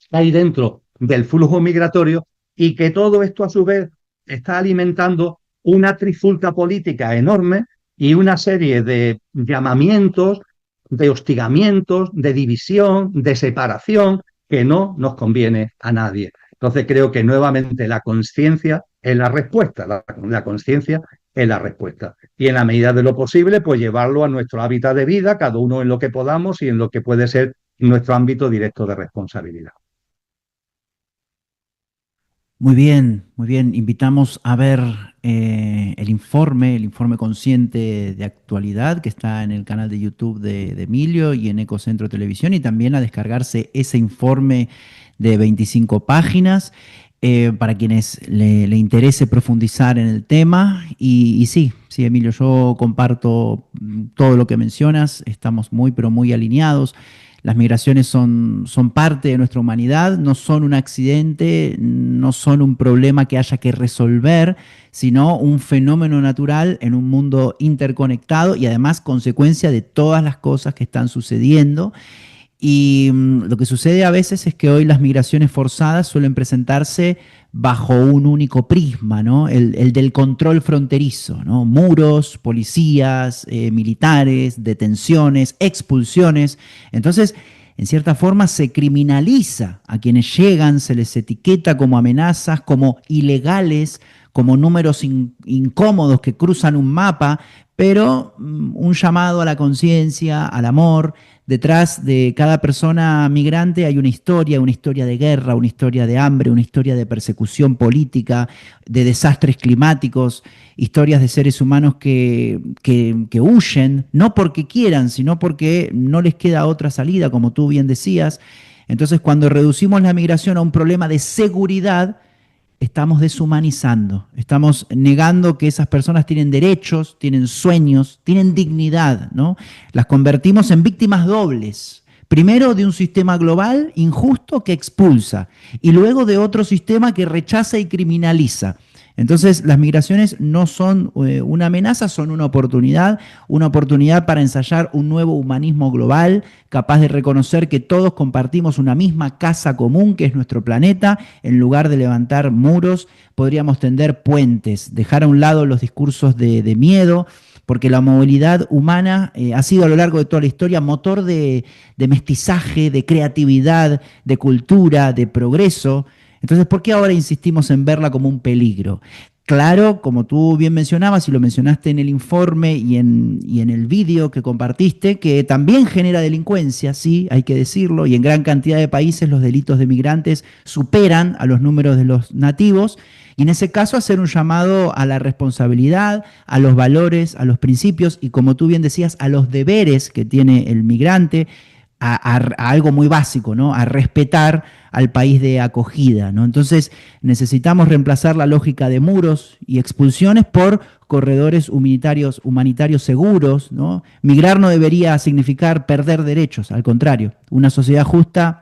que hay dentro del flujo migratorio y que todo esto a su vez está alimentando una trifulca política enorme y una serie de llamamientos, de hostigamientos, de división, de separación que no nos conviene a nadie. Entonces creo que nuevamente la conciencia es la respuesta, la conciencia es la respuesta. Y en la medida de lo posible, pues llevarlo a nuestro hábitat de vida, cada uno en lo que podamos y en lo que puede ser nuestro ámbito directo de responsabilidad. Muy bien, muy bien. Invitamos a ver el informe consciente de actualidad que está en el canal de YouTube de Emilio y en Ecocentro Televisión, y también a descargarse ese informe de 25 páginas para quienes le interese profundizar en el tema. Y sí, sí, Emilio, yo comparto todo lo que mencionas, estamos muy, pero muy alineados. Las migraciones son parte de nuestra humanidad, no son un accidente, no son un problema que haya que resolver, sino un fenómeno natural en un mundo interconectado y además consecuencia de todas las cosas que están sucediendo. Y lo que sucede a veces es que hoy las migraciones forzadas suelen presentarse bajo un único prisma, ¿no? El del control fronterizo, ¿no? Muros, policías, militares, detenciones, expulsiones. Entonces, en cierta forma se criminaliza a quienes llegan, se les etiqueta como amenazas, como ilegales, como números incómodos que cruzan un mapa, pero un llamado a la conciencia, al amor. Detrás de cada persona migrante hay una historia de guerra, una historia de hambre, una historia de persecución política, de desastres climáticos, historias de seres humanos que huyen, no porque quieran, sino porque no les queda otra salida, como tú bien decías. Entonces, cuando reducimos la migración a un problema de seguridad, estamos deshumanizando, estamos negando que esas personas tienen derechos, tienen sueños, tienen dignidad, ¿no? Las convertimos en víctimas dobles. Primero de un sistema global injusto que expulsa y luego de otro sistema que rechaza y criminaliza. Entonces, las migraciones no son una amenaza, son una oportunidad para ensayar un nuevo humanismo global, capaz de reconocer que todos compartimos una misma casa común, que es nuestro planeta. En lugar de levantar muros, podríamos tender puentes, dejar a un lado los discursos de miedo, porque la movilidad humana ha sido a lo largo de toda la historia motor de mestizaje, de creatividad, de cultura, de progreso. Entonces, ¿por qué ahora insistimos en verla como un peligro? Claro, como tú bien mencionabas y lo mencionaste en el informe y en el vídeo que compartiste, que también genera delincuencia, sí, hay que decirlo, y en gran cantidad de países los delitos de migrantes superan a los números de los nativos, y en ese caso hacer un llamado a la responsabilidad, a los valores, a los principios y, como tú bien decías, a los deberes que tiene el migrante, a algo muy básico, ¿no? A respetar al país de acogida, ¿no? Entonces necesitamos reemplazar la lógica de muros y expulsiones por corredores humanitarios seguros, ¿no? Migrar no debería significar perder derechos, al contrario, una sociedad justa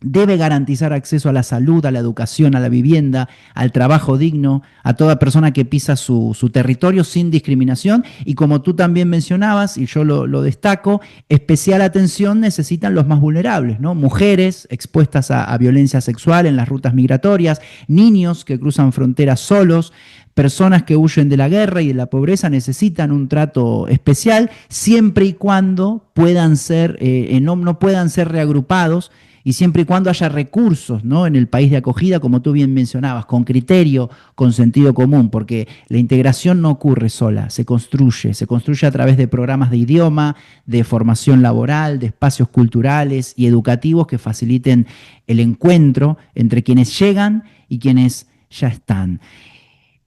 debe garantizar acceso a la salud, a la educación, a la vivienda, al trabajo digno, a toda persona que pisa su territorio sin discriminación. Y como tú también mencionabas, y yo lo destaco, especial atención necesitan los más vulnerables, ¿no? Mujeres expuestas a violencia sexual en las rutas migratorias, niños que cruzan fronteras solos, personas que huyen de la guerra y de la pobreza necesitan un trato especial siempre y cuando puedan ser, no puedan ser reagrupados y siempre y cuando haya recursos, ¿no? En el país de acogida, como tú bien mencionabas, con criterio, con sentido común, porque la integración no ocurre sola, se construye a través de programas de idioma, de formación laboral, de espacios culturales y educativos que faciliten el encuentro entre quienes llegan y quienes ya están.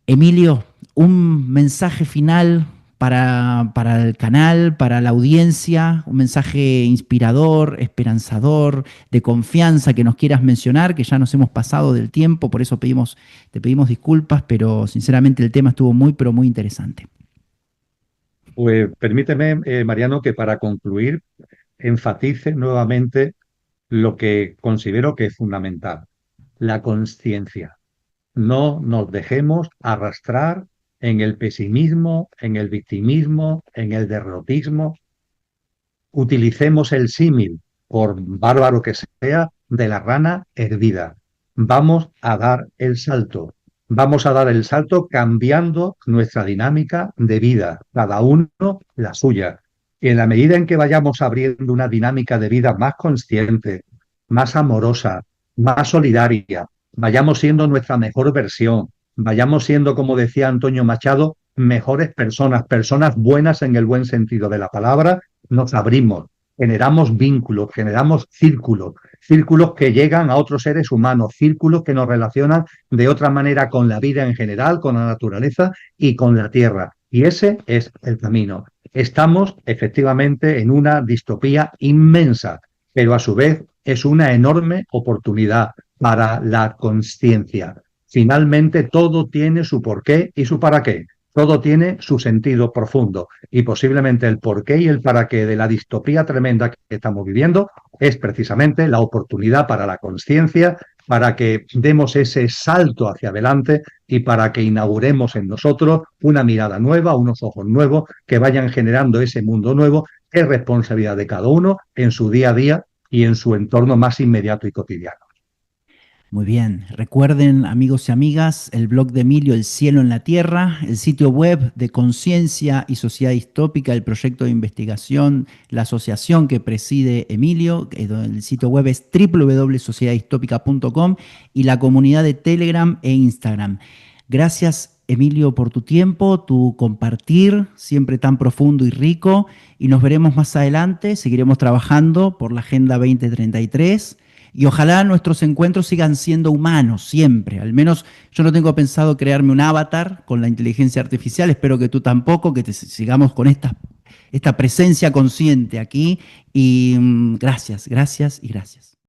Emilio, un mensaje final para el canal, para la audiencia, un mensaje inspirador, esperanzador, de confianza que nos quieras mencionar, que ya nos hemos pasado del tiempo, por eso te pedimos disculpas, pero sinceramente el tema estuvo muy, pero muy interesante. Pues permíteme, Mariano, que para concluir enfatice nuevamente lo que considero que es fundamental, la conciencia. No nos dejemos arrastrar en el pesimismo, en el victimismo, en el derrotismo. Utilicemos el símil, por bárbaro que sea, de la rana hervida. Vamos a dar el salto. Vamos a dar el salto cambiando nuestra dinámica de vida, cada uno la suya. Y en la medida en que vayamos abriendo una dinámica de vida más consciente, más amorosa, más solidaria, vayamos siendo nuestra mejor versión, vayamos siendo, como decía Antonio Machado, mejores personas, personas buenas en el buen sentido de la palabra, nos abrimos, generamos vínculos, generamos círculos, círculos que llegan a otros seres humanos, círculos que nos relacionan de otra manera con la vida en general, con la naturaleza y con la tierra. Y ese es el camino. Estamos efectivamente en una distopía inmensa, pero a su vez es una enorme oportunidad para la conciencia. Finalmente todo tiene su porqué y su para qué. Todo tiene su sentido profundo y posiblemente el porqué y el para qué de la distopía tremenda que estamos viviendo es precisamente la oportunidad para la conciencia, para que demos ese salto hacia adelante y para que inauguremos en nosotros una mirada nueva, unos ojos nuevos que vayan generando ese mundo nuevo. Es responsabilidad de cada uno en su día a día y en su entorno más inmediato y cotidiano. Muy bien, recuerden amigos y amigas el blog de Emilio El Cielo en la Tierra, el sitio web de Conciencia y Sociedad Distópica, el proyecto de investigación, la asociación que preside Emilio, el sitio web es www.sociedaddistópica.com y la comunidad de Telegram e Instagram. Gracias Emilio por tu tiempo, tu compartir, siempre tan profundo y rico, y nos veremos más adelante, seguiremos trabajando por la Agenda 2033. Y ojalá nuestros encuentros sigan siendo humanos siempre. Al menos yo no tengo pensado crearme un avatar con la inteligencia artificial. Espero que tú tampoco, que sigamos con esta presencia consciente aquí. Y gracias, gracias y gracias.